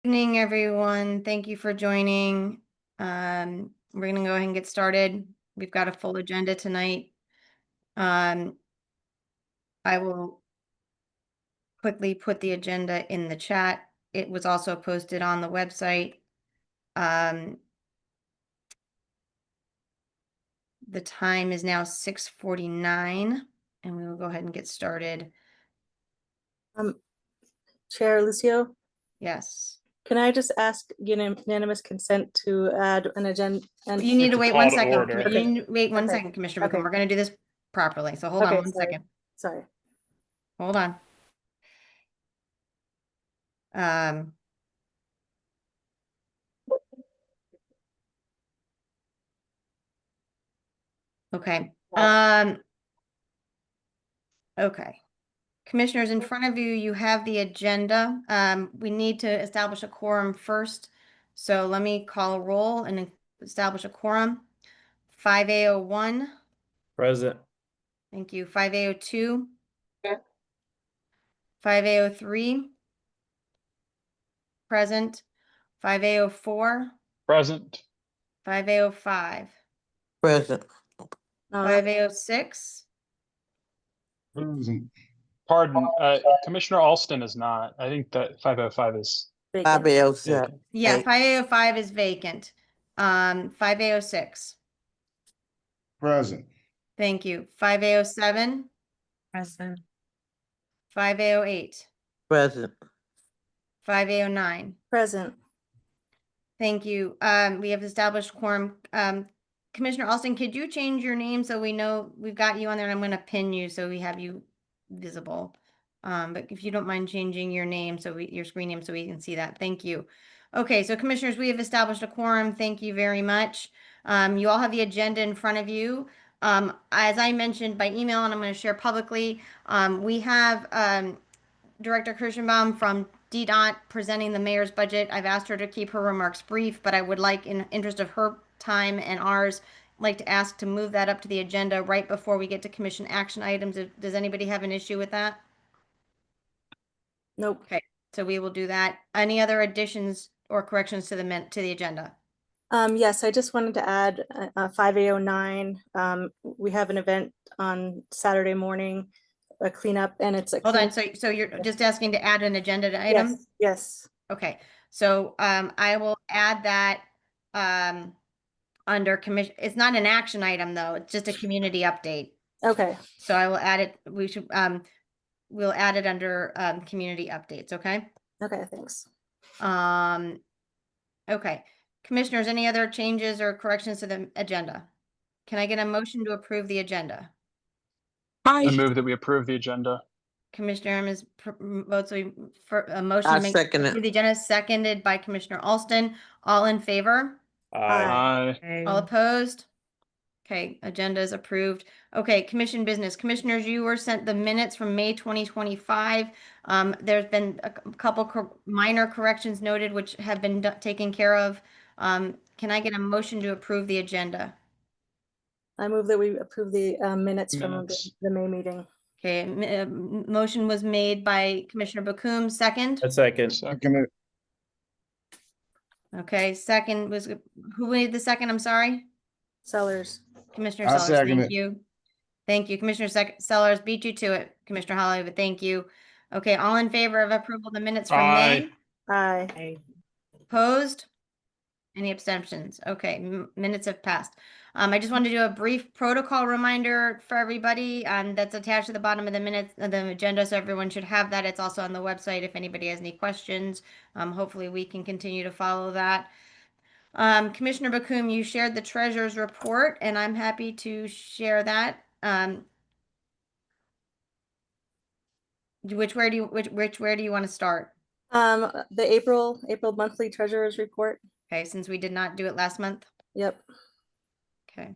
Evening, everyone. Thank you for joining. We're gonna go ahead and get started. We've got a full agenda tonight. I will quickly put the agenda in the chat. It was also posted on the website. The time is now 6:49, and we will go ahead and get started. Chair Lucio, Yes. can I just ask unanimous consent to add an agenda? You need to wait call one to second. order. You need to wait one Okay. second, Commissioner Bacon. Okay. We're gonna do this properly. So hold on one second. Sorry. Hold on. Okay. Okay. Commissioners, in front of you, you have the agenda. We need to establish a quorum first. So let me call a roll and establish a quorum. 5A01. Present. Thank you. 5A02. Yeah. 5A03. Present. 5A04. Present. 5A05. Present. 5A06. Pardon, Commissioner Alston is not. I think that 505 is. 507. vacant. Yeah, 5A05 is vacant. 5A06. Present. Thank you. 5A07. Present. 5A08. Present. 5A09. Present. Thank you. We have established quorum. Commissioner Alston, could you change your name so we know we've got you on there, and I'm going to pin you so we have you visible. But if you don't mind changing your name, your screen name, so we can see that. Thank you. Okay, so commissioners, we have established a quorum. Thank you very much. You all have the agenda in front of you. As I mentioned by email, and I'm going to share publicly, we have Director Kirschenbaum from DDOT presenting the mayor's budget. I've asked her to keep her remarks brief, but I would like, in interest of her time and ours, like to ask to move that up to the agenda right before we get to commission action items. Does anybody have an issue with that? Nope. Okay, so we will do that. Any other additions or corrections to the agenda? Yes, I just wanted to add 5A09. We have an event on Saturday morning, a cleanup, and it's a Hold on. cleanup. So you're just asking to add an agenda item? Yes, yes. Okay, so I will add that under commission. It's not an action item though. It's just a community update. Okay. So I will add it. We'll add it under community updates. Okay. Okay, thanks. Okay. Commissioners, any other changes or corrections to the agenda? Can I get a motion to approve the agenda? I move that we approve the agenda. Commissioner Emmons votes for a motion I to make second it. approve the agenda, seconded by Commissioner Alston. All in favor? Aye. All opposed? Okay, agenda is approved. Okay, commission business. Commissioners, you were sent the minutes from May 2025. There's been a couple minor corrections noted, which have been taken care of. Can I get a motion to approve the agenda? I move that we approve the minutes from Minutes. the May meeting. Okay, motion was made by Commissioner Bakum, second. A second. Second it. Okay, second was, who made the second? I'm sorry. Sellers. Commissioner I Sellers, second thank it. you. Thank you. Commissioner Sellers beat you to it, Commissioner Holly, but thank you. Okay, all in favor of approval of the minutes from May? Aye. Opposed? Any abstentions? Okay, minutes have passed. I just wanted to do a brief protocol reminder for everybody that's attached to the bottom of the minutes of the agenda, so everyone should have that. It's also on the website if anybody has any questions. Hopefully we can continue to follow that. Commissioner Bakum, you shared the treasurer's report, and I'm happy to share that. Which where do you want to start? The April monthly treasurer's report. Okay, since we did not do it last month. Yep. Okay.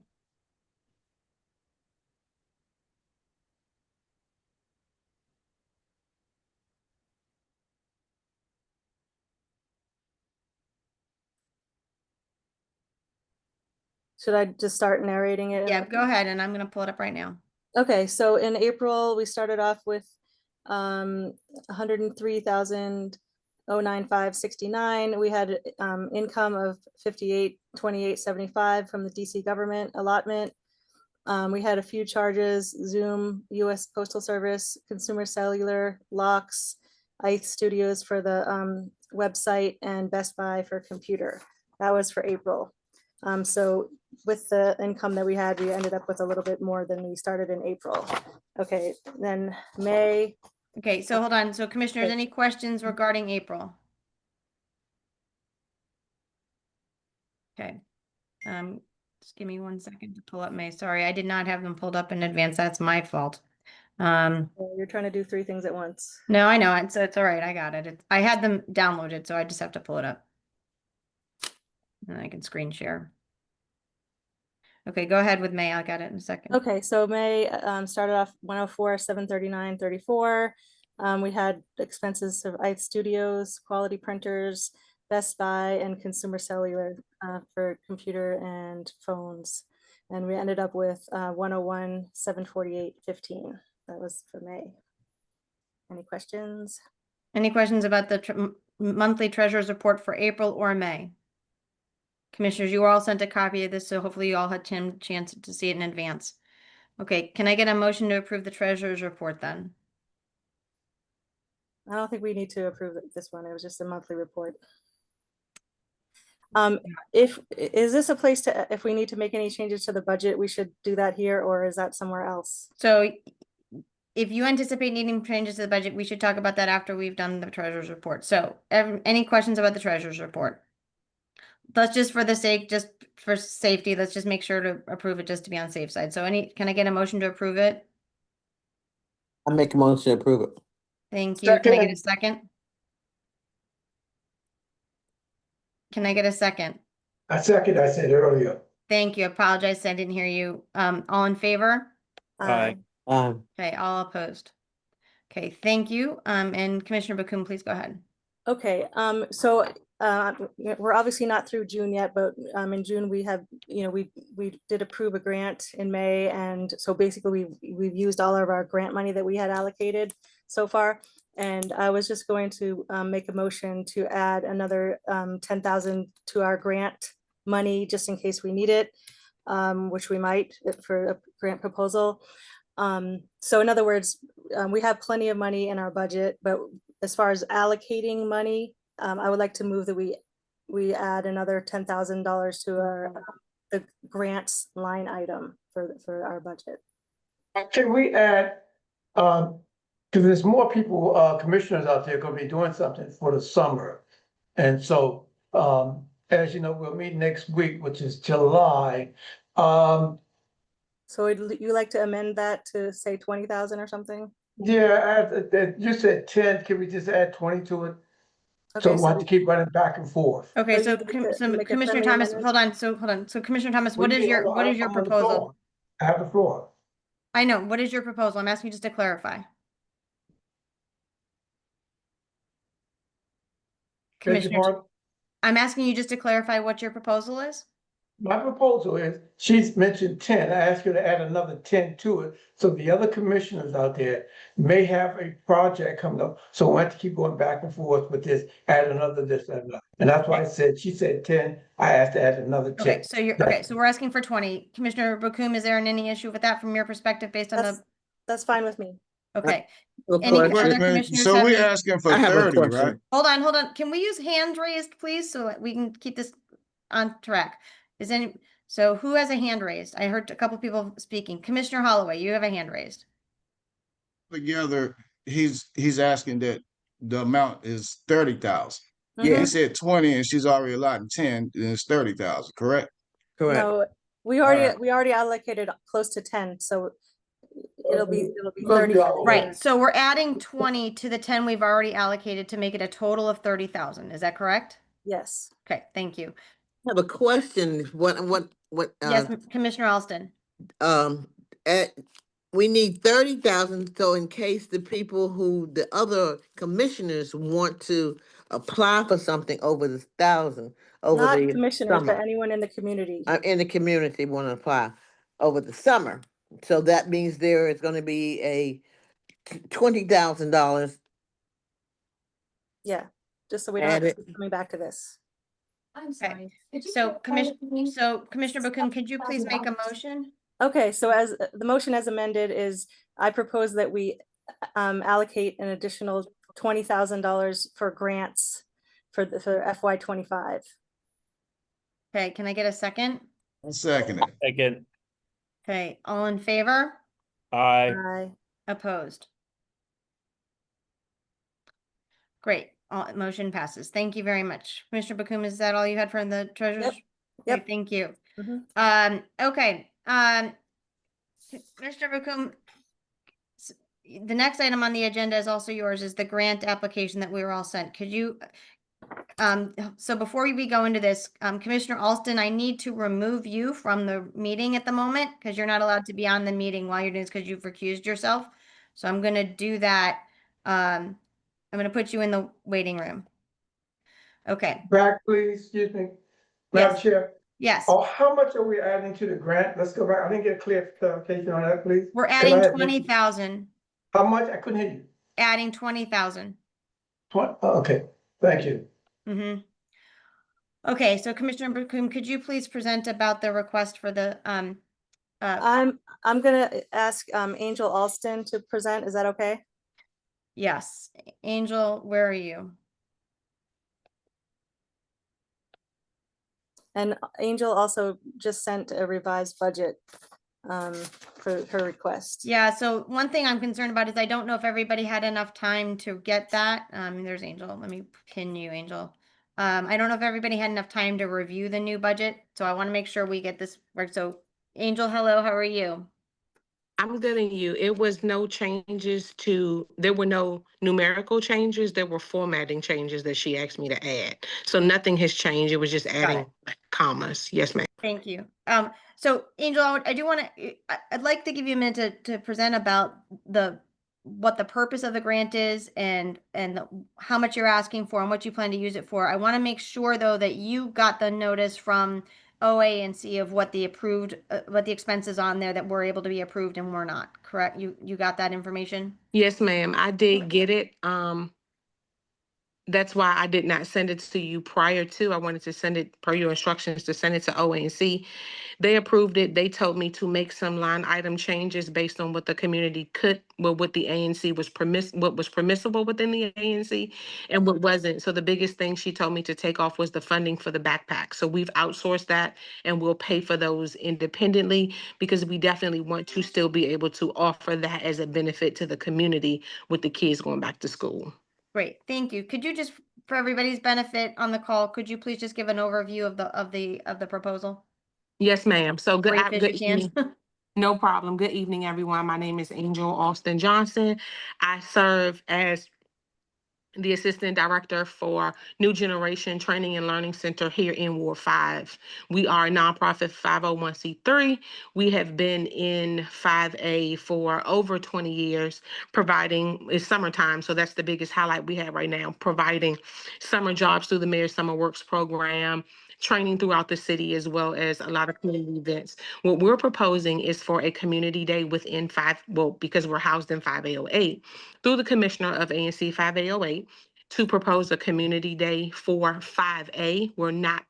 Should I just start narrating it? Yeah, go ahead, and I'm going to pull it up right now. Okay, so in April, we started off with 103,000 09569, we had income of 582875 from the DC government allotment. We had a few charges: Zoom, US Postal Service, Consumer Cellular, Locks, ICE Studios for the website, and Best Buy for computer. That was for April. So with the income that we had, we ended up with a little bit more than we started in April. Okay, then May. Okay, so hold on. So commissioners, Okay. any questions regarding April? Okay. Just give me 1 second to pull up May. Sorry, I did not have them pulled up in advance. That's my fault. You're trying to do 3 things at once. No, I know. It's all right. I got it. I had them downloaded, so I just have to pull it up. And I can screen share. Okay, go ahead with May. I got it in a second. Okay, so May started off 104, 739, 34. We had expenses of ICE Studios, Quality Printers, Best Buy, and Consumer Cellular for computer and phones. And we ended up with 101, 748, 15. That was for May. Any questions? Any questions about the monthly treasurer's report for April or May? Commissioners, you were all sent a copy of this, so hopefully you all had a chance to see it in advance. Okay, can I get a motion to approve the treasurer's report then? I don't think we need to approve this one. It was just a monthly report. Is this a place to, if we need to make any changes to the budget, we should do that here, or is that somewhere else? So if you anticipate needing changes to the budget, we should talk about that after we've done the treasurer's report. So any questions about the treasurer's report? Let's just for the sake, just for safety, let's just make sure to approve it just to be on the safe side. So can I get a motion to approve it? I make a motion to approve it. Thank you. Can I get a Second. second? Can I get a second? I second, I said earlier. Thank you. Apologize, I didn't hear you. All in favor? Aye. Okay, all opposed. Okay, thank you. And Commissioner Bakun, please go ahead. Okay, so we're obviously not through June yet, but in June we have, we did approve a grant in May, and so basically we've used all of our grant money that we had allocated so far. And I was just going to make a motion to add another 10,000 to our grant money just in case we need it, which we might for a grant proposal. So in other words, we have plenty of money in our budget, but as far as allocating money, I would like to move that we add another $10,000 to our the grants line item for our budget. Can we add, because there's more people, commissioners out there gonna be doing something for the summer. And so, as you know, we'll meet next week, which is July. So would you like to amend that to say 20,000 or something? Yeah, you said 10, can we just add 20 to it? So Okay, we want to keep running back and forth. Okay, So so you'd like to make a Commissioner friendly Thomas, amendment? hold on. So Commissioner Thomas, What what do is you your mean? I have the proposal? floor. I have the floor. I know, what is your proposal? I'm asking you just to clarify. Beg your Commissioner, pardon? I'm asking you just to clarify what your proposal is? My proposal is, she's mentioned 10, I asked her to add another 10 to it, so the other commissioners out there may have a project coming up, so I want to keep going back and forth with this, add another this, and that. And that's why I said, she said 10, I asked to add another 10. Okay, so so we're asking for 20. Commissioner Bakum, is there any issue with that from your perspective based on the, That's fine with me. okay. No Any question. other Wait a minute, commissioners so have we're any- asking for I have a 30, right? question. Hold on. Can we use hand raised, please, so that we can keep this on track? So who has a hand raised? I heard a couple people speaking. Commissioner Holloway, you have a hand raised. Together, he's asking that the amount is 30,000. Yeah. He said 20 and she's already allotted 10, then it's 30,000, correct? Correct. No, we already allocated close to 10, so it'll be 30. Right, so we're adding 20 to the 10 we've already allocated to make it a total of 30,000. Is that correct? Yes. Okay, thank you. I have a question. Yes, Commissioner Alston. We need 30,000, so in case the other commissioners want to apply for something over the 1,000, over Not the commissioners, but summer, anyone in the community. in the community want to apply over the summer. So that means there is going to be a $20,000. Yeah, just so we don't have Add to keep coming back to this. I'm sorry. So Commissioner Bakun, could you please make a motion? Okay, so as the motion as amended is, I propose that we allocate an additional $20,000 for grants for FY '25. Okay, can I get a second? I'll second it. Second, Okay, all in favor? aye. Opposed? Great, motion passes. Thank you very much. Commissioner Bakun, is that all you had for the treasurer's? Yep. Okay, thank you. Mhm. Okay, Mr. Bakun, the next item on the agenda is also yours, is the grant application that we were all sent. Could you, so before we go into this, Commissioner Alston, I need to remove you from the meeting at the moment because you're not allowed to be on the meeting while you're doing this because you've recused yourself. So I'm gonna do that. I'm gonna put you in the waiting room. Okay, Back, please, excuse me. Madam Yes. Chair, yes, oh, how much are we adding to the grant? Let's go back. I didn't get a clear clarification on that, please. we're 'Cause I adding had 20,000, How much? I couldn't hear you. adding 20,000. Okay, thank you. Mm-hmm. Okay, so Commissioner Bakun, could you please present about the request for the, I'm gonna ask Angel Alston to present. Is that okay? yes, Angel, where are you? And Angel also just sent a revised budget for her request. Yeah, so one thing I'm concerned about is I don't know if everybody had enough time to get that. There's Angel. Let me pin you, Angel. I don't know if everybody had enough time to review the new budget, so I want to make sure we get this right. So, Angel, hello, how are you? I'm good in you. It was no changes to, there were no numerical changes. There were formatting changes that she asked me to add. So nothing has changed. It was just adding commas. Yes, ma'am. Thank you. So Angel, I do want to, I'd like to give you a minute to present about what the purpose of the grant is and how much you're asking for and what you plan to use it for. I want to make sure though that you got the notice from OANC of what the approved, what the expenses on there that were able to be approved and were not, correct? You got that information? Yes, ma'am. I did get it. That's why I did not send it to you prior to. I wanted to send it per your instructions to send it to OANC. They approved it. They told me to make some line item changes based on what the community could, well, what the ANC was what was permissible within the ANC and what wasn't. So the biggest thing she told me to take off was the funding for the backpack. So we've outsourced that and we'll pay for those independently because we definitely want to still be able to offer that as a benefit to the community with the kids going back to school. Great, thank you. Could you just, for everybody's benefit on the call, could you please just give an overview of the proposal? Yes, ma'am. So good, Brief as good you can. evening. No problem. Good evening, everyone. My name is Angel Austin Johnson. I serve as the Assistant Director for New Generation Training and Learning Center here in Ward 5. We are a nonprofit 501c3. We have been in 5A for over 20 years, providing, it's summertime, so that's the biggest highlight we have right now, providing summer jobs through the Mayor's Summer Works program, training throughout the city, as well as a lot of community events. What we're proposing is for a community day within because we're housed in 5A08, through the Commissioner of ANC 5A08, to propose a community day for 5A. We're not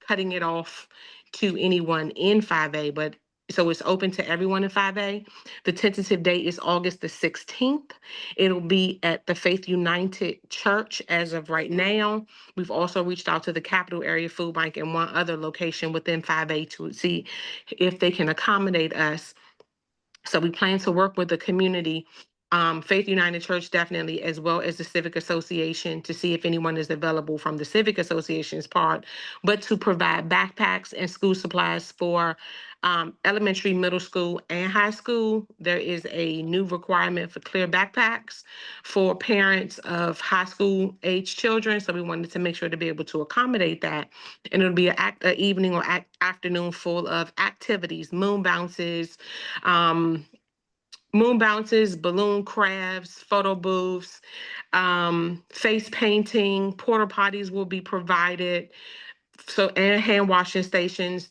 cutting it off to anyone in 5A, but so it's open to everyone in 5A. The tentative date is August the 16th. It'll be at the Faith United Church as of right now. We've also reached out to the Capital Area Food Bank and one other location within 5A to see if they can accommodate us. So we plan to work with the community, Faith United Church definitely, as well as the Civic Association, to see if anyone is available from the Civic Association's part, but to provide backpacks and school supplies for elementary, middle school, and high school. There is a new requirement for clear backpacks for parents of high school age children. So we wanted to make sure to be able to accommodate that. And it'll be an evening or afternoon full of activities, moon bounces, balloon crafts, photo booths, face painting, porta potties will be provided. So, and hand washing stations.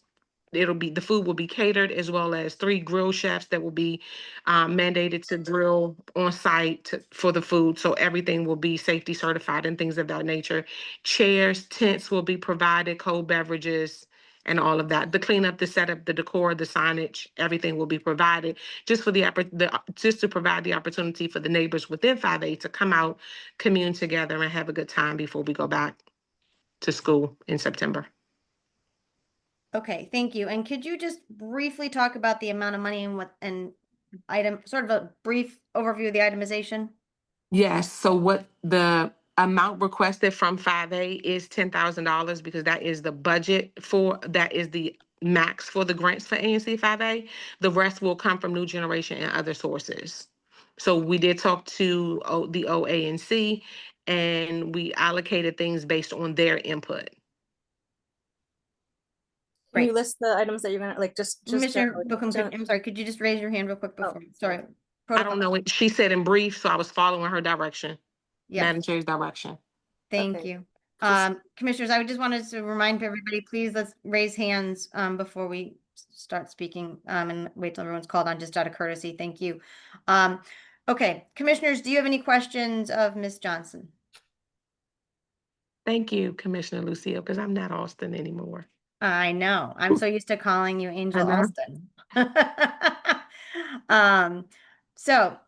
the food will be catered, as well as 3 grill chefs that will be mandated to grill on site for the food. So everything will be safety certified and things of that nature. Chairs, tents will be provided, cold beverages, and all of that. The cleanup, the setup, the decor, the signage, everything will be provided just for just to provide the opportunity for the neighbors within 5A to come out, commune together, and have a good time before we go back to school in September. Okay, thank you. And could you just briefly talk about the amount of money and sort of a brief overview of the itemization? Yes, so what the amount requested from 5A is $10,000 because that is the budget that is the max for the grants for ANC 5A. The rest will come from New Generation and other sources. So we did talk to the ANC, and we allocated things based on their input. Can you Right. list the items that you're gonna, like, just Commissioner generally? Bookham, I'm sorry, could you just raise your hand real quick Oh, before? Sorry. I Protocol. don't know, she said in brief, so I was following her direction, Yeah, Madam Chair's direction. thank okay. you. Just- Commissioners, I just wanted to remind everybody, please, let's raise hands before we start speaking and wait till everyone's called on, just out of courtesy. Thank you. Okay, commissioners, do you have any questions of Ms. Johnson? Thank you, Commissioner Lucille, because I'm not Austin anymore. I know. I'm so used to calling you Angel know. Alston. So,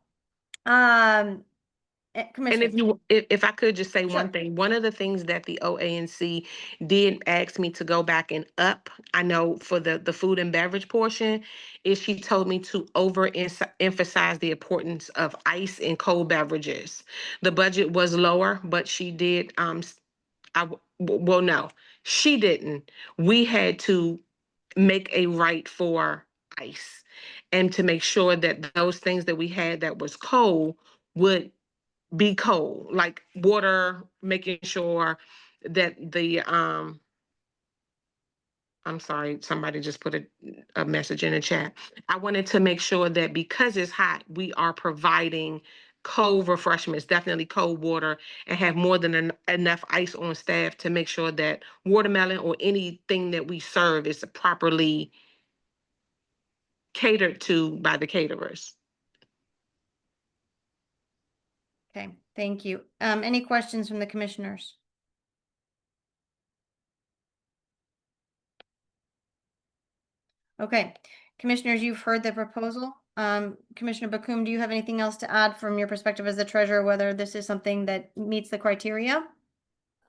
And Commissioner, if I could just say one Sure. thing, one of the things that the OANC did ask me to go back and up, I know for the food and beverage portion, is she told me to emphasize the importance of ice and cold beverages. The budget was lower, but she did, well, no, she didn't. We had to make a right for ice and to make sure that those things that we had that was cold would be cold, like water, making sure that I'm sorry, somebody just put a message in the chat. I wanted to make sure that because it's hot, we are providing cold refreshments, definitely cold water, and have more than enough ice on staff to make sure that watermelon or anything that we serve is properly catered to by the caterers. Okay, thank you. Any questions from the commissioners? Okay, commissioners, you've heard the proposal. Commissioner Bookham, do you have anything else to add from your perspective as the treasurer, whether this is something that meets the criteria?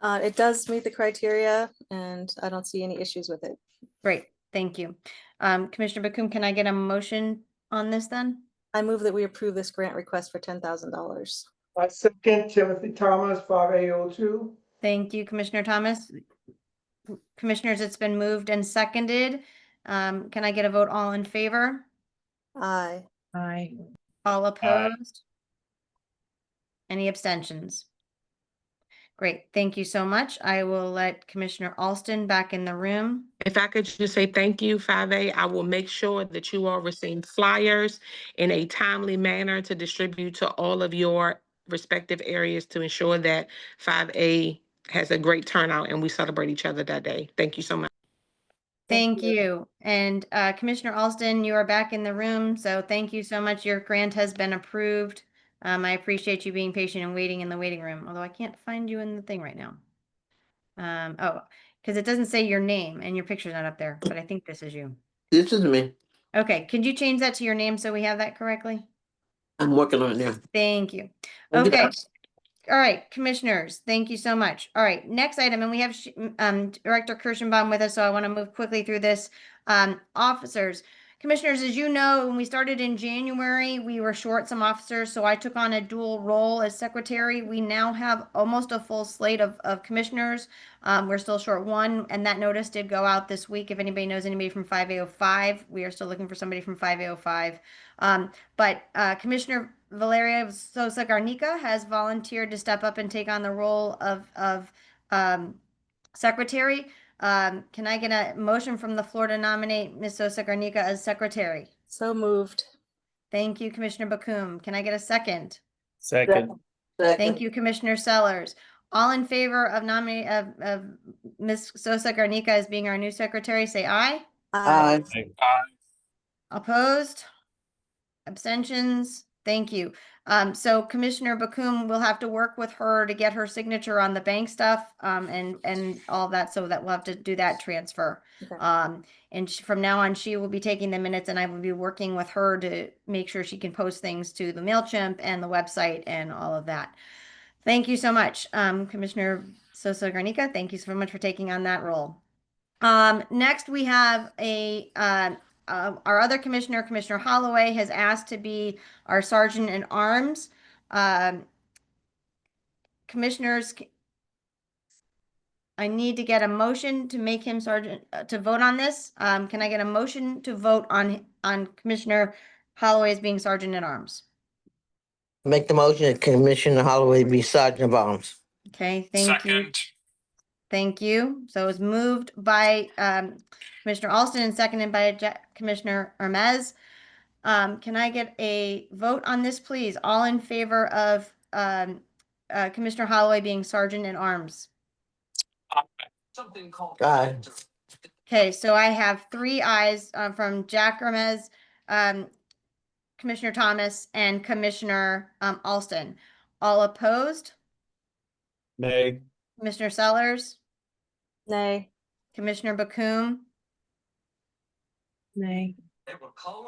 It does meet the criteria and I don't see any issues with it. Great, thank you. Commissioner Bookham, can I get a motion on this then? I move that we approve this grant request for $10,000. I second Timothy Thomas, 5A02. Thank you, Commissioner Thomas. Commissioners, it's been moved and seconded. Can I get a vote all in favor? Aye. Aye. All opposed? Any abstentions? Great, thank you so much. I will let Commissioner Alston back in the room. If I could just say thank you, 5A, I will make sure that you all receive flyers in a timely manner to distribute to all of your respective areas to ensure that 5A has a great turnout and we celebrate each other that day. Thank you so much. Thank you. And Commissioner Alston, you are back in the room, so thank you so much. Your grant has been approved. I appreciate you being patient and waiting in the waiting room, although I can't find you in the thing right now. Oh, because it doesn't say your name and your picture's not up there, but I think this is you. This is me. Okay, could you change that to your name so we have that correctly? I'm working on it now. Thank you. I'll get Okay. that. All right, commissioners, thank you so much. All right, next item, and we have Director Kirschenbaum with us, so I want to move quickly through this. Officers. Commissioners, as you know, when we started in January, we were short some officers, so I took on a dual role as secretary. We now have almost a full slate of commissioners. We're still short one, and that notice did go out this week. If anybody knows anybody from 5A05, we are still looking for somebody from 5A05. But Commissioner Valeria Sosa Garnica has volunteered to step up and take on the role of secretary. Can I get a motion from the floor to nominate Ms. Sosa Garnica as secretary? So moved. Thank you, Commissioner Bookham. Can I get a second? Second. Thank you, Commissioner Sellers. All in favor of nominate of Ms. Sosa Garnica as being our new secretary, say aye. Aye. Opposed? Abstentions? Thank you. So Commissioner Bakum will have to work with her to get her signature on the bank stuff, and all that, so that we'll have to do that transfer. Okay. And from now on, she will be taking the minutes, and I will be working with her to make sure she can post things to the MailChimp and the website and all of that. Thank you so much, Commissioner Sosa Garnica. Thank you so much for taking on that role. Next we have our other commissioner, Commissioner Holloway, has asked to be our sergeant in arms. Commissioners, I need to get a motion to make him sergeant, to vote on this. Can I get a motion to vote on Commissioner Holloway as being sergeant in arms? Make the motion that Commissioner Holloway be Sergeant of Arms. Okay, thank you. Second. Thank you. So it was moved by Commissioner Alston and seconded by Commissioner Hermes. Can I get a vote on this, please? All in favor of Commissioner Holloway being Sergeant in Arms? Aye. Okay, so I have 3 ayes from Jack Hermes, Commissioner Thomas, and Commissioner Alston. All opposed? Nay. Commissioner Sellers? Nay. Commissioner Bakum? Nay.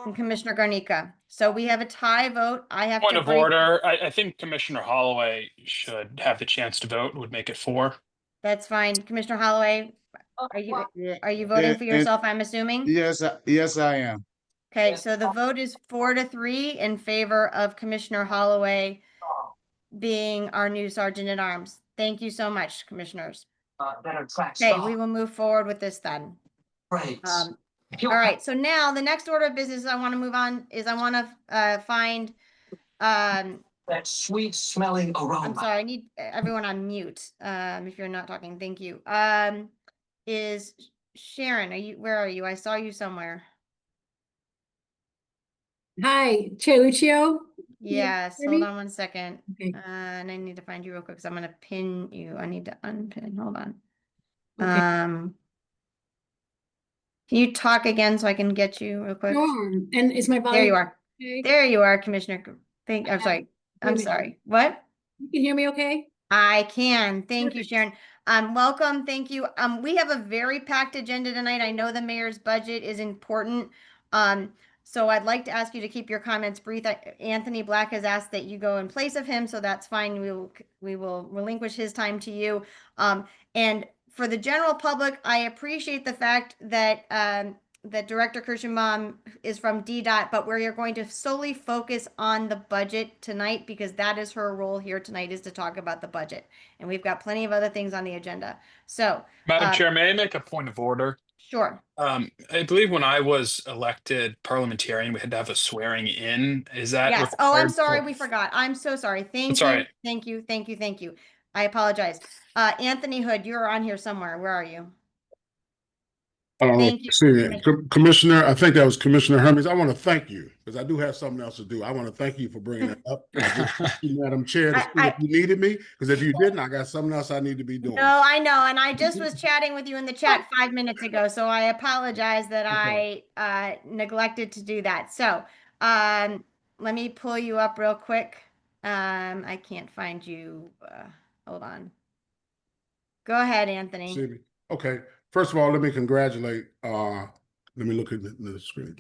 And Commissioner Garnica. So we have a tie vote. I have Point to of break. order. I think Commissioner Holloway should have the chance to vote. Would make it 4. That's fine. Commissioner Holloway, are you voting for And- yourself, I'm assuming? Yes, I am. Okay, so the vote is 4-3 in favor of Commissioner Holloway being our new Sergeant at Arms. Thank you so much, commissioners. Okay, we will move forward with this then. All right, so now the next order of business I want to move on is I want to find that sweet smelling aroma. I'm sorry, I need everyone on mute. If you're not talking, thank you. Is Sharon, where are you? I saw you somewhere. Hi, Chair Lucio. Yes, hear hold me? on one second. Okay. And I need to find you real quick because I'm gonna pin you. I need to unpin. Hold on. Okay. Can you talk again so I can get you real quick? Sure. And is my volume? There you are. Okay? There you are, Commissioner. I'm sorry. Wait a I'm minute. sorry. What? You can hear me okay? I can. Thank you, Perfect. Sharon. Welcome. Thank you. We have a very packed agenda tonight. I know the mayor's budget is important. So I'd like to ask you to keep your comments brief. Anthony Black has asked that you go in place of him, so that's fine. We will relinquish his time to you. And for the general public, I appreciate the fact that that Director Kirschenbaum is from DDOT, but we are going to solely focus on the budget tonight because that is her role here tonight, is to talk about the budget. And we've got plenty of other things on the agenda. So, Madam Chair, may I make a point of order? sure. I believe when I was elected parliamentarian, we had to have a swearing in. Is that Yes. Oh, I'm required sorry. for- We forgot. I'm so sorry. Thank That's you. all right. Thank you. Thank you. Thank you. I apologize. Anthony Hood, you're on here somewhere. Where are you? Thank you, Commissioner, I think that was Commissioner Hermes. I want to thank you because I do have something else to do. I want to thank you for bringing it up. Madam Chair, to see if you needed me, because if you didn't, I got something else I need to be doing. No, I know. And I just was chatting with you in the chat 5 minutes ago. So I apologize that I neglected to do that. So let me pull you up real quick. I can't find you. Hold on. Go ahead, Anthony. See me? Okay. First of all, let me congratulate. Let me look at the screen.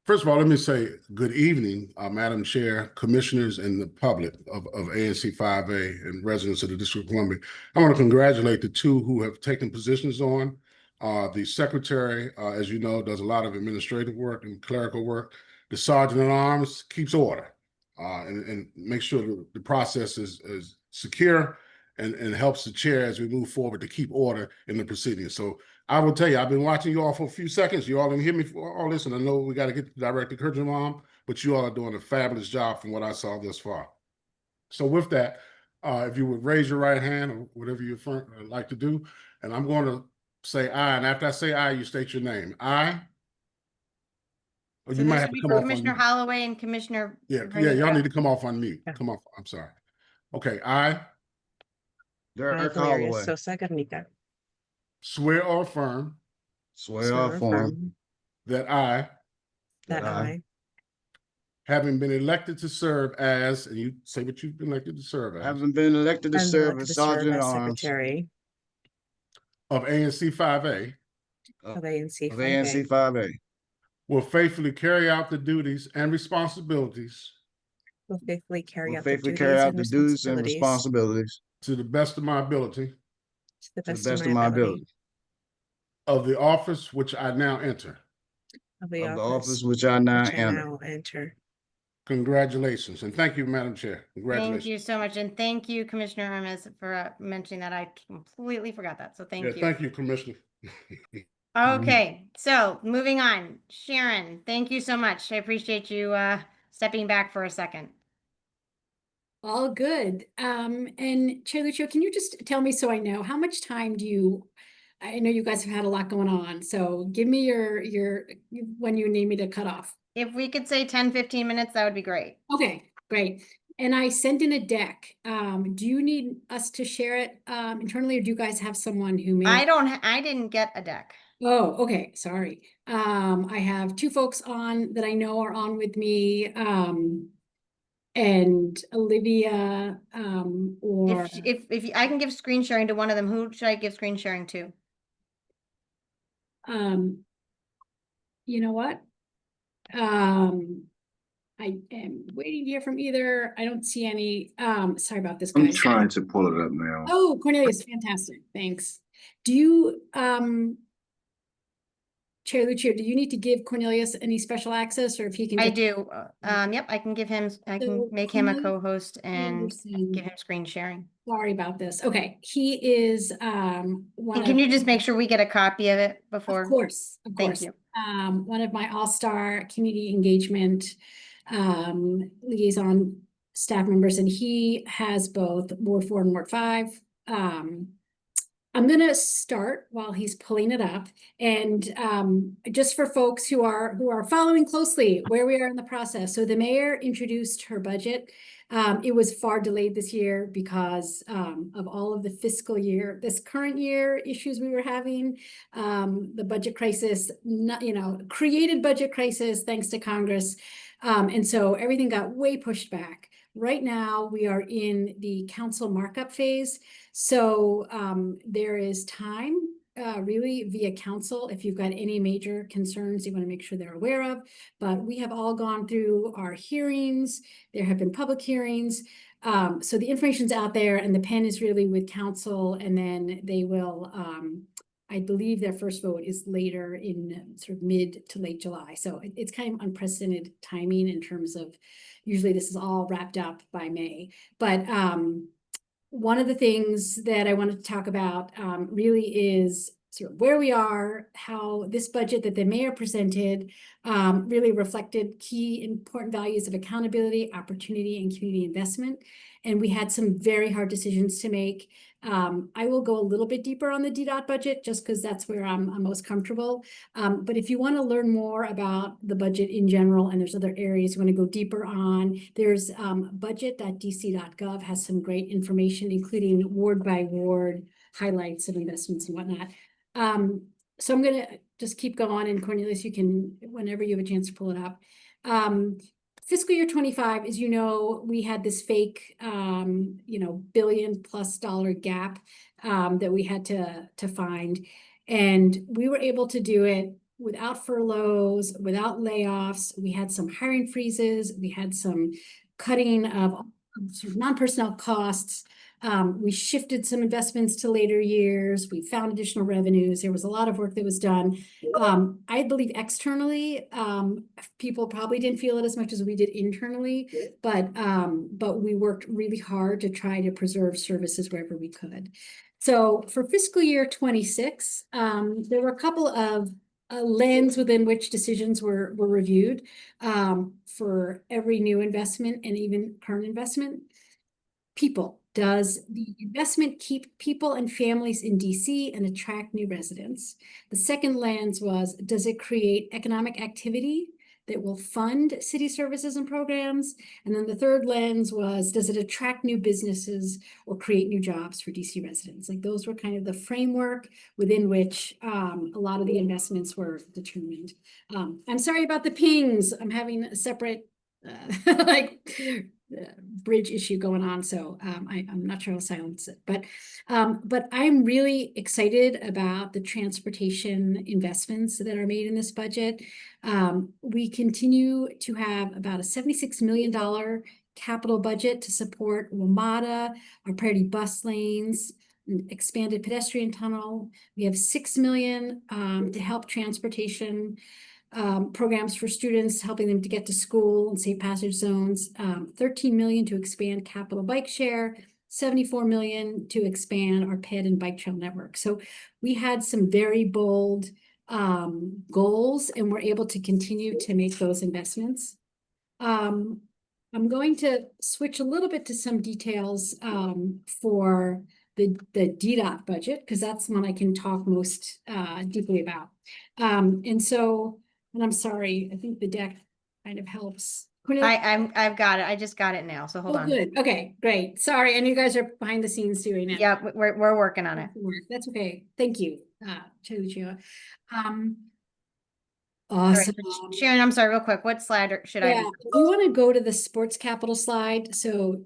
First of all, let me say good evening, Madam Chair, commissioners, and the public of ANC 5A and residents of the District of Columbia. I want to congratulate the 2 who have taken positions on. The secretary, as you know, does a lot of administrative work and clerical work. The sergeant at arms keeps order and makes sure the process is secure and helps the chair as we move forward to keep order in the proceedings. So I will tell you, I've been watching you all for a few seconds. You all didn't hear me for all this, and I know we got to get to Director Kirschenbaum, but you all are doing a fabulous job from what I saw thus far. So with that, if you would raise your right hand or whatever you like to do, and I'm going to say aye, and after I say aye, you state your name. Aye. Or So you might this have would to be come for off Commissioner on Holloway and Commissioner. y'all Garnica. need to come off on mute. Come off. I'm sorry. Okay, aye. Derek Holloway, Sosa Garnica. Swear or affirm swear or affirm that I, that I, having been elected to serve as, and you say what you've been elected to serve as, having been elected to And serve elected as to serve Sergeant at as Arms Secretary of ANC 5A, of ANC of ANC 5A, 5A, will faithfully carry out the duties and responsibilities will faithfully carry will out the faithfully carry duties out and the duties and responsibilities responsibilities to the best of my ability to the to the best of best my of my ability ability of the office which I now enter. of the of the office office which I now which I enter. now enter. Congratulations, and thank you, Madam Chair. Thank Congratulations. you so much. And thank you, Commissioner Hermes, for mentioning that. I completely forgot that. So thank Yeah, you. thank you, Commissioner. Okay, so moving on. Sharon, thank you so much. I appreciate you stepping back for a second. All good. And Chair Lucio, can you just tell me so I know, how much time do you, I know you guys have had a lot going on, so give me your when you need me to cut off. If we could say 10, 15 minutes, that would be great. Okay, great. And I sent in a deck. Do you need us to share it internally, or do you guys have someone who may? I didn't get a deck. Oh, okay, sorry. I have two folks on that I know are on with me. And Olivia, or If I can give screen sharing to one of them, who should I give screen sharing to? you know what? I am waiting to hear from either. I don't see any. Sorry about this, I'm guys. trying to pull it up now. Oh, Cornelius, fantastic. Thanks. Do you, Chair Lucio, do you need to give Cornelius any special access, or if he can I just? do. Yep, I can give him, I can So make him a Cornelius co-host and Anderson. give him screen sharing. Sorry about this. Okay, he is one And can of. you just make sure we get a copy of it before? Of course, of Thank course. you. One of my all-star community engagement liaison staff members, and he has both Ward 4 and Ward 5. I'm gonna start while he's pulling it up, and just for folks who are following closely where we are in the process. So the mayor introduced her budget. It was far delayed this year because of all of the fiscal year, this current year issues we were having, the budget crisis, created budget crisis thanks to Congress. And so everything got way pushed back. Right now, we are in the council markup phase. So there is time really via council if you've got any major concerns you want to make sure they're aware of. But we have all gone through our hearings. There have been public hearings. So the information's out there, and the pen is really with council, and then they will, I believe their first vote is later in sort of mid to late July. So it's kind of unprecedented timing in terms of, usually this is all wrapped up by May. But one of the things that I wanted to talk about really is sort of where we are, how this budget that the mayor presented really reflected key important values of accountability, opportunity, and community investment. And we had some very hard decisions to make. I will go a little bit deeper on the DDOT budget just because that's where I'm most comfortable. But if you want to learn more about the budget in general, and there's other areas you want to go deeper on, there's budget.dc.gov has some great information, including ward by ward highlights of investments and whatnot. So I'm going to just keep going, and Cornelius, you can, whenever you have a chance to pull it up. Fiscal year 25, as you know, we had this fake, $billion+ gap that we had to find. And we were able to do it without furloughs, without layoffs. We had some hiring freezes. We had some cutting of sort of non-personnel costs. We shifted some investments to later years. We found additional revenues. There was a lot of work that was done. I believe externally, people probably didn't feel it as much as we did internally, but we worked really hard to try to preserve services wherever we could. So for fiscal year 26, there were a couple of lens within which decisions were reviewed for every new investment and even current investment. People. Does the investment keep people and families in DC and attract new residents? The second lens was, does it create economic activity that will fund city services and programs. And then the third lens was, does it attract new businesses or create new jobs for DC residents? Like those were kind of the framework within which a lot of the investments were determined. I'm sorry about the pings. I'm having a separate bridge issue going on, so I'm not sure I'll silence it. But I'm really excited about the transportation investments that are made in this budget. We continue to have about a $76 million capital budget to support WMATA, our priority bus lanes, expanded pedestrian tunnel. We have $6 million to help transportation programs for students, helping them to get to school and safe passage zones, 13 million to expand capital bike share, 74 million to expand our ped and bike trail network. So we had some very bold goals, and we're able to continue to make those investments. I'm going to switch a little bit to some details for the DDOT budget, because that's one I can talk most deeply about. And I'm sorry, I think the deck kind of helps. I've got it. I just got it now. So hold on. Good. Okay, great. Sorry, and you guys are behind the scenes doing it. Yeah, we're working on it. That's okay. Thank you, Chair Lucia. All right, Awesome. Sharon, I'm sorry, real quick. What slide should I Yeah, be? if you want to go to the sports capital slide, so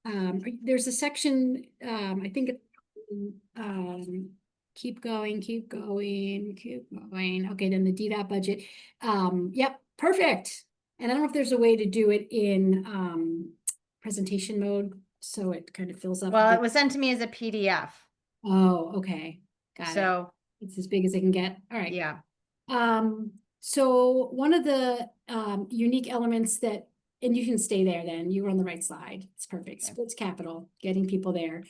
there's a section, I think keep going. Okay, then the DDOT budget. Yep, perfect. And I don't know if there's a way to do it in presentation mode, so it kind of fills up. Well, it was sent to me as a PDF. Oh, okay. Got it. So It's as big as it can get. All right. yeah. So one of the unique elements that, and you can stay there then, you were on the right slide. It's perfect. Okay. Sports capital, getting people there.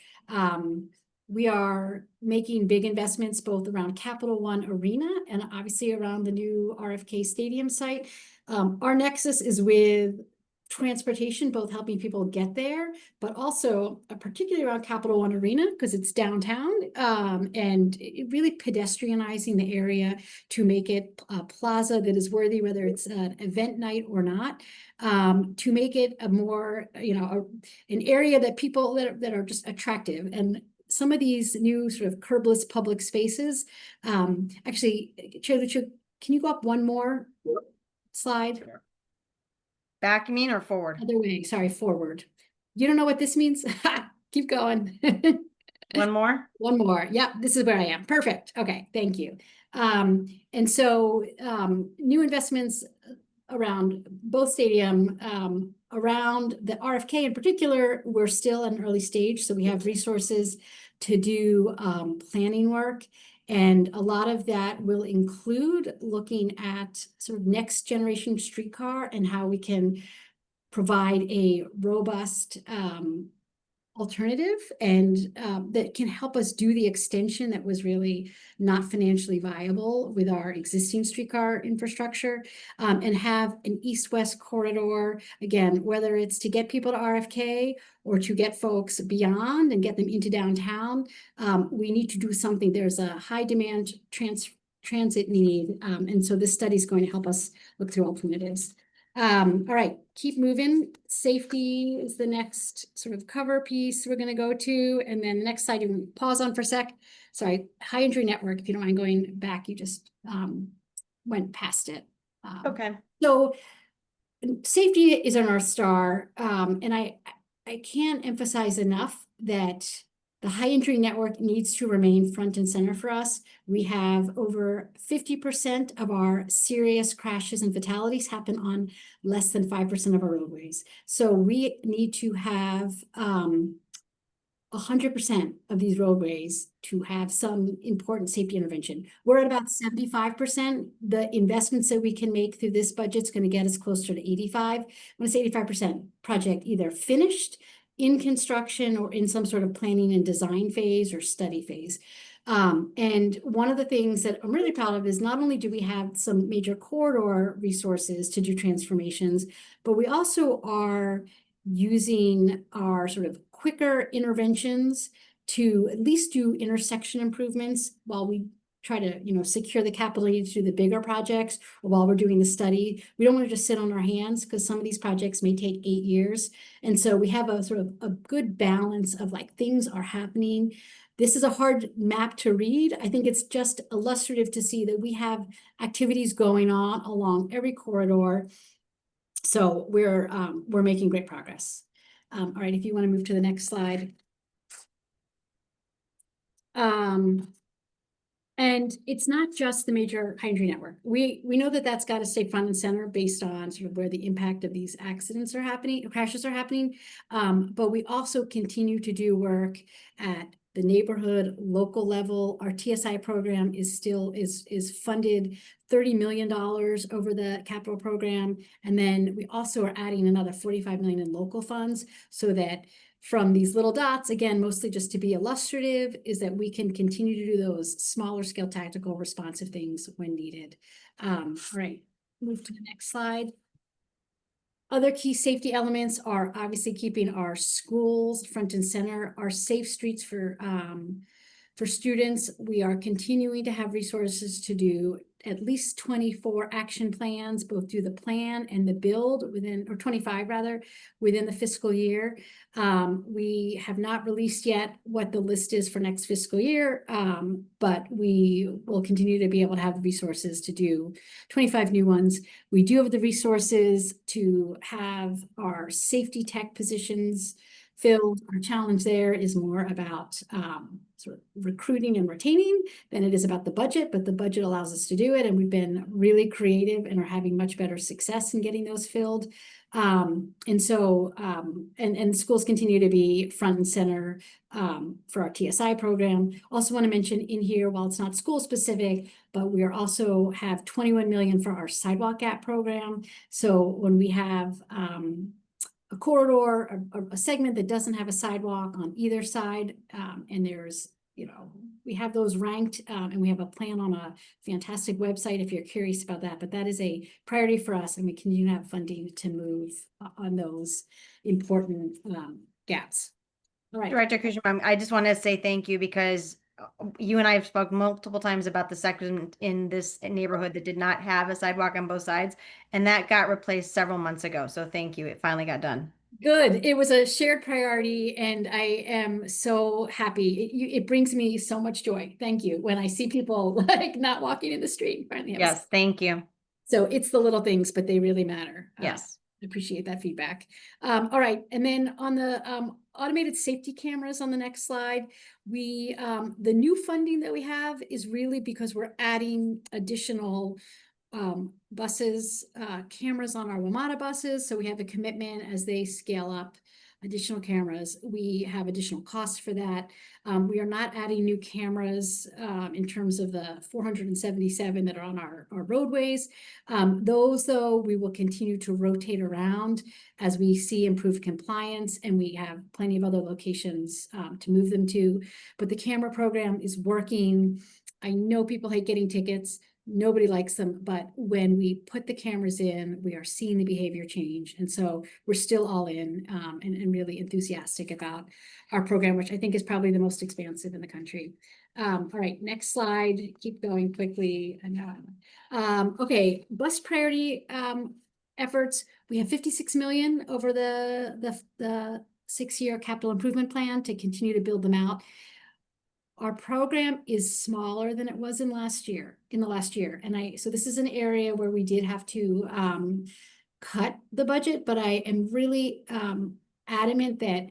We are making big investments both around Capital One Arena and obviously around the new RFK Stadium site. Our nexus is with transportation, both helping people get there, but also particularly around Capital One Arena because it's downtown, and really pedestrianizing the area to make it a plaza that is worthy, whether it's an event night or not, to make it a more, an area that people that are just attractive. And some of these new sort of curbless public spaces, actually, Chair Lucia, can you go up one more slide? Sure. Back, you mean, or forward? Other way, sorry, forward. You don't know what this means? Keep going. One more? One more. Yep, this is where I am. Perfect. Okay, thank you. And so new investments around both stadium, around the RFK in particular, we're still in early stage, so we have resources to do planning work. And a lot of that will include looking at sort of next generation streetcar and how we can provide a robust alternative and that can help us do the extension that was really not financially viable with our existing streetcar infrastructure, and have an east-west corridor, again, whether it's to get people to RFK or to get folks beyond and get them into downtown. We need to do something. There's a high demand transit need, and so this study is going to help us look through alternatives. All right, keep moving. Safety is the next sort of cover piece we're going to go to. And then the next slide, you can pause on for a sec. Sorry, high injury network. If you don't mind going back, you just went past it. Okay. So safety is our North Star. And I can't emphasize enough that the high injury network needs to remain front and center for us. We have over 50% of our serious crashes and fatalities happen on less than 5% of our roadways. So we need to have 100% of these roadways to have some important safety intervention. We're at about 75%. The investments that we can make through this budget is going to get us closer to 85. When I say 85%, project either finished, in construction, or in some sort of planning and design phase or study phase. And one of the things that I'm really proud of is not only do we have some major corridor resources to do transformations, but we also are using our sort of quicker interventions to at least do intersection improvements while we try to, you know, secure the capital needs to do the bigger projects while we're doing the study. We don't want to just sit on our hands because some of these projects may take 8 years. And so we have a sort of a good balance of like things are happening. This is a hard map to read. I think it's just illustrative to see that we have activities going on along every corridor. So we're making great progress. All right, if you want to move to the next slide. And it's not just the major high entry network. We know that that's got to stay front and center based on sort of where the impact of these accidents are happening, crashes are happening. But we also continue to do work at the neighborhood, local level. Our TSI program is still is funded $30 million over the capital program. And then we also are adding another 45 million in local funds so that from these little dots, again, mostly just to be illustrative, is that we can continue to do those smaller scale tactical responsive things when needed. All right, move to the next slide. Other key safety elements are obviously keeping our schools front and center, our safe streets for students. We are continuing to have resources to do at least 24 action plans, both through the plan and the build within, or 25 rather, within the fiscal year. We have not released yet what the list is for next fiscal year, but we will continue to be able to have the resources to do 25 new ones. We do have the resources to have our safety tech positions filled. Our challenge there is more about sort of recruiting and retaining than it is about the budget, but the budget allows us to do it. And we've been really creative and are having much better success in getting those filled. And schools continue to be front and center for our TSI program. Also want to mention in here, while it's not school specific, but we are also have 21 million for our sidewalk gap program. So when we have a corridor, a segment that doesn't have a sidewalk on either side, and there's, you know, we have those ranked, and we have a plan on a fantastic website if you're curious about that, but that is a priority for us, and we continue to have funding to move on those important gaps. All right. Director Kushner, I just want to say thank you because you and I have spoken multiple times about the section in this neighborhood that did not have a sidewalk on both sides, and that got replaced several months ago. So thank you. It finally got done. Good. It was a shared priority, and I am so happy. It brings me so much joy. Thank you. When I see people like not walking in the street, finally have a Yes, thank you. So it's the little things, but they really matter. Yes. I appreciate that feedback. All right. And then on the automated safety cameras on the next slide, we the new funding that we have is really because we're adding additional buses, cameras on our WMATA buses. So we have a commitment as they scale up additional cameras. We have additional costs for that. We are not adding new cameras in terms of the 477 that are on our roadways. Those, though, we will continue to rotate around as we see improved compliance, and we have plenty of other locations to move them to. But the camera program is working. I know people hate getting tickets. Nobody likes them, but when we put the cameras in, we are seeing the behavior change. And so we're still all in and really enthusiastic about our program, which I think is probably the most expansive in the country. All right, next slide. Keep going quickly. Okay, bus priority efforts. We have 56 million over the 6-year capital improvement plan to continue to build them out. Our program is smaller than it was in the last year. And so this is an area where we did have to cut the budget, but I am really adamant that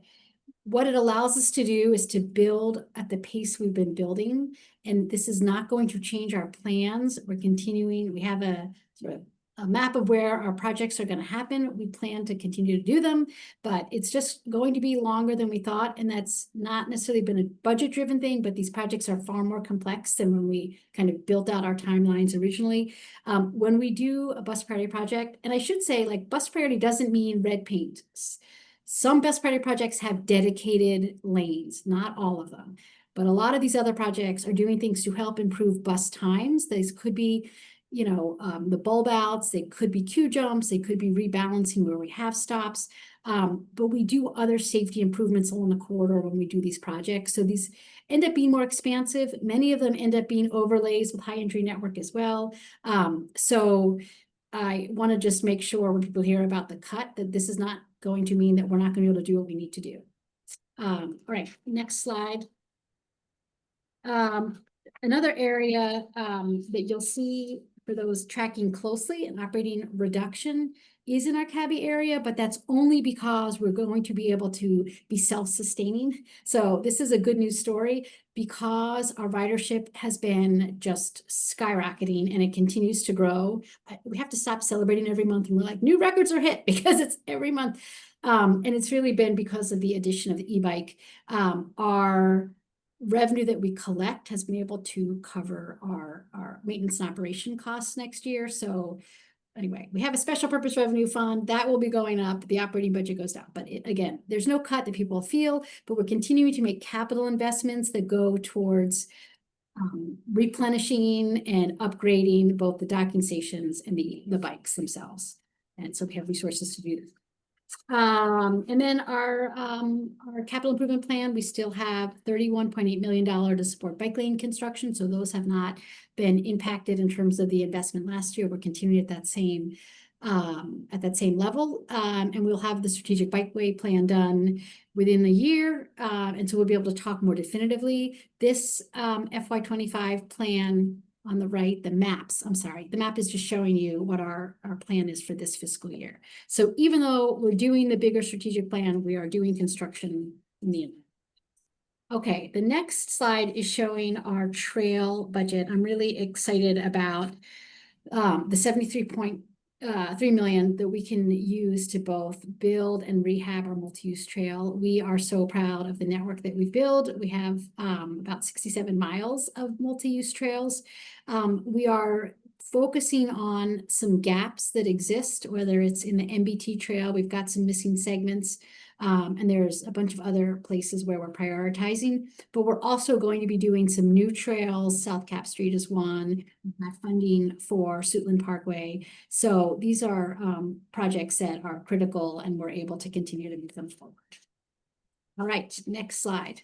what it allows us to do is to build at the pace we've been building. And this is not going to change our plans. We're continuing. We have a sort of a map of where our projects are going to happen. We plan to continue to do them, but it's just going to be longer than we thought. And that's not necessarily been a budget-driven thing, but these projects are far more complex than when we kind of built out our timelines originally. When we do a bus priority project, and I should say, like, bus priority doesn't mean red paint. Some bus priority projects have dedicated lanes, not all of them. But a lot of these other projects are doing things to help improve bus times. These could be, you know, the bulb outs, they could be queue jumps, they could be rebalancing where we have stops. But we do other safety improvements along the corridor when we do these projects. So these, end up being more expansive. Many of them end up being overlays with high entry network as well. So I want to just make sure when people hear about the cut, that this is not going to mean that we're not going to be able to do what we need to do. All right, next slide. Another area that you'll see for those tracking closely, an operating reduction is in our CABI area, but that's only because we're going to be able to be self-sustaining. So this is a good news story because our ridership has been just skyrocketing and it continues to grow. We have to stop celebrating every month and we're like, new records are hit because it's every month. And it's really been because of the addition of the e-bike. Our revenue that we collect has been able to cover our maintenance and operation costs next year. So anyway, we have a special purpose revenue fund that will be going up. The operating budget goes down. But again, there's no cut that people feel, but we're continuing to make capital investments that go towards replenishing and upgrading both the docking stations and the bikes themselves. And so we have resources to do this. And then our capital improvement plan, we still have $31.8 million to support bike lane construction. So those have not been impacted in terms of the investment last year. We're continuing at that same level. And we'll have the strategic bikeway plan done within the year. And so we'll be able to talk more definitively. This FY25 plan on the right, the map is just showing you what our plan is for this fiscal year. So even though we're doing the bigger strategic plan, we are doing construction in the end. Okay, the next slide is showing our trail budget. I'm really excited about the 73.3 million that we can use to both build and rehab our multi-use trail. We are so proud of the network that we build. We have about 67 miles of multi-use trails. We are focusing on some gaps that exist, whether it's in the MBT trail, we've got some missing segments, and there's a bunch of other places where we're prioritizing, but we're also going to be doing some new trails. South Cap Street is one. We've got funding for Suitland Parkway. So these are projects that are critical and we're able to continue to move them forward. All right, next slide.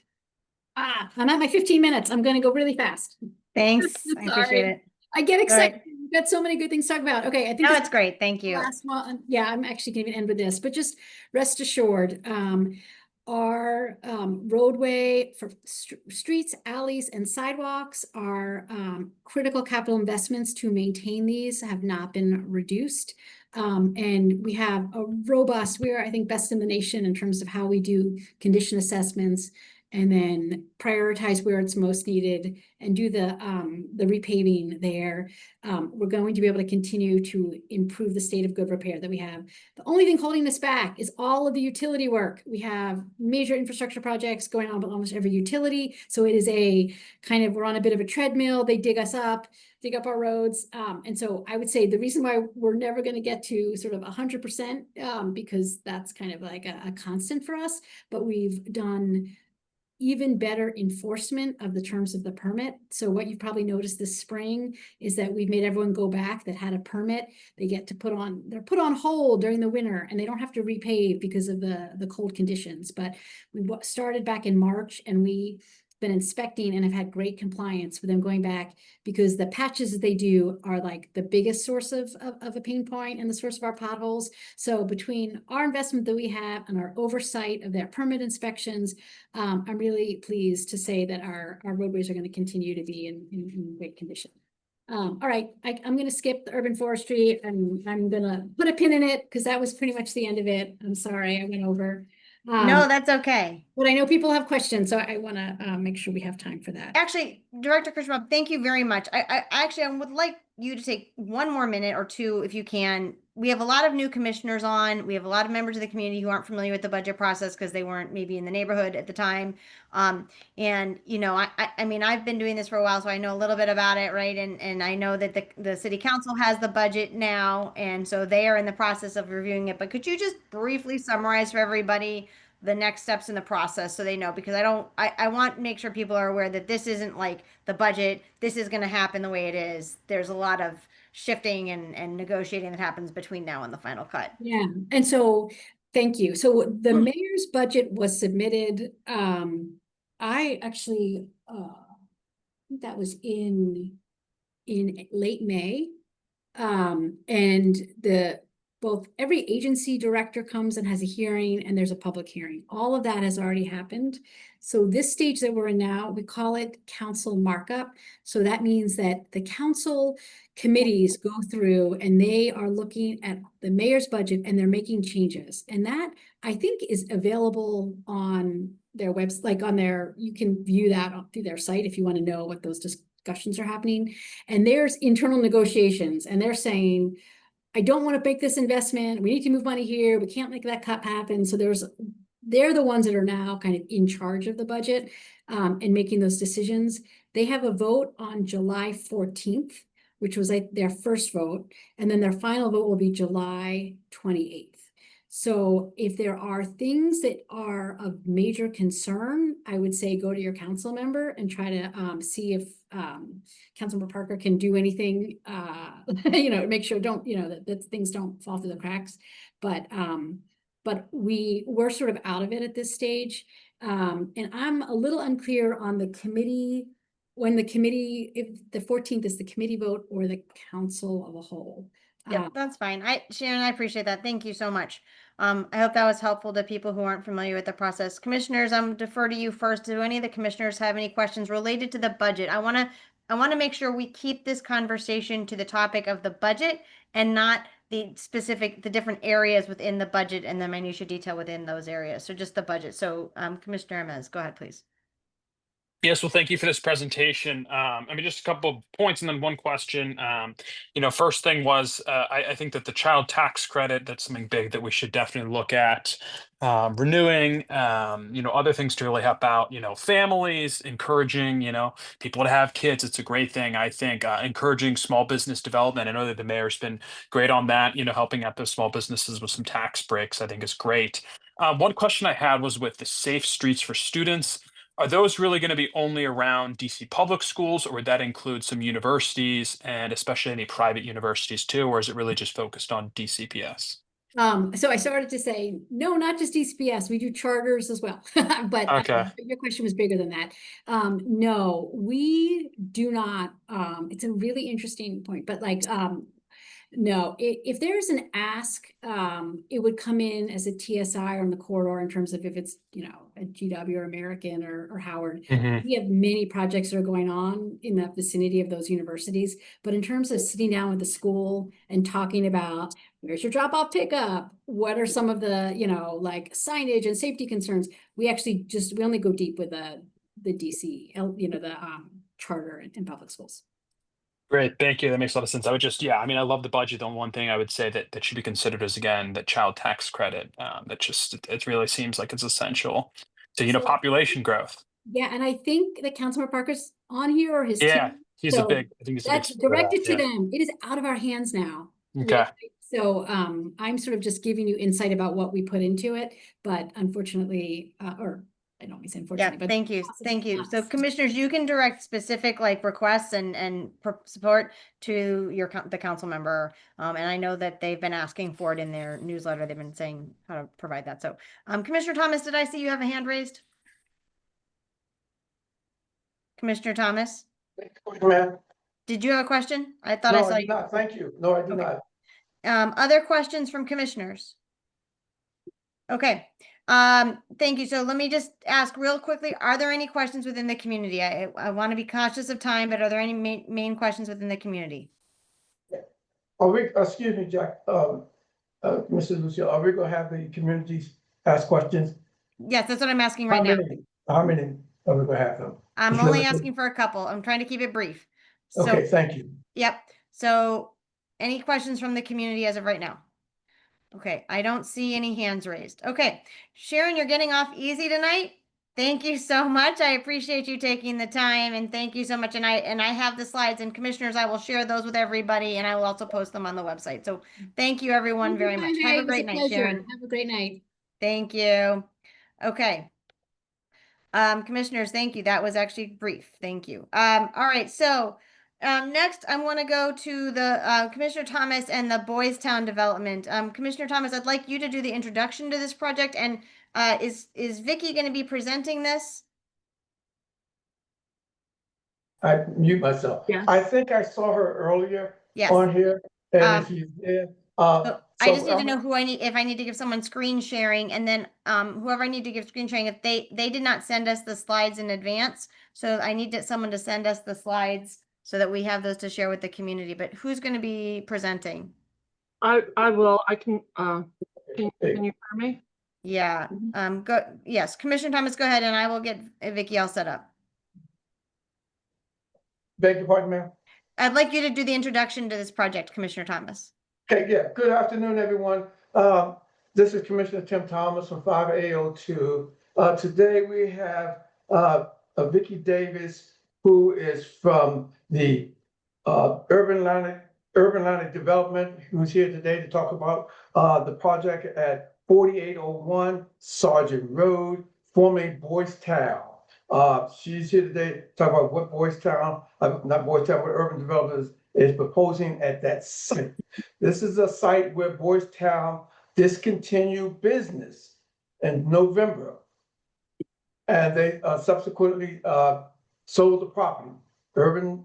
I'm at my 15 minutes. I'm going to go really fast. Thanks. I appreciate it. I get excited. Right. We've got so many good things to talk about. Okay, I think No, this it's great. Thank is the you. last one. Yeah, I'm actually going to end with this, but just rest assured, our roadway for streets, alleys, and sidewalks are critical capital investments to maintain these have not been reduced. And we have a robust, we are, I think, best in the nation in terms of how we do condition assessments and then prioritize where it's most needed and do the repaving there. We're going to be able to continue to improve the state of good repair that we have. The only thing holding us back is all of the utility work. We have major infrastructure projects going on with almost every utility. So it is a kind of, we're on a bit of a treadmill. They dig up our roads. And so I would say the reason why we're never going to get to sort of 100%, because that's kind of like a constant for us, but we've done even better enforcement of the terms of the permit. So what you've probably noticed this spring is that we've made everyone go back that had a permit. They get to they're put on hold during the winter and they don't have to repave because of the cold conditions. But we started back in March and we've been inspecting and have had great compliance with them going back because the patches that they do are like the biggest source of a pain point and the source of our potholes. So between our investment that we have and our oversight of their permit inspections, I'm really pleased to say that our roadways are going to continue to be in great condition. All right, I'm going to skip the urban forestry and I'm going to put a pin in it because that was pretty much the end of it. I'm sorry I went over. No, that's okay. But I know people have questions, so I want to make sure we have time for that. Actually, Director Krishna, thank you very much. I would like you to take one more minute or two if you can. We have a lot of new commissioners on. We have a lot of members of the community who aren't familiar with the budget process because they weren't maybe in the neighborhood at the time. And you know, I mean, I've been doing this for a while, so I know a little bit about it, right? And I know that the city council has the budget now, and so they are in the process of reviewing it. But could you just briefly summarize for everybody the next steps in the process so they know, because I want to make sure people are aware that this isn't like the budget, this is going to happen the way it is. There's a lot of shifting and negotiating that happens between now and the final cut. Yeah, and so thank you. So the mayor's budget was submitted I actually, think that was in late May. And both every agency director comes and has a hearing and there's a public hearing. All of that has already happened. So this stage that we're in now, we call it council markup. So that means that the council committees go through and they are looking at the mayor's budget and they're making changes. And that I think is available on their website, like on their, you can view that through their site if you want to know what those discussions are happening. And there's internal negotiations and they're saying, I don't want to make this investment. We need to move money here. We can't make that cut happen. So they're the ones that are now kind of in charge of the budget and making those decisions. They have a vote on July 14th, which was like their first vote. And then their final vote will be July 28th. So if there are things that are of major concern, I would say go to your council member and try to see if Councilmember Parker can do anything, make sure that things don't fall through the cracks. But we're sort of out of it at this stage. And I'm a little unclear on the committee, if the 14th is the committee vote or the council of a whole. Yep, that's fine. Sharon, I appreciate that. Thank you so much. I hope that was helpful to people who aren't familiar with the process. Commissioners, I'm defer to you first. Do any of the commissioners have any questions related to the budget? I want to make sure we keep this conversation to the topic of the budget and not the different areas within the budget and the minutia detail within those areas. So just the budget. So Commissioner Emez, go ahead, please. Yes, well, thank you for this presentation. Just a couple of points and then one question. First thing was, I think that the child tax credit, that's something big that we should definitely look at renewing. Other things to really help out, families, encouraging, people to have kids. It's a great thing, I think. Encouraging small business development. I know that the mayor's been great on that, helping out those small businesses with some tax breaks, I think is great. One question I had was with the Safe Streets for Students. Are those really going to be only around DC public schools, or would that include some universities and especially any private universities too, or is it really just focused on DCPS? So I started to say, no, not just DCPS, we do charters as well. But Okay. your question was bigger than that. No, we do not. It's a really interesting point, but no, if there's an ask, it would come in as a TSI on the corridor in terms of if it's, a GW or American or Howard. Mhm. We have many projects that are going on in the vicinity of those universities. But in terms of sitting down with the school and talking about where's your drop off pickup? What are some of the, like signage and safety concerns? We only go deep with the DC, the charter in public schools. Great, thank you. That makes a lot of sense. I would just, I love the budget. The one thing I would say that should be considered is, again, the child tax credit. It really seems like it's essential to, So- population growth. Yeah, and I think that Councilmember Parker's on here or his Yeah, team. I think he's a big. That's supporter of that, directed to yeah. them. It is out of our hands now. Okay. So I'm sort of just giving you insight about what we put into it, but unfortunately, or I don't mean to say Yeah, unfortunately, but thank you. Thank you. So us. commissioners, you can direct specific requests and support to the council member. And I know that they've been asking for it in their newsletter. They've been saying how to provide that. So Commissioner Thomas, did I see you have a hand raised? Commissioner Thomas, Ma'am? did you have a question? I thought I No, saw I do you. not. Thank you. No, I do Okay. not. Other questions from commissioners? Okay. Thank you. So let me just ask real quickly, are there any questions within the community? I want to be cautious of time, but are there any main questions within the community? Excuse me, Jack, Mrs. Lucille, are we gonna have the communities ask questions? Yes, that's what I'm asking right now. How many are we gonna have them? I'm Just only limited? asking for a couple. I'm trying to keep it brief. Okay, So, thank you. yep. So any questions from the community as of right now? Okay, I don't see any hands raised. Okay, Sharon, you're getting off easy tonight. Thank you so much. I appreciate you taking the time and thank you so much. And I have the slides and commissioners, I will share those with everybody and I will also post them on the website. So thank you everyone very much. Have a great night, Sharon. Have a great night. Thank you. Okay. Commissioners, thank you. That was actually brief. Thank you. All right. So, next I want to go to the, Commissioner Thomas and the Boys Town development. Commissioner Thomas, I'd like you to do the introduction to this project and, is Vicky going to be presenting this? I mute myself. Yes. I think I saw her earlier Yes. on here, and Um, if she's there, So I just need to I'm- know who I need, if I need to give someone screen sharing, and then whoever I need to give screen sharing, if they did not send us the slides in advance, so I need someone to send us the slides so that we have those to share with the community. But who's going to be presenting? I will, I can you hear me? Yeah. Go. Yes, Commissioner Thomas, go ahead, and I will get Vicky all set up. Beg your pardon, ma'am? I'd like you to do the introduction to this project, Commissioner Thomas. Okay, yeah, good afternoon, everyone. This is Commissioner Tim Thomas from 5A02. Today we have Vicky Davis, who is from the Urban Atlantic Development, who's here today to talk about the project at 4801 Sergeant Road, formerly Boys Town. She's here today to talk about what Boys Town, not Boys Town, what Urban Development is proposing at that site. This is a site where Boys Town discontinued business in November. And they subsequently sold the property. Urban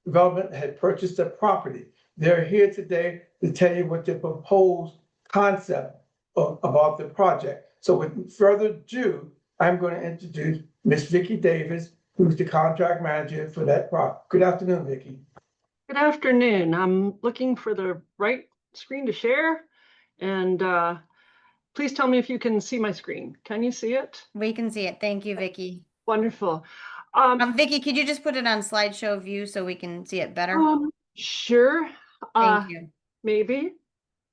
Development had purchased the property. They're here today to tell you what their proposed concept about the project. So with further ado, I'm going to introduce Miss Vicky Davis, who's the contract manager for that project. Good afternoon, Vicky. Good afternoon. I'm looking for the right screen to share. And please tell me if you can see my screen. Can you see it? We can see it. Thank you, Vicky. Wonderful. Vicky, could you just put it on slideshow view so we can see it better? Sure. Thank you. Maybe.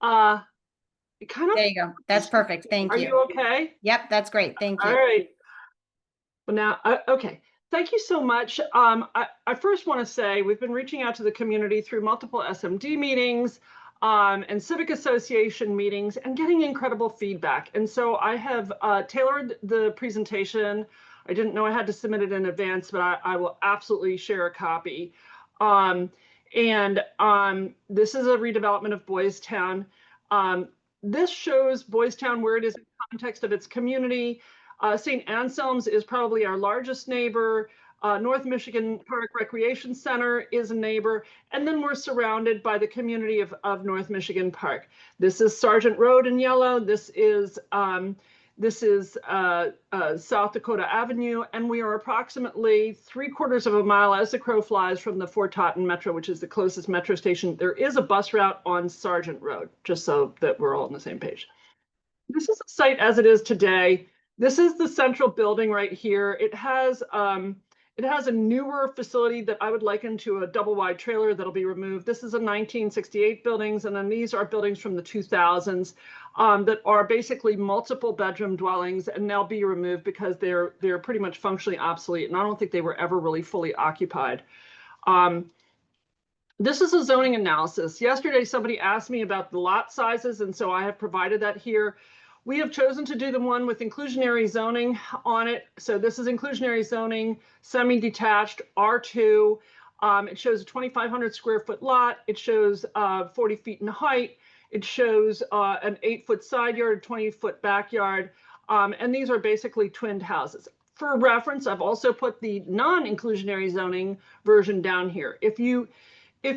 Kind of. There you go. That's perfect. Thank Are you. you okay? Yep, that's great. Thank you. All right. Well, now, okay. Thank you so much. I first want to say we've been reaching out to the community through multiple SMD meetings and civic association meetings and getting incredible feedback. And so I have tailored the presentation. I didn't know I had to submit it in advance, but I will absolutely share a copy. This is a redevelopment of Boys Town. This shows Boys Town where it is in context of its community. St. Anselm's is probably our largest neighbor. North Michigan Park Recreation Center is a neighbor. And then we're surrounded by the community of North Michigan Park. This is Sergeant Road in yellow. This is South Dakota Avenue. And we are approximately 3/4 of a mile as the crow flies from the Fort Totten Metro, which is the closest metro station. There is a bus route on Sergeant Road, just so that we're all on the same page. This is the site as it is today. This is the central building right here. It has a newer facility that I would liken to a double wide trailer that'll be removed. This is a 1968 buildings, and then these are buildings from the 2000s that are basically multiple bedroom dwellings, and they'll be removed because they're pretty much functionally obsolete, and I don't think they were ever really fully occupied. This is a zoning analysis. Yesterday, somebody asked me about the lot sizes, and so I have provided that here. We have chosen to do the one with inclusionary zoning on it. So this is inclusionary zoning, semi-detached, R2. It shows a 2,500 square foot lot. It shows 40 feet in height. It shows an 8-foot side yard, 20-foot backyard. And these are basically twinned houses. For reference, I've also put the non-inclusionary zoning version down here. If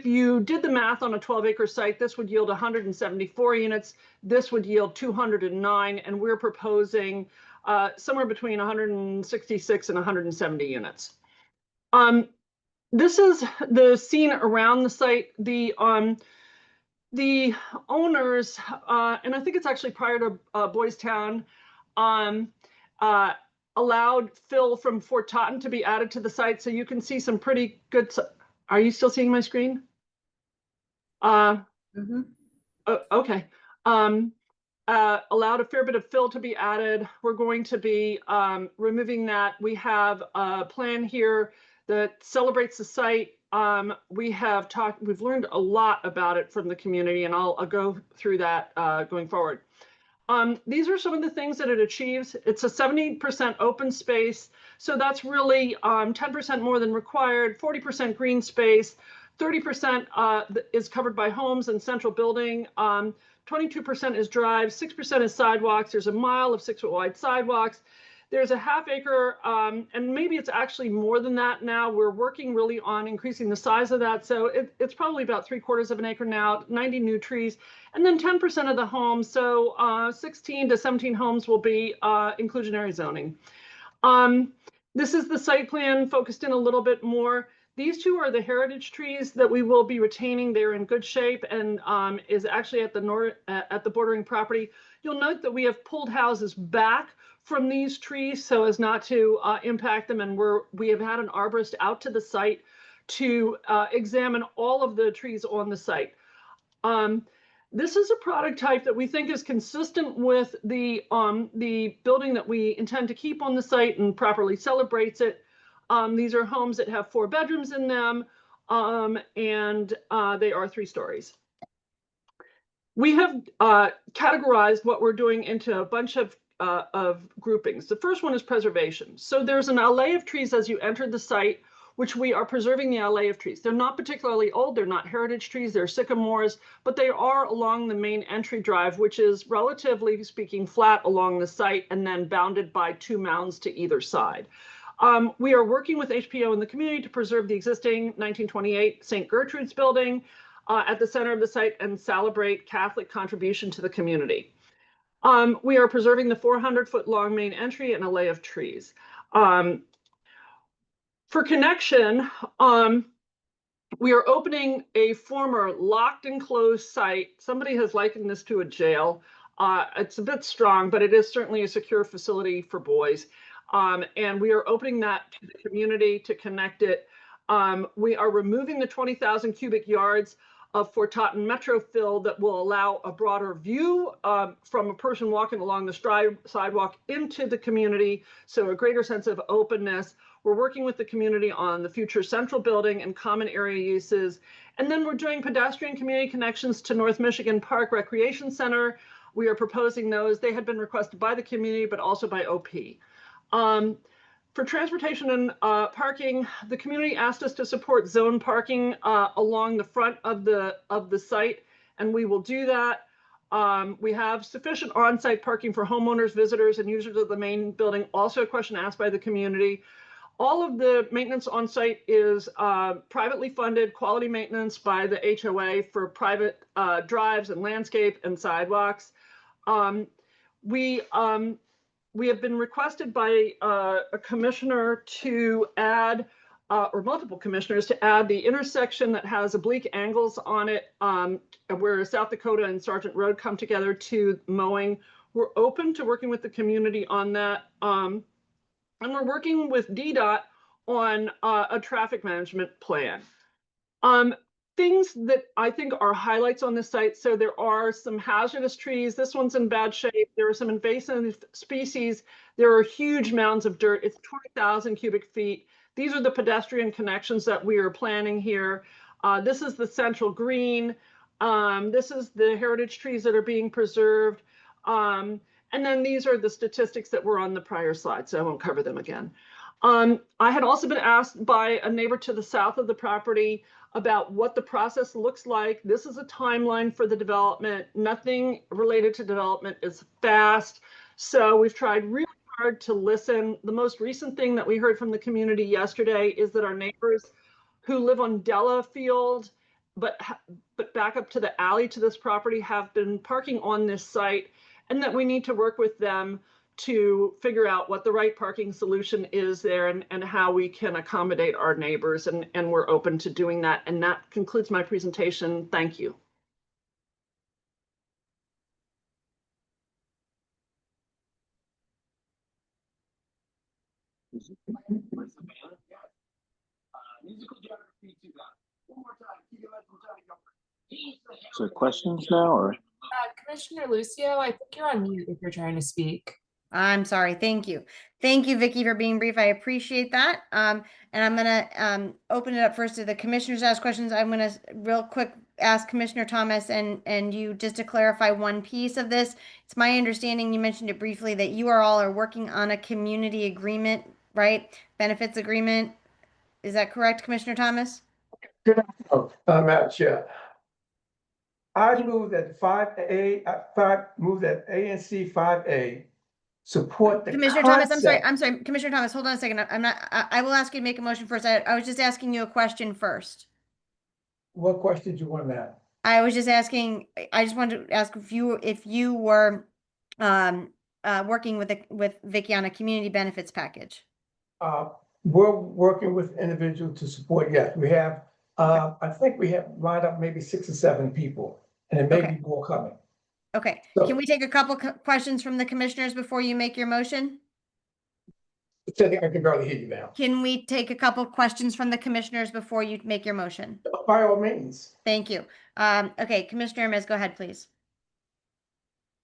you did the math on a 12-acre site, this would yield 174 units. This would yield 209, and we're proposing somewhere between 166 and 170 units. This is the scene around the site. The owners, and I think it's actually prior to Boys Town, allowed fill from Fort Totten to be added to the site, so you can see some pretty good. Are you still seeing my screen? Okay. Allowed a fair bit of fill to be added. We're going to be removing that. We have a plan here that celebrates the site. We've learned a lot about it from the community, and I'll go through that going forward. These are some of the things that it achieves. It's a 70% open space. So that's really 10% more than required, 40% green space, 30% is covered by homes and central building, 22% is drive, 6% is sidewalks. There's a mile of 6-foot wide sidewalks. There's a half acre, and maybe it's actually more than that now. We're working really on increasing the size of that. So it's probably about 3/4 of an acre now, 90 new trees, and then 10% of the homes. So 16 to 17 homes will be inclusionary zoning. This is the site plan focused in a little bit more. These two are the heritage trees that we will be retaining. They're in good shape and is actually at the bordering property. You'll note that we have pulled houses back from these trees so as not to impact them, and we have had an arborist out to the site to examine all of the trees on the site. This is a product type that we think is consistent with the building that we intend to keep on the site and properly celebrates it. These are homes that have 4 bedrooms in them, and they are 3 stories. We have categorized what we're doing into a bunch of groupings. The first one is preservation. So there's an alley of trees as you enter the site, which we are preserving the alley of trees. They're not particularly old, they're not heritage trees, they're sycamores, but they are along the main entry drive, which is relatively speaking flat along the site and then bounded by 2 mounds to either side. We are working with HPO in the community to preserve the existing 1928 St. Gertrude's building at the center of the site and celebrate Catholic contribution to the community. We are preserving the 400-foot long main entry and alley of trees. For connection, we are opening a former locked and closed site. Somebody has likened this to a jail. It's a bit strong, but it is certainly a secure facility for boys. And we are opening that to the community to connect it. We are removing the 20,000 cubic yards of Fort Totten Metro fill that will allow a broader view from a person walking along the sidewalk into the community, so a greater sense of openness. We're working with the community on the future central building and common area uses. And then we're doing pedestrian community connections to North Michigan Park Recreation Center. We are proposing those. They had been requested by the community, but also by OP. For transportation and parking, the community asked us to support zone parking along the front of the site, and we will do that. We have sufficient on-site parking for homeowners, visitors, and users of the main building. Also a question asked by the community. All of the maintenance on site is privately funded quality maintenance by the HOA for private drives and landscape and sidewalks. We have been requested by a commissioner to add, or multiple commissioners to add the intersection that has oblique angles on it, where South Dakota and Sargent Road come together to mowing. We're open to working with the community on that. And we're working with DDOT on a traffic management plan. Things that I think are highlights on this site. So there are some hazardous trees. This one's in bad shape. There are some invasive species. There are huge mounds of dirt. It's 20,000 cubic feet. These are the pedestrian connections that we are planning here. This is the central green. This is the heritage trees that are being preserved. And then these are the statistics that were on the prior slide, so I won't cover them again. I had also been asked by a neighbor to the south of the property about what the process looks like. This is a timeline for the development. Nothing related to development is fast. So we've tried really hard to listen. The most recent thing that we heard from the community yesterday is that our neighbors who live on Della Field, but back up to the alley to this property, have been parking on this site, and that we need to work with them to figure out what the right parking solution is there and how we can accommodate our neighbors, and we're open to doing that. And that concludes my presentation. Thank you. So questions now, or? Commissioner Lucio, I think you're on mute if you're trying to speak. I'm sorry. Thank you. Thank you, Vicky, for being brief. I appreciate that. And I'm going to open it up first to the commissioners to ask questions. I'm going to real quick ask Commissioner Thomas and you just to clarify one piece of this. It's my understanding, you mentioned it briefly, that you all are working on a community agreement, right? Benefits agreement. Is that correct, Commissioner Thomas? Good afternoon, Madam Chair. I move that move that ANC 5A support the Commissioner Thomas, concept. I'm sorry, Commissioner Thomas, hold on a second. I'm not, I will ask you to make a motion first. I was just asking you a question first. What question do you want to ask? I was just asking, I just wanted to ask if you were working with Vicky on a community benefits package. We're working with individuals to support, yes, we have, I think we have lined up maybe 6 or 7 people, and there may Okay. be more coming. Okay, So- can we take a couple questions from the commissioners before you make your motion? I can barely hear you now. Can we take a couple questions from the commissioners before you make your motion? By all means. Thank you. Okay, Commissioner Miz, go ahead, please.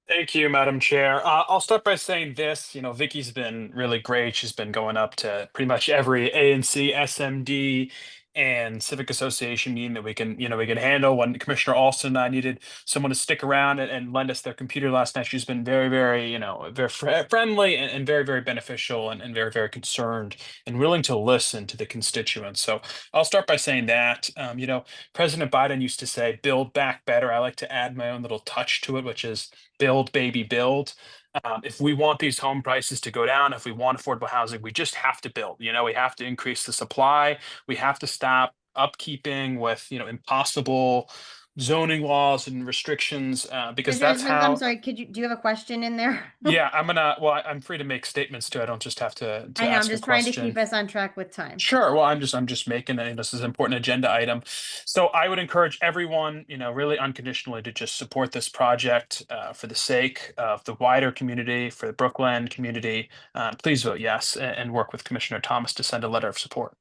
Thank you, Madam Chair. I'll start by saying this, Vicky's been really great. She's been going up to pretty much every ANC, SMD, and civic association meeting that we can handle. When Commissioner Alston and I needed someone to stick around and lend us their computer last night, she's been very, very, very friendly and very, very beneficial and very, very concerned and willing to listen to the constituents. So I'll start by saying that, President Biden used to say, build back better. I like to add my own little touch to it, which is build, baby, build. If we want these home prices to go down, if we want affordable housing, we just have to build. We have to increase the supply. We have to stop upkeeping with impossible zoning laws and restrictions because Commissioner that's Smith, I'm how. sorry, do you have a question in there? Yeah, I'm free to make statements too. I don't just have to I know, I'm ask a just trying to keep question. us on track with time. Sure. Well, I'm just making this is an important agenda item. So I would encourage everyone, really unconditionally to just support this project for the sake of the wider community, for the Brooklyn community. Please vote yes and work with Commissioner Thomas to send a letter of support.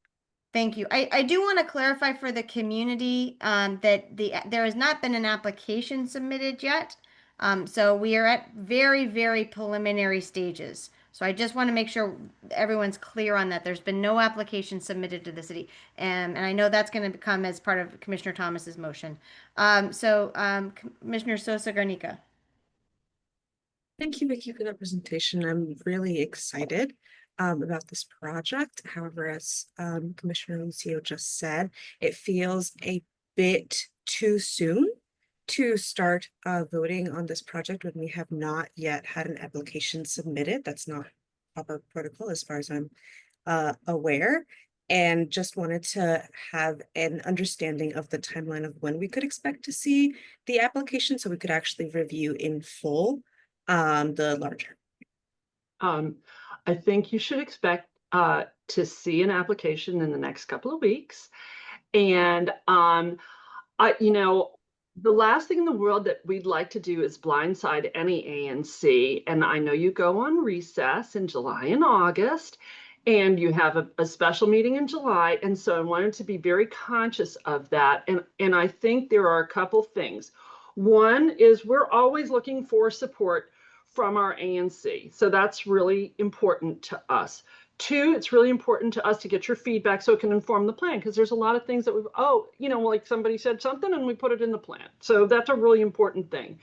Thank you. I do want to clarify for the community that there has not been an application submitted yet. So we are at very, very preliminary stages. So I just want to make sure everyone's clear on that. There's been no application submitted to the city. And I know that's going to come as part of Commissioner Thomas's motion. Commissioner Sosa Garnica. Thank you, Vicky, for that presentation. I'm really excited about this project. However, as Commissioner Lucio just said, it feels a bit too soon to start voting on this project when we have not yet had an application submitted. That's not proper protocol as far as I'm aware. And just wanted to have an understanding of the timeline of when we could expect to see the application so we could actually review in full the larger. I think you should expect to see an application in the next couple of weeks. And the last thing in the world that we'd like to do is blindside any ANC. And I know you go on recess in July and August, and you have a special meeting in July. And so I wanted to be very conscious of that. And I think there are a couple things. One is we're always looking for support from our ANC. So that's really important to us. Two, it's really important to us to get your feedback so it can inform the plan, because there's a lot of things that like somebody said something and we put it in the plan. So that's a really important thing.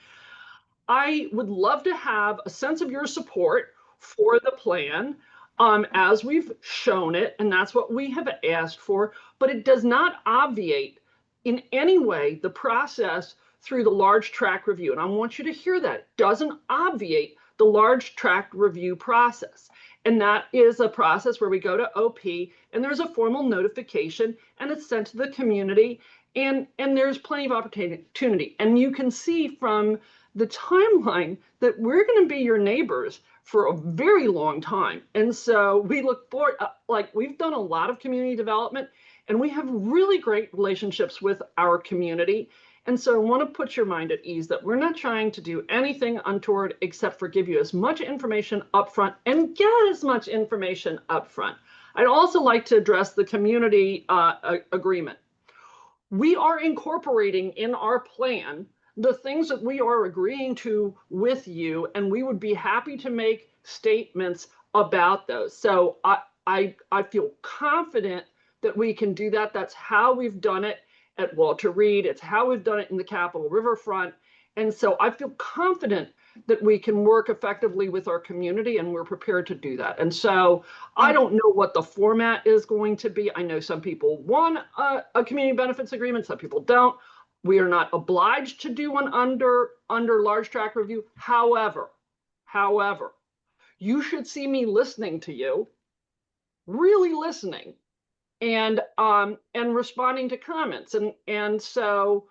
I would love to have a sense of your support for the plan as we've shown it, and that's what we have asked for, but it does not obviate in any way the process through the large tract review. And I want you to hear that. It doesn't obviate the large tract review process. And that is a process where we go to OP and there's a formal notification and it's sent to the community and there's plenty of opportunity. And you can see from the timeline that we're going to be your neighbors for a very long time. And so we look forward, we've done a lot of community development and we have really great relationships with our community. And so I want to put your mind at ease that we're not trying to do anything untoward except for give you as much information upfront and get as much information upfront. I'd also like to address the community agreement. We are incorporating in our plan the things that we are agreeing to with you, and we would be happy to make statements about those. So I feel confident that we can do that. That's how we've done it at Walter Reed. It's how we've done it in the Capitol Riverfront. And so I feel confident that we can work effectively with our community, and we're prepared to do that. And so I don't know what the format is going to be. I know some people want a community benefits agreement, some people don't. We are not obliged to do one under large tract review. However, you should see me listening to you, really listening, and responding to comments. And so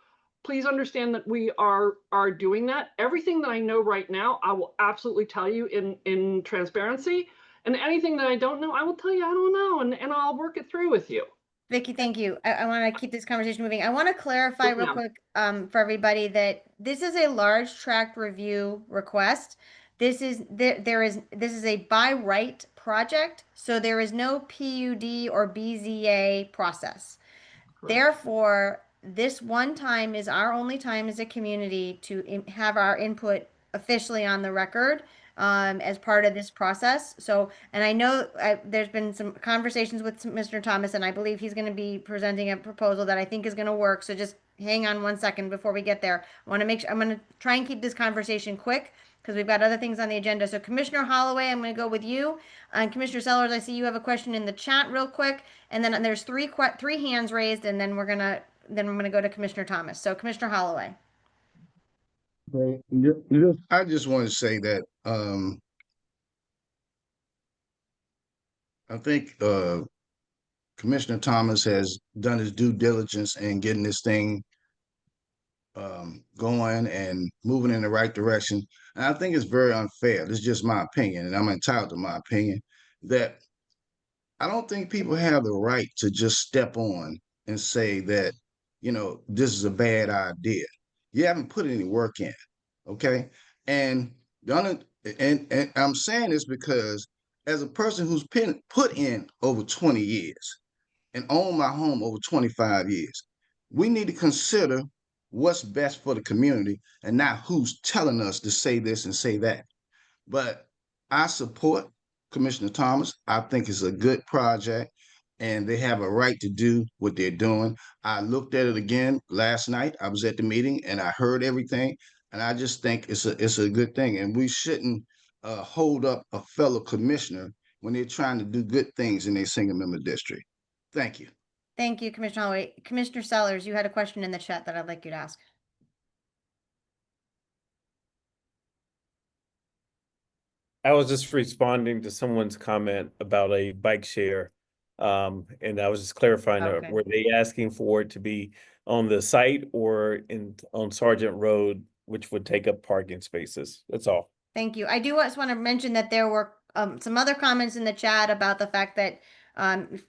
please understand that we are doing that. Everything that I know right now, I will absolutely tell you in transparency. And anything that I don't know, I will tell you I don't know, and I'll work it through with you. Vicky, thank you. I want to keep this conversation moving. I want to clarify Yes, real ma'am. quick for everybody that this is a large tract review request. This is this is a by right project, so there is no PUD or BZA process. Therefore, this one time is our only time as a community to have our input officially on the record as part of this process. So, and I know there's been some conversations with Mr. Thomas, and I believe he's going to be presenting a proposal that I think is going to work. So just hang on one second before we get there. I want to make sure I'm going to try and keep this conversation quick because we've got other things on the agenda. So Commissioner Holloway, I'm going to go with you. And Commissioner Sellers, I see you have a question in the chat real quick. And then there's three hands raised, and then I'm gonna go to Commissioner Thomas. So Commissioner Holloway. Okay. I just want to say that I think Commissioner Thomas has done his due diligence in getting this thing going and moving in the right direction. And I think it's very unfair. This is just my opinion, and I'm entitled to my opinion, that I don't think people have the right to just step on and say that, this is a bad idea. You haven't put any work in, okay? And and I'm saying this because as a person who's put in over 20 years and owned my home over 25 years, we need to consider what's best for the community and not who's telling us to say this and say that. But I support Commissioner Thomas. I think it's a good project and they have a right to do what they're doing. I looked at it again last night. I was at the meeting and I heard everything. And I just think it's a good thing. And we shouldn't hold up a fellow commissioner when they're trying to do good things in their single member district. Thank you. Thank you, Commissioner Holloway. Commissioner Sellers, you had a question in the chat that I'd like you to ask. I was just responding to someone's comment about a bike share. And I was just clarifying, Okay. were they asking for it to be on the site or on Sergeant Road, which would take up parking spaces? That's all. Thank you. I do just want to mention that there were some other comments in the chat about the fact that,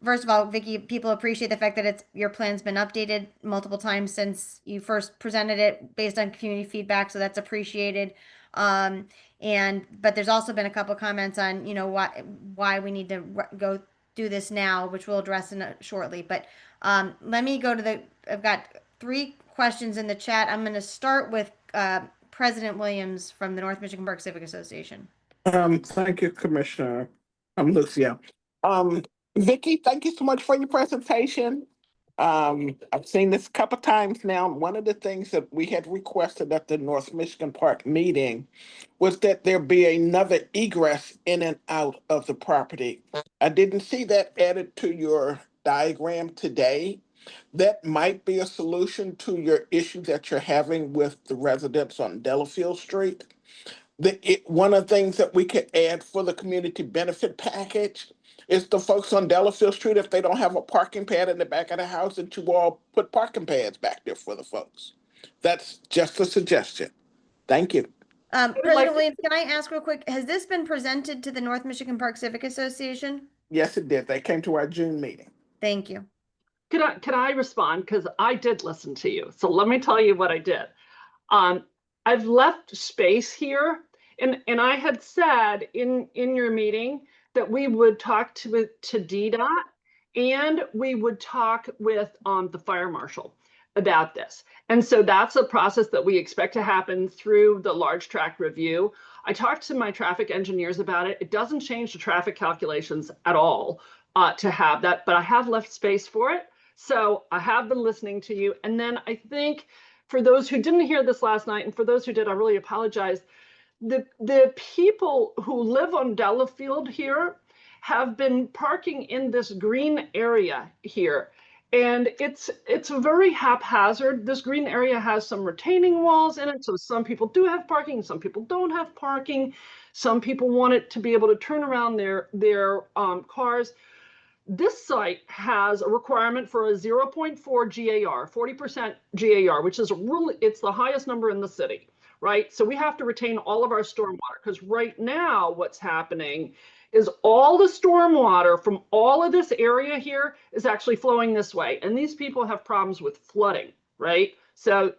first of all, Vicky, people appreciate the fact that your plan's been updated multiple times since you first presented it based on community feedback, so that's appreciated. But there's also been a couple comments on, why we need to go do this now, which we'll address shortly. But let me go to I've got 3 questions in the chat. I'm going to start with President Williams from the North Michigan Park Civic Association. Thank you, Commissioner. I'm Lucia. Vicki, thank you so much for your presentation. I've seen this a couple times now. One of the things that we had requested at the North Michigan Park meeting was that there be another egress in and out of the property. I didn't see that added to your diagram today. That might be a solution to your issue that you're having with the residents on Delafield Street. One of the things that we could add for the community benefit package is the folks on Delafield Street, if they don't have a parking pad in the back of the house, that you all put parking pads back there for the folks. That's just a suggestion. Thank you. President Williams, can I ask real quick, has this been presented to the North Michigan Park Civic Association? Yes, it did. They came to our June meeting. Thank you. Can I respond? Because I did listen to you. So let me tell you what I did. I've left space here, and I had said in your meeting that we would talk to DDOT and we would talk with the fire marshal about this. And so that's a process that we expect to happen through the large tract review. I talked to my traffic engineers about it. It doesn't change the traffic calculations at all to have that, but I have left space for it. So I have been listening to you. And then I think for those who didn't hear this last night, and for those who did, I really apologize. The people who live on Delafield here have been parking in this green area here. And it's very haphazard. This green area has some retaining walls in it. So some people do have parking, some people don't have parking. Some people want it to be able to turn around their cars. This site has a requirement for a 0.4 GAR, 40% GAR, which is really, it's the highest number in the city, right? So we have to retain all of our stormwater, because right now what's happening is all the stormwater from all of this area here is actually flowing this way. And these people have problems with flooding, right? So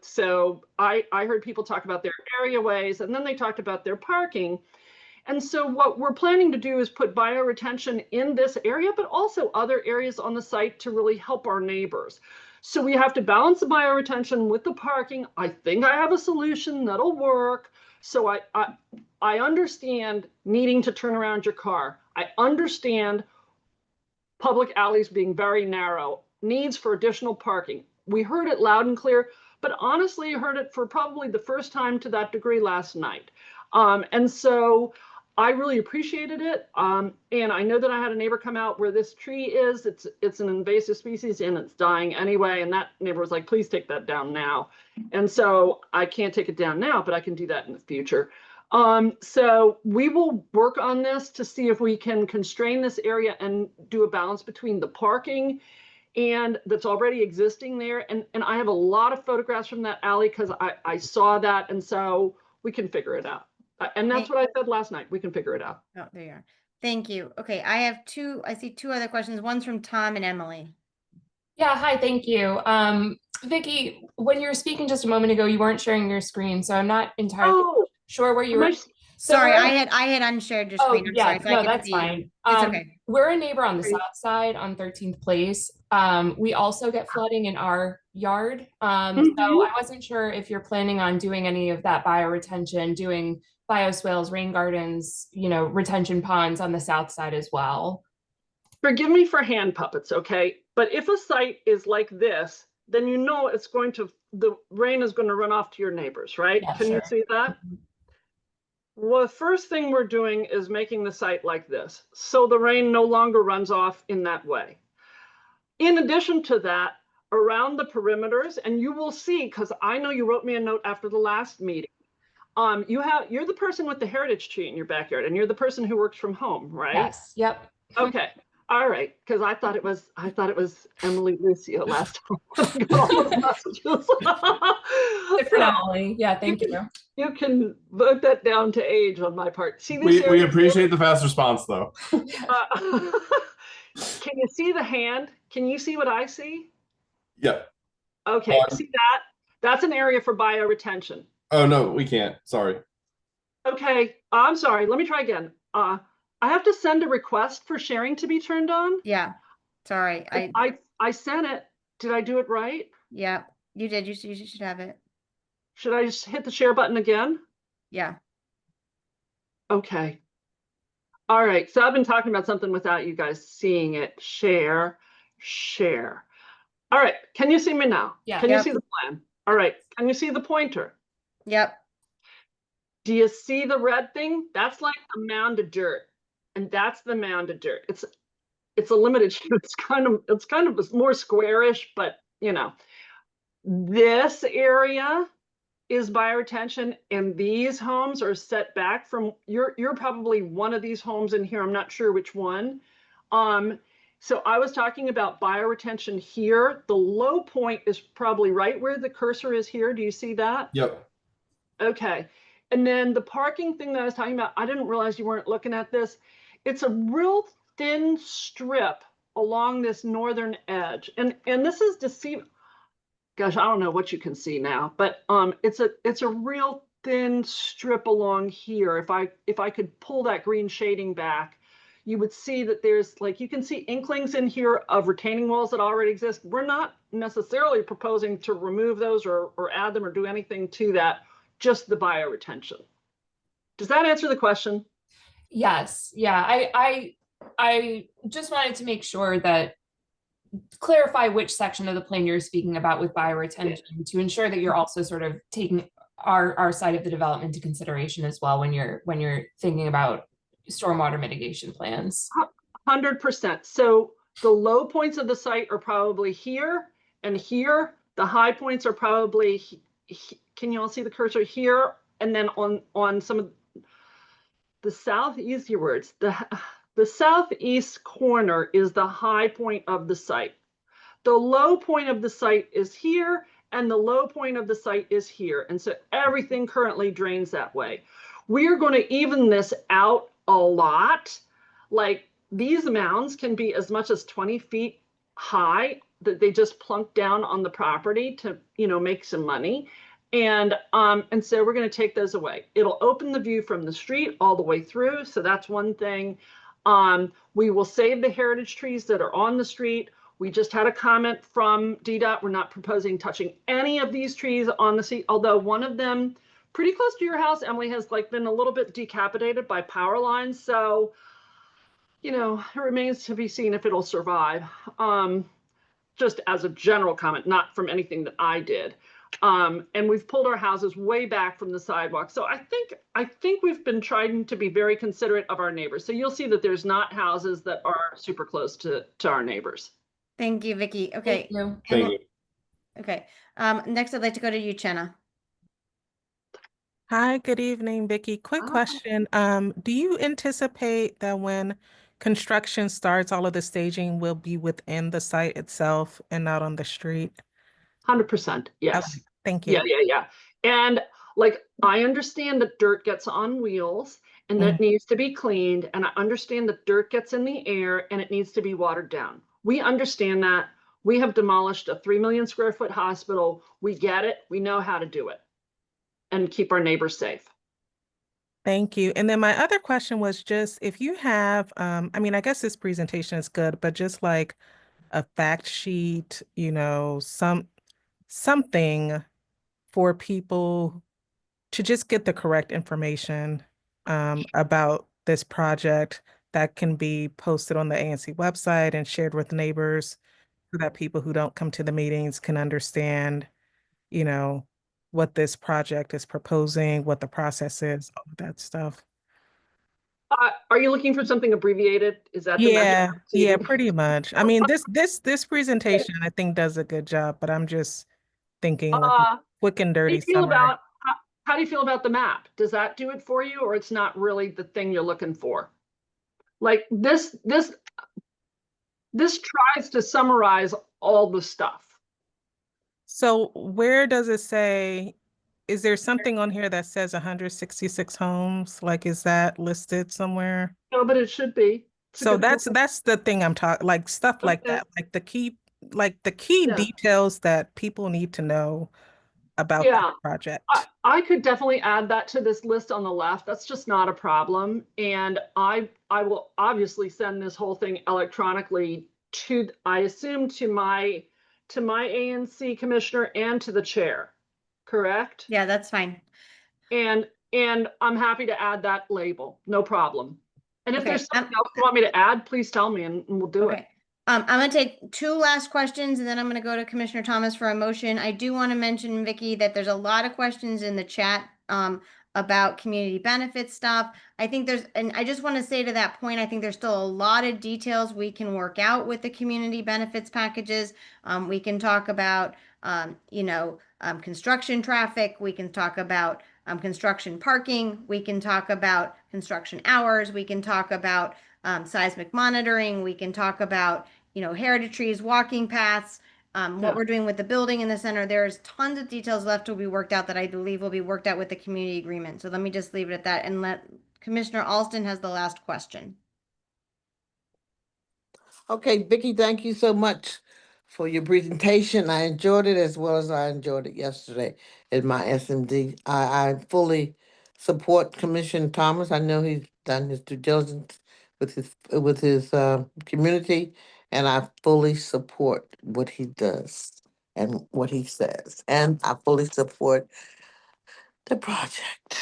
I heard people talk about their area ways, and then they talked about their parking. And so what we're planning to do is put bioretention in this area, but also other areas on the site to really help our neighbors. So we have to balance the bioretention with the parking. I think I have a solution that'll work. So I understand needing to turn around your car. I understand public alleys being very narrow, needs for additional parking. We heard it loud and clear, but honestly, I heard it for probably the first time to that degree last night. And so I really appreciated it. And I know that I had a neighbor come out where this tree is. It's an invasive species and it's dying anyway. And that neighbor was like, please take that down now. And so I can't take it down now, but I can do that in the future. So we will work on this to see if we can constrain this area and do a balance between the parking and that's already existing there. And I have a lot of photographs from that alley because I saw that. And so we can figure it out. And that's what I said last night. We can figure it out. Oh, there you are. Thank you. Okay, I see two other questions. One's from Tom and Emily. Yeah, hi, thank you. Vicki, when you were speaking just a moment ago, you weren't sharing your screen, so I'm not entirely sure where you were. Sorry, I had unshared your screen. I'm yeah, sorry. So no, I can that's see fine. It's okay. We're a neighbor on the south side on 13th Place. We also get flooding in our yard. So I wasn't sure if you're planning on doing any of that bioretention, doing bioswales, rain gardens, retention ponds on the south side as well. Forgive me for hand puppets, okay? But if a site is like this, then it's going to, the rain is going to run off to your neighbors, right? Yeah, Can you see that? Well, the first thing we're doing is making the site like this, so the rain no longer runs off in that way. In addition to that, around the perimeters, and you will see, because I know you wrote me a note after the last meeting, you're the person with the heritage tree in your backyard, and you're the person who works from home, right? Yes. Yep. Okay. All right. Because I thought it was Emily Lucio last time. I got all those messages. Different Emily. Yeah. Thank you. You can vote that down to age on my part. See, we appreciate the fast response, though. Can you see the hand? Can you see what I see? Yep. Okay. See that? That's an area for bioretention. Oh, no, we can't. Sorry. Okay. I'm sorry. Let me try again. I have to send a request for sharing to be turned on. Yeah. Sorry. I sent it. Did I do it right? Yeah, you did. You should have it. Should I just hit the share button again? Yeah. Okay. All right. So I've been talking about something without you guys seeing it. Share. All right. Can you see me now? Yeah. Can you see the plan? All right. Can you see the pointer? Yep. Do you see the red thing? That's like a mound of dirt. And that's the mound of dirt. It's a limited shape. It's kind of more squarish, but this area is bioretention, and these homes are set back from you're probably one of these homes in here. I'm not sure which one. So I was talking about bioretention here. The low point is probably right where the cursor is here. Do you see that? Yep. Okay. And then the parking thing that I was talking about, I didn't realize you weren't looking at this. It's a real thin strip along this northern edge. And this is deceiving. Gosh, I don't know what you can see now, but it's a real thin strip along here. If I could pull that green shading back, you would see that there's you can see inklings in here of retaining walls that already exist. We're not necessarily proposing to remove those or add them or do anything to that, just the bioretention. Does that answer the question? Yes. Yeah. I just wanted to make sure that clarify which section of the plan you're speaking about with bioretention to ensure that you're also sort of taking our side of the development into consideration as well when you're thinking about stormwater mitigation plans. 100%. So The low points of the site are probably here and here. The high points are probably, can you all see the cursor here? And then on some of the southeast words, the southeast corner is the high point of the site. The low point of the site is here, and the low point of the site is here. And so everything currently drains that way. We are going to even this out a lot. Like these mounds can be as much as 20 feet high that they just plunk down on the property to, make some money. And so we're going to take those away. It'll open the view from the street all the way through. So that's one thing. We will save the heritage trees that are on the street. We just had a comment from DDOT. We're not proposing touching any of these trees on the street, although one of them pretty close to your house, Emily, has been a little bit decapitated by power lines. So, it remains to be seen if it'll survive. Just as a general comment, not from anything that I did. And we've pulled our houses way back from the sidewalk. So I think we've been trying to be very considerate of our neighbors. So you'll see that there's not houses that are super close to our neighbors. Thank you, Vicky. Okay. Thank you. Okay. Next I'd like to go to you, Chenna. Hi, good evening, Vicky. Quick question. Do you anticipate that when construction starts, all of the staging will be within the site itself and not on the street? 100%. Yes. Okay, thank you. Yeah. And I understand that dirt gets on wheels and that needs to be cleaned. And I understand that dirt gets in the air and it needs to be watered down. We understand that. We have demolished a 3 million square foot hospital. We get it. We know how to do it and keep our neighbors safe. Thank you. And then my other question was just if you have, I guess this presentation is good, but just like a fact sheet, something for people to just get the correct information about this project that can be posted on the ANC website and shared with neighbors so that people who don't come to the meetings can understand, what this project is proposing, what the process is, all of that stuff. Are you looking for something abbreviated? Is that the message? Yeah, pretty much. I mean, this presentation I think does a good job, but I'm just thinking like a quick and dirty summary. How do you feel about the map? Does that do it for you, or it's not really the thing you're looking for? Like this tries to summarize all the stuff. So where does it say, is there something on here that says 166 homes? Like, is that listed somewhere? No, but it should be. So that's the thing I'm talking, like stuff like that, like the key details that people need to know about the project. I could definitely add that to this list on the left. That's just not a problem. And I will obviously send this whole thing electronically to, I assume, to my ANC commissioner and to the chair, correct? Yeah, that's fine. And I'm happy to add that label, no problem. And if there's something else you want me to add, please tell me and we'll do it. I'm going to take two last questions and then I'm going to go to Commissioner Thomas for a motion. I do want to mention, Vicky, that there's a lot of questions in the chat about community benefit stuff. I think and I just want to say to that point, I think there's still a lot of details we can work out with the community benefits packages. We can talk about, construction traffic. We can talk about construction parking. We can talk about construction hours. We can talk about seismic monitoring. We can talk about, heritage trees, walking paths, what we're doing with the building in the center. There's tons of details left to be worked out that I believe will be worked out with the community agreement. So let me just leave it at that and let Commissioner Alston has the last question. Okay, Vicky, thank you so much for your presentation. I enjoyed it as well as I enjoyed it yesterday in my SMD. I fully support Commissioner Thomas. I know he's done his due diligence with his community, and I fully support what he does and what he says. And I fully support the project.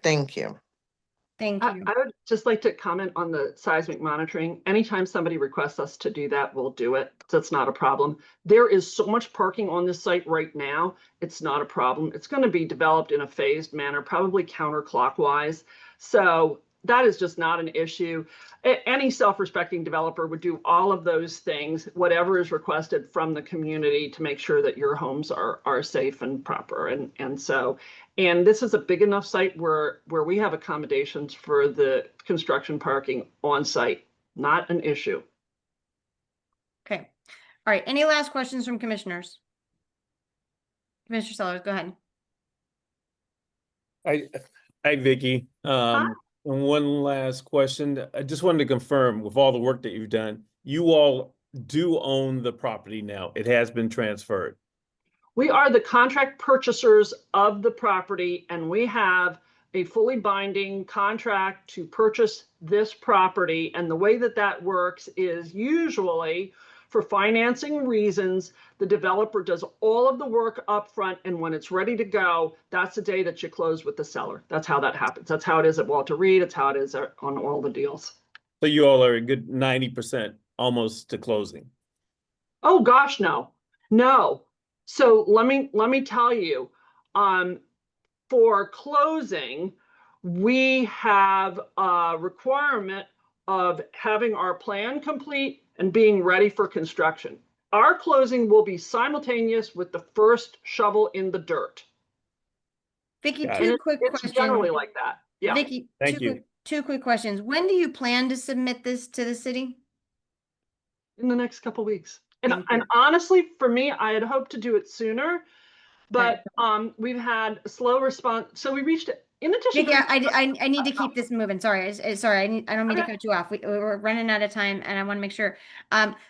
Thank you. Thank you. I would just like to comment on the seismic monitoring. Anytime somebody requests us to do that, we'll do it. That's not a problem. There is so much parking on this site right now. It's not a problem. It's going to be developed in a phased manner, probably counterclockwise. So that is just not an issue. Any self-respecting developer would do all of those things, whatever is requested from the community to make sure that your homes are safe and proper. And this is a big enough site where we have accommodations for the construction parking on site. Not an issue. Okay. All right. Any last questions from commissioners? Commissioner Sellers, go ahead. Hi, Vicky. And one last question. I just wanted to confirm, with all the work that you've done, you all do own the property now. It has been transferred. We are the contract purchasers of the property, and we have a fully binding contract to purchase this property. And the way that that works is usually for financing reasons, the developer does all of the work up front, and when it's ready to go, that's the day that you close with the seller. That's how that happens. That's how it is at Walter Reed. It's how it is on all the deals. So you all are a good 90% almost to closing. Oh gosh, no. No. So let me tell you, for closing, we have a requirement of having our plan complete and being ready for construction. Our closing will be simultaneous with the first shovel in the dirt. Vicky, Got two quick It's questions. generally like that. Yeah. Vicky, Thank you. two quick questions. When do you plan to submit this to the city? In the next couple weeks. And Thank you. honestly, for me, I had hoped to do it sooner, but we've had a slow response. So we reached, in addition Vicky, to I need to keep this moving. Sorry, sorry. I don't mean to cut you off. We're running out of time, and I want to make sure.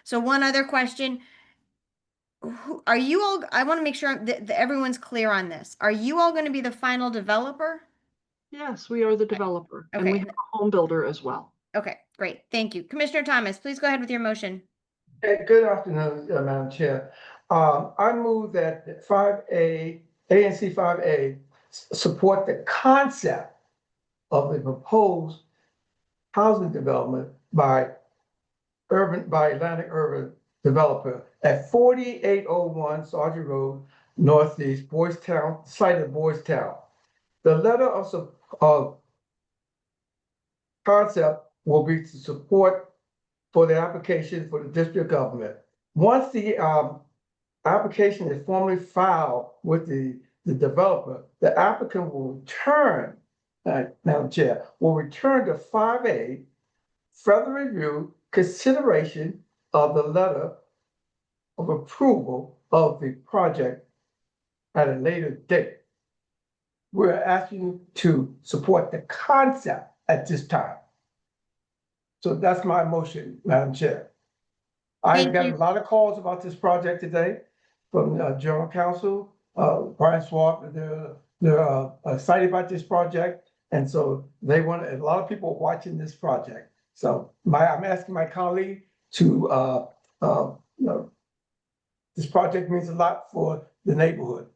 So one other question: are you all? I want to make sure that everyone's clear on this. Are you all going to be the final developer? Yes, we are the developer, and Okay. we have a home builder as well. Okay, great. Thank you, Commissioner Thomas. Please go ahead with your motion. Good afternoon, Madam Chair. I move that 5A, ANC 5A support the concept of the proposed housing development by Atlantic Urban Developer at 4801 Sergeant Road, Northeast, Boys Town, site of Boys Town. The letter of concept will be to support for the application for the district government. Once the application is formally filed with the developer, the applicant will return, Madam Chair, will return to 5A, further review, consideration of the letter of approval of the project at a later date. We're asking you to support the concept at this time. So that's my motion, Madam Chair. I've got a lot of calls about this project today from General Counsel, Brian Swart. They're excited about this project. And so they want, a lot of people watching this project. So I'm asking my colleague to, this project means a lot for the neighborhood.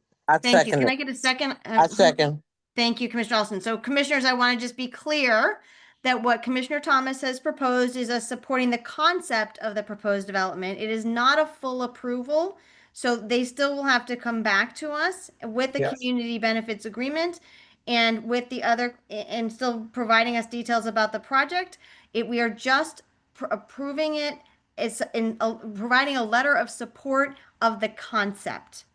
Thank you. Can I get a second? I second. Thank you, Commissioner Alston. So commissioners, I want to just be clear that what Commissioner Thomas has proposed is us supporting the concept of the proposed development. It is not a full approval. So they still will have to come back to us with the community benefits agreement and with the other, and still providing us details about the project. We are just approving it. It's providing a letter of support of the concept.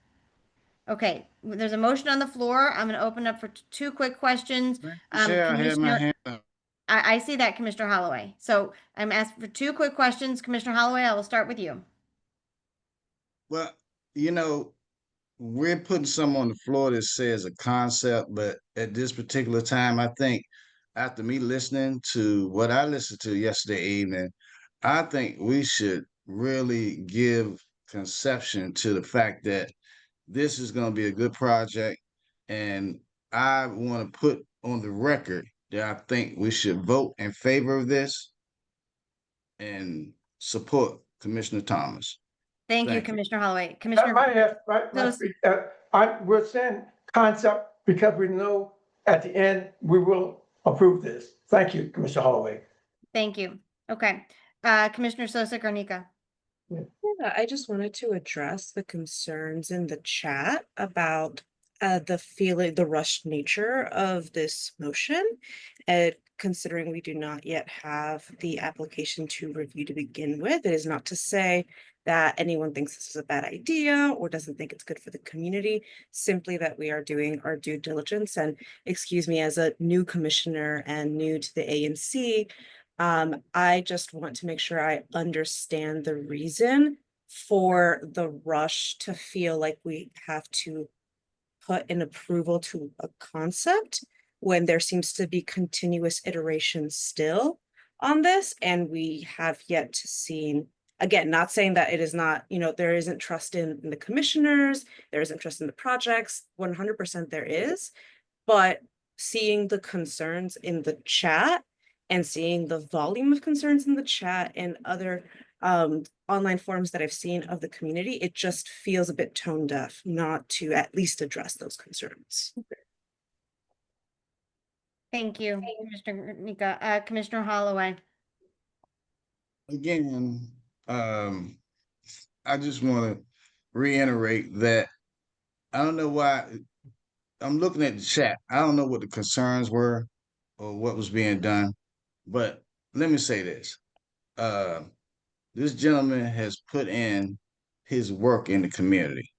Okay, there's a motion on the floor. I'm going to open up for two quick questions. Chair, I had my hand up. I see that, Commissioner Holloway. So I'm asking for two quick questions. Commissioner Holloway, I will start with you. Well, you know, we're putting some on the floor that says a concept, but at this particular time, I think after me listening to what I listened to yesterday evening, I think we should really give conception to the fact that this is going to be a good project. And I want to put on the record that I think we should vote in favor of this and support Commissioner Thomas. Thank you, Commissioner Holloway. Commissioner, we're saying concept because we know at the end we will approve this. Thank you, Commissioner Holloway. Thank you. Okay. Commissioner Sosa Garnica. Yeah, I just wanted to address the concerns in the chat about the rushed nature of this motion. considering we do not yet have the application to review to begin with. It is not to say that anyone thinks this is a bad idea or doesn't think it's good for the community, simply that we are doing our due diligence. And excuse me, as a new commissioner and new to the ANC, I just want to make sure I understand the reason for the rush to feel like we have to put an approval to a concept when there seems to be continuous iteration still on this, and we have yet to see, again, not saying that it is not, there isn't trust in the commissioners, there isn't trust in the projects, 100% there is, but seeing the concerns in the chat and seeing the volume of concerns in the chat and other online forums that I've seen of the community, it just feels a bit tone deaf not to at least address those concerns. Thank you, Commissioner Nika. Commissioner Holloway. Again, I just want to reiterate that I don't know why I'm looking at the chat. I don't know what the concerns were or what was being done, but let me say this. This gentleman has put in his work in the community,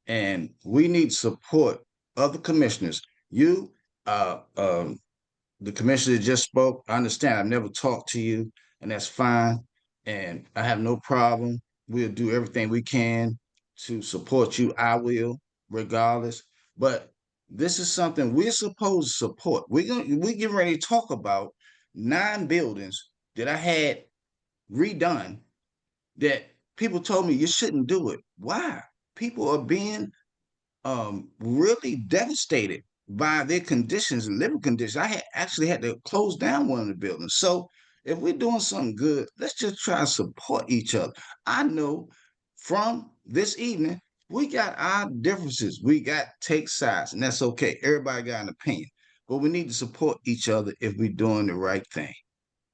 and we need support of the commissioners. You, the commissioner just spoke. I understand. I've never talked to you, and that's fine. And I have no problem. We'll do everything we can to support you. I will, regardless. But this is something we're supposed to support. We're getting ready to talk about 9 buildings that I had redone that people told me you shouldn't do it. Why? People are being really devastated by their conditions and living conditions. I actually had to close down one of the buildings. So if we're doing something good, let's just try to support each other. I know from this evening, we got our differences. We got take sides, and that's okay. Everybody got an opinion, but we need to support each other if we're doing the right thing.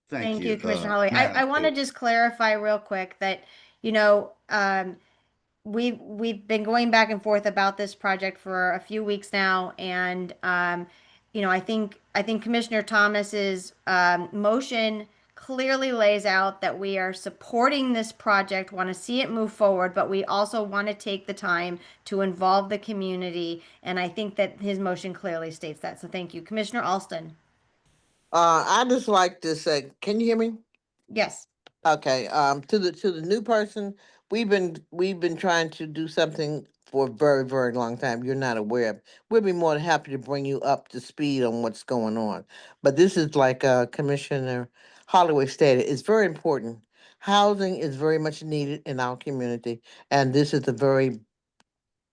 Thank Thank you, you, Commissioner Holloway. Madam I want to Chair. just clarify real quick that, we've been going back and forth about this project for a few weeks now, and I think Commissioner Thomas's motion clearly lays out that we are supporting this project, want to see it move forward, but we also want to take the time to involve the community, and I think that his motion clearly states that. So thank you, Commissioner Alston. I just like to say, can you hear me? Yes. Okay, to the new person, we've been trying to do something for a very, very long time. You're not aware of. We'll be more than happy to bring you up to speed on what's going on. But this is like Commissioner Holloway stated, it's very important. Housing is very much needed in our community, and this is a very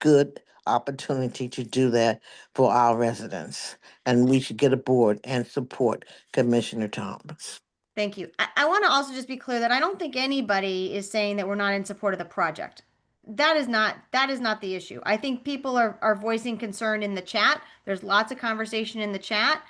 good opportunity to do that for our residents. And we should get aboard and support Commissioner Thomas. Thank you. I want to also just be clear that I don't think anybody is saying that we're not in support of the project. That is not the issue. I think people are voicing concern in the chat. There's lots of conversation in the chat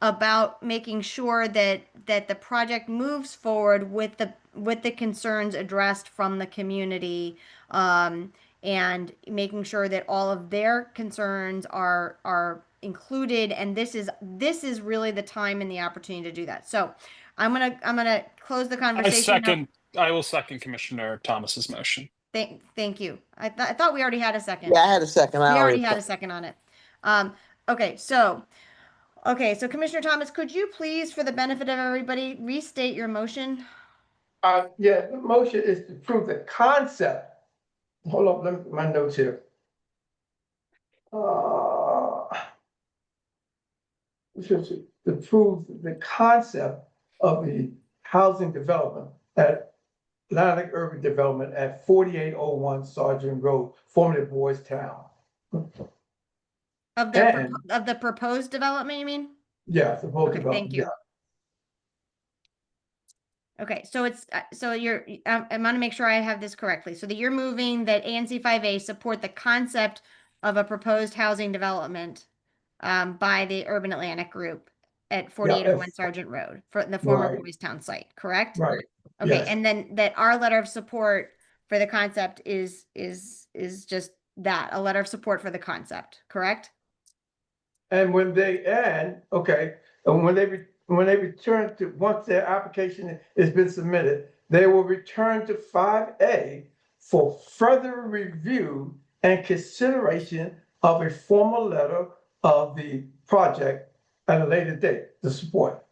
about making sure that the project moves forward with the concerns addressed from the community, and making sure that all of their concerns are included. And this is really the time and the opportunity to do that. So I'm gonna close the conversation. I will second Commissioner Thomas's motion. Thank you. I thought we already had a second. Yeah, I had a second. We already had a second on it. Okay, so Commissioner Thomas, could you please, for the benefit of everybody, restate your motion? Yeah, the motion is to prove the concept. Hold on, let me, my notes here. Which is to prove the concept of the housing development at Atlantic Urban Development at 4801 Sergeant Road, formerly Boys Town. Of the proposed development, you mean? Yeah, the proposed Okay, development. thank you. Okay, so it's I want to make sure I have this correctly. So that you're moving that ANC 5A support the concept of a proposed housing development by the Urban Atlantic Group at 4801 Sergeant Road for the former Boys Town site, correct? Right. Okay, Yes. and then that our letter of support for the concept is just that, a letter of support for the concept, correct? And when they and when they when they return to, once their application has been submitted, they will return to 5A for further review and consideration of a formal letter of the project at a later date to support.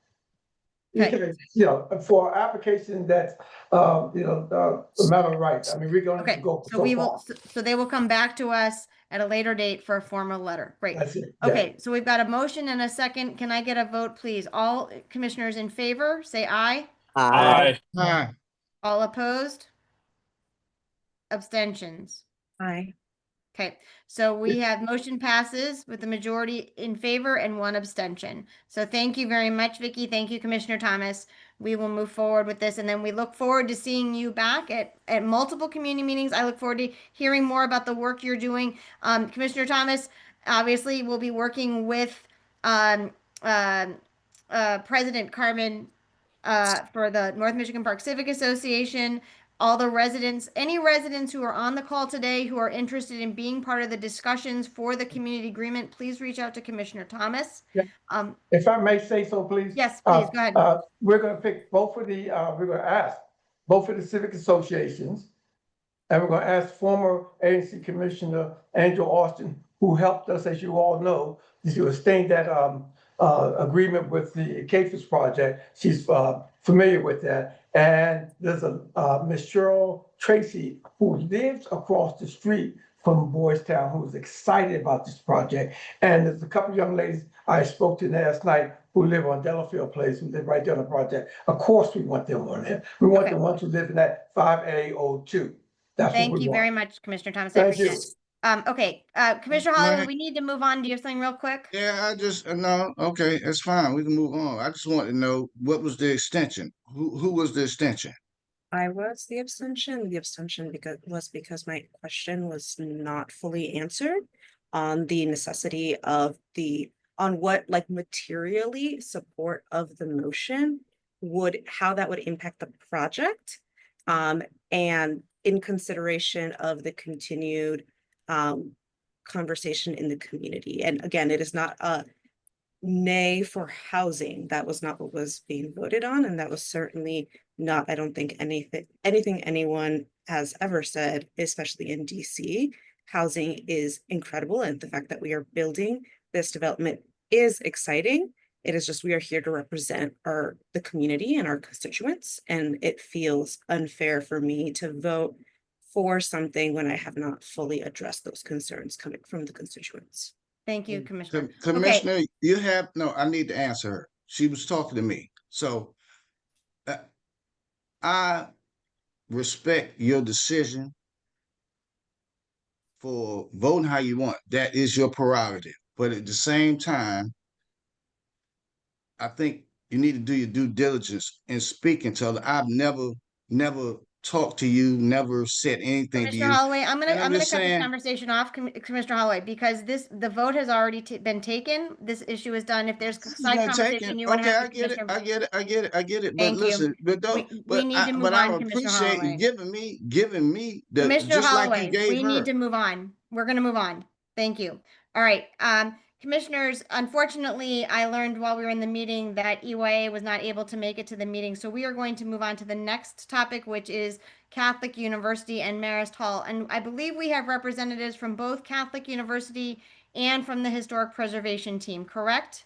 Okay. You know, for application that's, a matter of right. I mean, we're going to Okay, go so so we far. will, so they will come back to us at a later date for a formal letter. Great. That's it. Yeah. Okay, so we've got a motion and a second. Can I get a vote, please? All commissioners in favor, say aye. Aye. Aye. All opposed? Abstentions? Aye. Okay, so we have motion passes with the majority in favor and one abstention. So thank you very much, Vicky. Thank you, Commissioner Thomas. We will move forward with this, and then we look forward to seeing you back at multiple community meetings. I look forward to hearing more about the work you're doing. Commissioner Thomas, obviously, will be working with President Carmen for the North Michigan Park Civic Association, all the residents, any residents who are on the call today who are interested in being part of the discussions for the community agreement, please reach out to Commissioner Thomas. Yeah. If I may say so, please. Yes, please, go ahead. We're going to pick both of the, we're going to ask both of the civic associations, and we're going to ask former ANC Commissioner Angel Austin, who helped us, as you all know, to sustain that agreement with the CAFES project. She's familiar with that. And there's a Miss Cheryl Tracy, who lives across the street from Boys Town, who's excited about this project. And there's a couple young ladies I spoke to last night who live on Delafield Place, who live right there on the project. Of course, we want them on there. We want the ones who live in that 5A02. That's what Thank we you want. very much, Commissioner Thomas. I Thank appreciate you. it. Okay, Commissioner Holloway, we need to move on. Do you have something real quick? Yeah, I just no. Okay, that's fine. We can move on. I just want to know what was the extension? Who was the extension? I was the abstention. The abstention because my question was not fully answered on the necessity of on what like materially support of the motion how that would impact the project. And in consideration of the continued conversation in the community. And again, it is not a nay for housing. That was not what was being voted on, and that was certainly not, I don't think anything anyone has ever said, especially in DC. Housing is incredible, and the fact that we are building this development is exciting. It is just we are here to represent the community and our constituents, and it feels unfair for me to vote for something when I have not fully addressed those concerns coming from the constituents. Thank you, Commissioner. Commissioner, you have no. I need to answer her. She was talking to me, so I respect your decision for voting how you want. That is your prerogative. But at the same time, I think you need to do your due diligence in speaking to her. I've never talked to you, never said anything to Commissioner you. Holloway, I'm And gonna just cut this saying, conversation off, Commissioner Holloway, because the vote has already been taken. This issue is done. If there's side been conversation taken. you want to Okay, have I with get it. Commissioner. I get it. But Thank you. listen, but don't. We need to move I on, would Commissioner appreciate Holloway. you giving me the Commissioner just like you Holloway, gave we need her. to move on. We're gonna move on. Thank you. All right, commissioners, unfortunately, I learned while we were in the meeting that EYA was not able to make it to the meeting. So we are going to move on to the next topic, which is Catholic University and Marist Hall. And I believe we have representatives from both Catholic University and from the Historic Preservation Team, correct?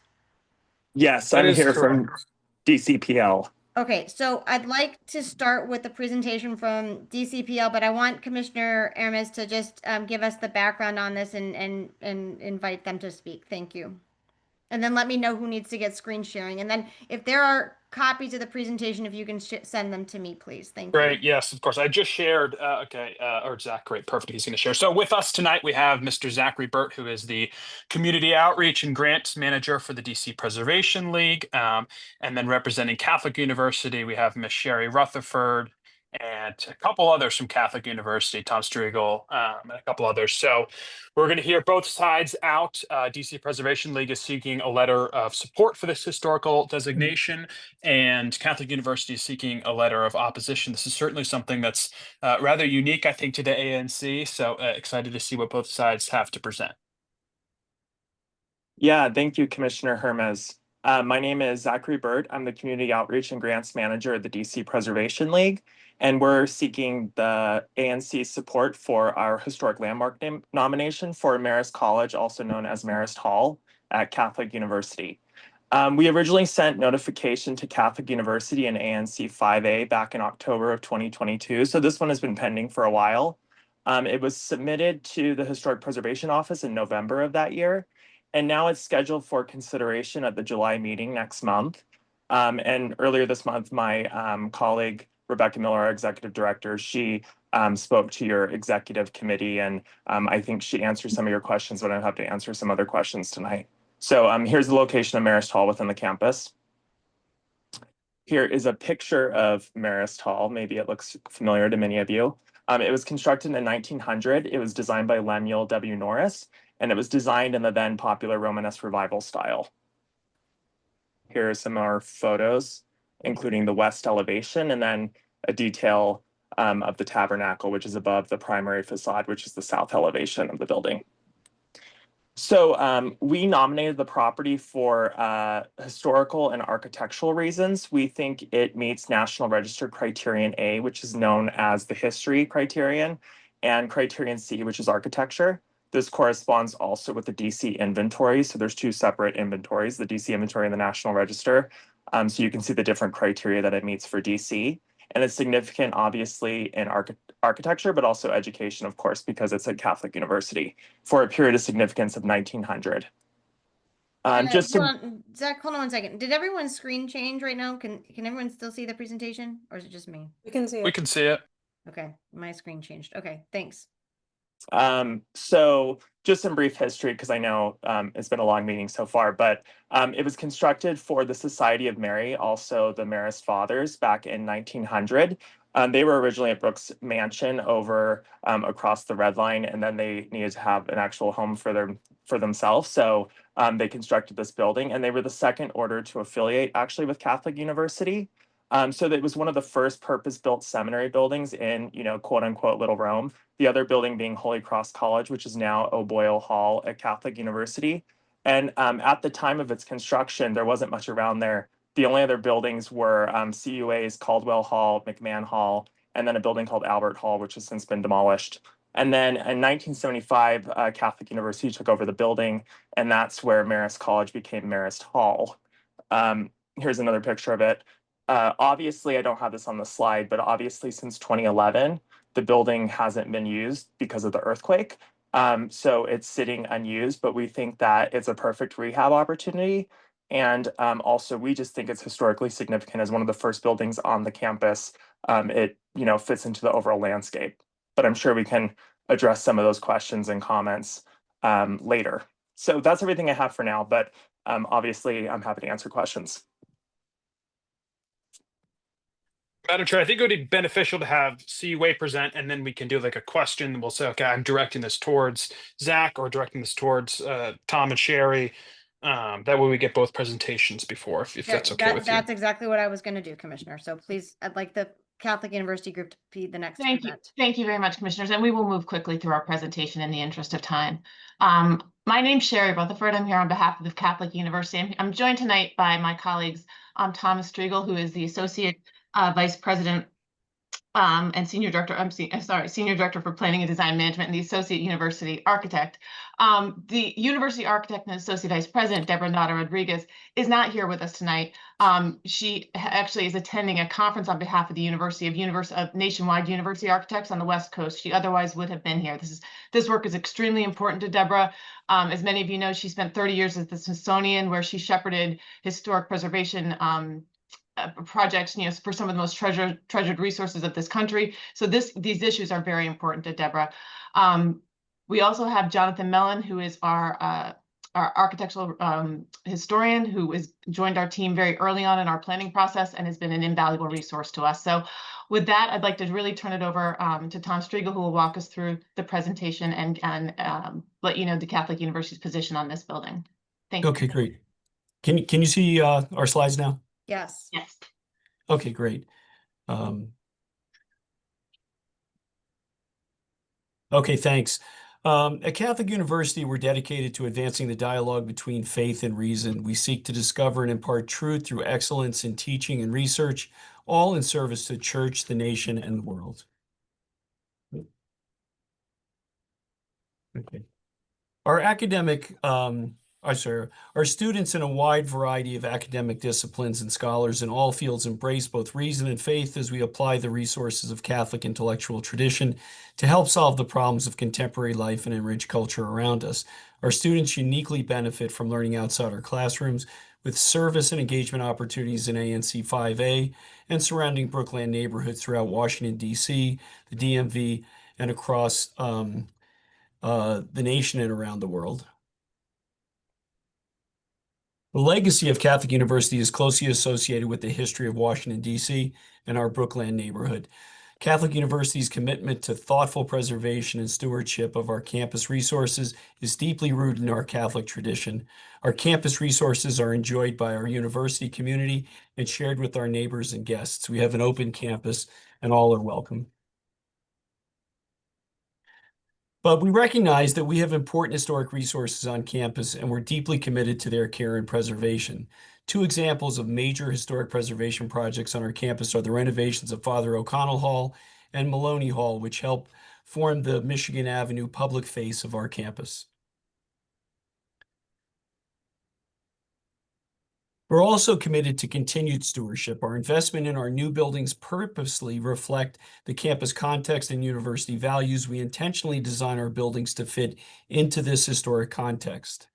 Yes, That I'm is here correct. from DCPL. Okay, so I'd like to start with the presentation from DCPL, but I want Commissioner Hermes to just give us the background on this and invite them to speak. Thank you. And then let me know who needs to get screen sharing. And then if there are copies of the presentation, if you can send them to me, please. Thank you. Great. Yes, of course. I just shared. Or Zach. Great. Perfect. He's going to share. So with us tonight, we have Mr. Zachary Burt, who is the Community Outreach and Grants Manager for the DC Preservation League. And then representing Catholic University, we have Miss Sherry Rutherford and a couple others from Catholic University, Tom Striegel, and a couple others. So we're going to hear both sides out. DC Preservation League is seeking a letter of support for this historical designation, and Catholic University is seeking a letter of opposition. This is certainly something that's rather unique, I think, to the ANC. So excited to see what both sides have to present. Yeah, thank you, Commissioner Hermes. My name is Zachary Burt. I'm the Community Outreach and Grants Manager at the DC Preservation League, and we're seeking the ANC support for our historic landmark nomination for Marist College, also known as Marist Hall at Catholic University. We originally sent notification to Catholic University and ANC 5A back in October of 2022, so this one has been pending for a while. It was submitted to the Historic Preservation Office in November of that year, and now it's scheduled for consideration at the July meeting next month. And earlier this month, my colleague, Rebecca Miller, our executive director, she spoke to your executive committee, and I think she answered some of your questions, but I have to answer some other questions tonight. So here's the location of Marist Hall within the campus. Here is a picture of Marist Hall. Maybe it looks familiar to many of you. It was constructed in 1900. It was designed by Lemuel W. Norris, and it was designed in the then popular Romanesque Revival style. Here are some more photos, including the west elevation, and then a detail of the tabernacle, which is above the primary facade, which is the south elevation of the building. So we nominated the property for historical and architectural reasons. We think it meets National Register Criterion A, which is known as the history criterion, and Criterion C, which is architecture. This corresponds also with the DC inventory. So there's two separate inventories, the DC inventory and the National Register. So you can see the different criteria that it meets for DC. And it's significant, obviously, in architecture, but also education, of course, because it's at Catholic University for a period of significance of 1900. Zach, hold on 1 second. Did everyone's screen change right now? Can everyone still see the presentation, or is it just me? We can see it. We can see it. Okay, my screen changed. Okay, thanks. So just some brief history, because I know it's been a long meeting so far, but it was constructed for the Society of Mary, also the Marist Fathers, back in 1900. They were originally at Brooks Mansion over across the Red Line, and then they needed to have an actual home for themselves. So they constructed this building, and they were the second order to affiliate actually with Catholic University. So it was one of the first purpose-built seminary buildings in, quote unquote, Little Rome. The other building being Holy Cross College, which is now O'Boyle Hall at Catholic University. And at the time of its construction, there wasn't much around there. The only other buildings were CUA's Caldwell Hall, McMahon Hall, and then a building called Albert Hall, which has since been demolished. And then in 1975, Catholic University took over the building, and that's where Marist College became Marist Hall. Here's another picture of it. Obviously, I don't have this on the slide, but obviously since 2011, the building hasn't been used because of the earthquake. So it's sitting unused, but we think that it's a perfect rehab opportunity. And also, we just think it's historically significant as one of the first buildings on the campus. It fits into the overall landscape. But I'm sure we can address some of those questions and comments later. So that's everything I have for now, but obviously, I'm happy to answer questions. Madam Chair, I think it would be beneficial to have CUA present, and then we can do like a question. We'll say, okay, I'm directing this towards Zach or directing this towards Tom and Sherry. That way we get both presentations before, if that's okay with you. That's exactly what I was going to do, Commissioner. So please, I'd like the Catholic University group to be the next Thank you. event. Thank you very much, Commissioners. And we will move quickly through our presentation in the interest of time. My name's Sherry Rutherford. I'm here on behalf of the Catholic University. I'm joined tonight by my colleagues, Thomas Striegel, who is the Associate Vice President and Senior Director, Senior Director for Planning and Design Management, and the Associate University Architect. The University Architect and Associate Vice President, Deborah Nada Rodriguez, is not here with us tonight. She actually is attending a conference on behalf of the University of Nationwide University Architects on the West Coast. She otherwise would have been here. This work is extremely important to Deborah. As many of you know, she spent 30 years at the Smithsonian, where she shepherded historic preservation projects, for some of the most treasured resources of this country. So these issues are very important to Deborah. We also have Jonathan Mellon, who is our architectural historian, who joined our team very early on in our planning process and has been an invaluable resource to us. So with that, I'd like to really turn it over to Tom Striegel, who will walk us through the presentation and let you know the Catholic University's position on this building. Thank you. Okay, great. Can you see our slides now? Yes. Yes. Okay, great. Okay, thanks. At Catholic University, we're dedicated to advancing the dialogue between faith and reason. We seek to discover and impart truth through excellence in teaching and research, all in service to the church, the nation, and the world. Okay. Our our students in a wide variety of academic disciplines and scholars in all fields embrace both reason and faith as we apply the resources of Catholic intellectual tradition to help solve the problems of contemporary life and enrich culture around us. Our students uniquely benefit from learning outside our classrooms with service and engagement opportunities in ANC 5A and surrounding Brookland neighborhoods throughout Washington, D.C., the DMV, and across the nation and around the world. The legacy of Catholic University is closely associated with the history of Washington, D.C. and our Brookland neighborhood. Catholic University's commitment to thoughtful preservation and stewardship of our campus resources is deeply rooted in our Catholic tradition. Our campus resources are enjoyed by our university community and shared with our neighbors and guests. We have an open campus and all are welcome. But we recognize that we have important historic resources on campus and we're deeply committed to their care and preservation. Two examples of major historic preservation projects on our campus are the renovations of Father O'Connell Hall and Maloney Hall, which help form the Michigan Avenue public face of our campus. We're also committed to continued stewardship. Our investment in our new buildings purposely reflect the campus context and university values. We intentionally design our buildings to fit into this historic context.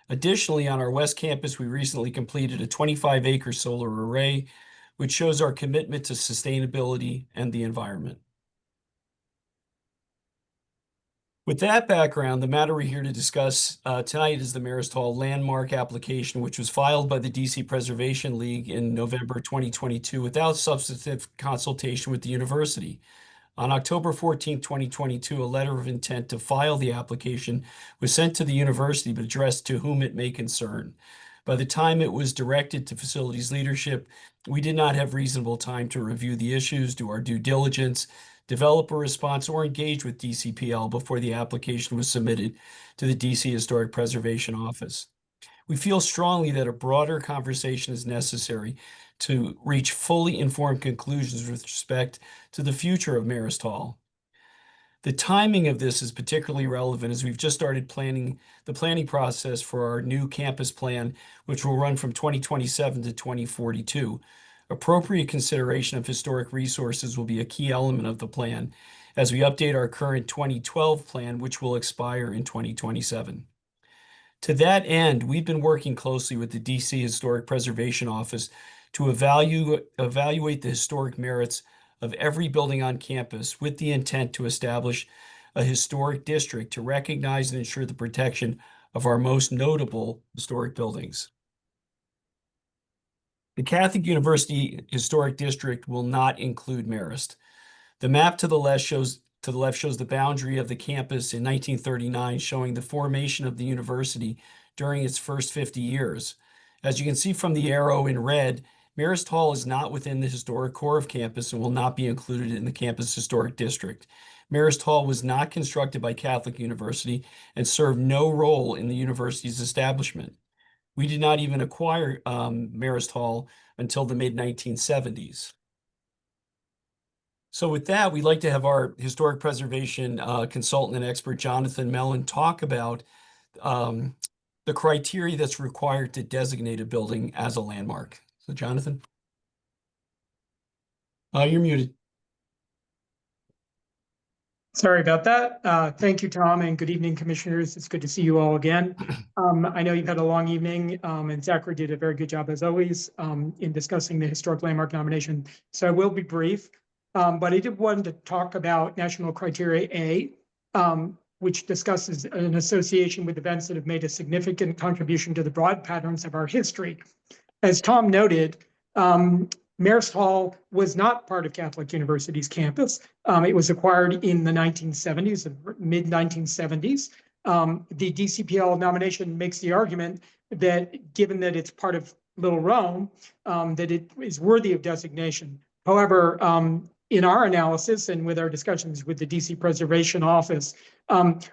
Additionally, on our West Campus, we recently completed a 25-acre solar array, which shows our commitment to sustainability and the environment. With that background, the matter we're here to discuss tonight is the Marist Hall landmark application, which was filed by the DC Preservation League in November 2022 without substantive consultation with the university. On October 14, 2022, a letter of intent to file the application was sent to the university, but addressed to whom it may concern. By the time it was directed to facilities leadership, we did not have reasonable time to review the issues, do our due diligence, develop a response, or engage with DCPL before the application was submitted to the DC Historic Preservation Office. We feel strongly that a broader conversation is necessary to reach fully informed conclusions with respect to the future of Marist Hall. The timing of this is particularly relevant as we've just started the planning process for our new campus plan, which will run from 2027 to 2042. Appropriate consideration of historic resources will be a key element of the plan as we update our current 2012 plan, which will expire in 2027. To that end, we've been working closely with the DC Historic Preservation Office to evaluate the historic merits of every building on campus with the intent to establish a historic district to recognize and ensure the protection of our most notable historic buildings. The Catholic University Historic District will not include Marist. The map to the left shows the boundary of the campus in 1939, showing the formation of the university during its first 50 years. As you can see from the arrow in red, Marist Hall is not within the historic core of campus and will not be included in the campus historic district. Marist Hall was not constructed by Catholic University and served no role in the university's establishment. We did not even acquire Marist Hall until the mid-1970s. So with that, we'd like to have our historic preservation consultant and expert, Jonathan Mellon, talk about the criteria that's required to designate a building as a landmark. So Jonathan? You're muted. Sorry about that. Thank you, Tom, and good evening, commissioners. It's good to see you all again. I know you've had a long evening, and Zachary did a very good job, as always, in discussing the historic landmark nomination. So I will be brief, but I did want to talk about National Criteria A, which discusses an association with events that have made a significant contribution to the broad patterns of our history. As Tom noted, Marist Hall was not part of Catholic University's campus. It was acquired in the 1970s, mid-1970s. The DCPL nomination makes the argument that given that it's part of Little Rome, that it is worthy of designation. However, in our analysis and with our discussions with the DC Preservation Office,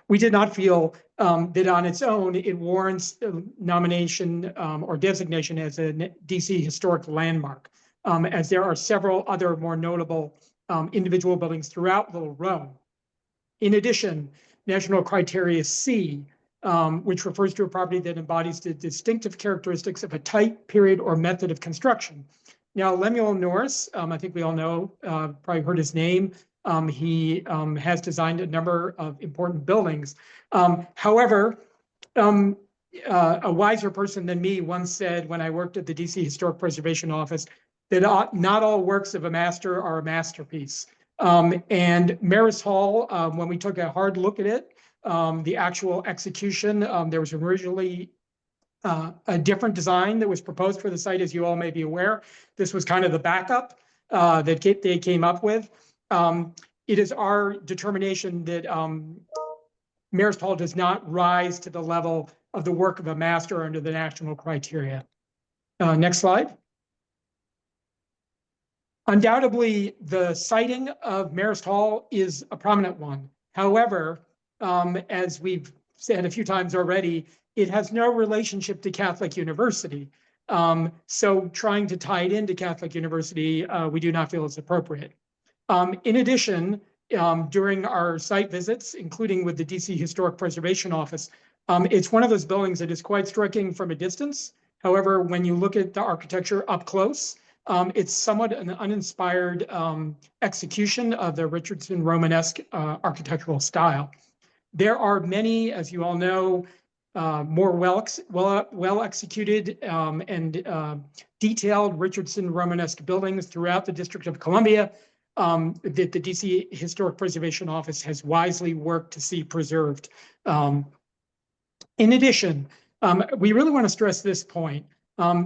we did not feel that on its own it warrants nomination or designation as a DC historic landmark, as there are several other more notable individual buildings throughout Little Rome. In addition, National Criteria C, which refers to a property that embodies the distinctive characteristics of a type, period, or method of construction. Now, Lemuel Norris, I think we all know, probably heard his name. He has designed a number of important buildings. However, a wiser person than me once said when I worked at the DC Historic Preservation Office that not all works of a master are a masterpiece. And Marist Hall, when we took a hard look at it, the actual execution, there was originally a different design that was proposed for the site, as you all may be aware. This was kind of the backup that they came up with. It is our determination that Marist Hall does not rise to the level of the work of a master under the national criteria. Next slide. Undoubtedly, the siting of Marist Hall is a prominent one. However, as we've said a few times already, it has no relationship to Catholic University. So trying to tie it into Catholic University, we do not feel is appropriate. In addition, during our site visits, including with the DC Historic Preservation Office, it's one of those buildings that is quite striking from a distance. However, when you look at the architecture up close, it's somewhat an uninspired execution of the Richardson Romanesque architectural style. There are many, as you all know, more well executed and detailed Richardson Romanesque buildings throughout the District of Columbia that the DC Historic Preservation Office has wisely worked to see preserved. In addition, we really want to stress this point.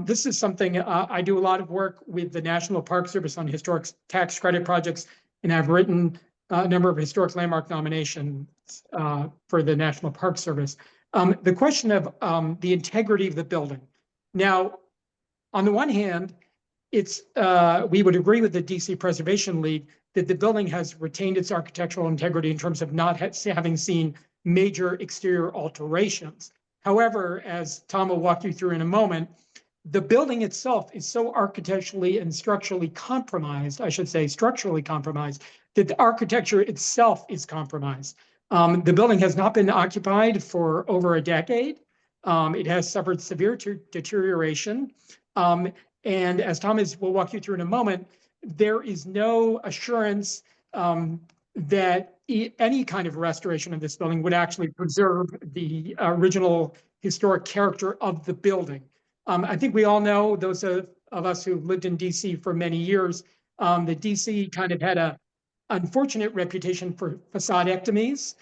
This is something I do a lot of work with the National Park Service on historic tax credit projects, and I've written a number of historic landmark nominations for the National Park Service. The question of the integrity of the building. Now, on the one hand, it's we would agree with the DC Preservation League that the building has retained its architectural integrity in terms of not having seen major exterior alterations. However, as Tom will walk you through in a moment, the building itself is so architecturally and structurally compromised, I should say structurally compromised, that the architecture itself is compromised. The building has not been occupied for over a decade. It has suffered severe deterioration. And as Thomas will walk you through in a moment, there is no assurance that any kind of restoration of this building would actually preserve the original historic character of the building. I think we all know, those of us who've lived in DC for many years, that DC kind of had a unfortunate reputation for facadectomies.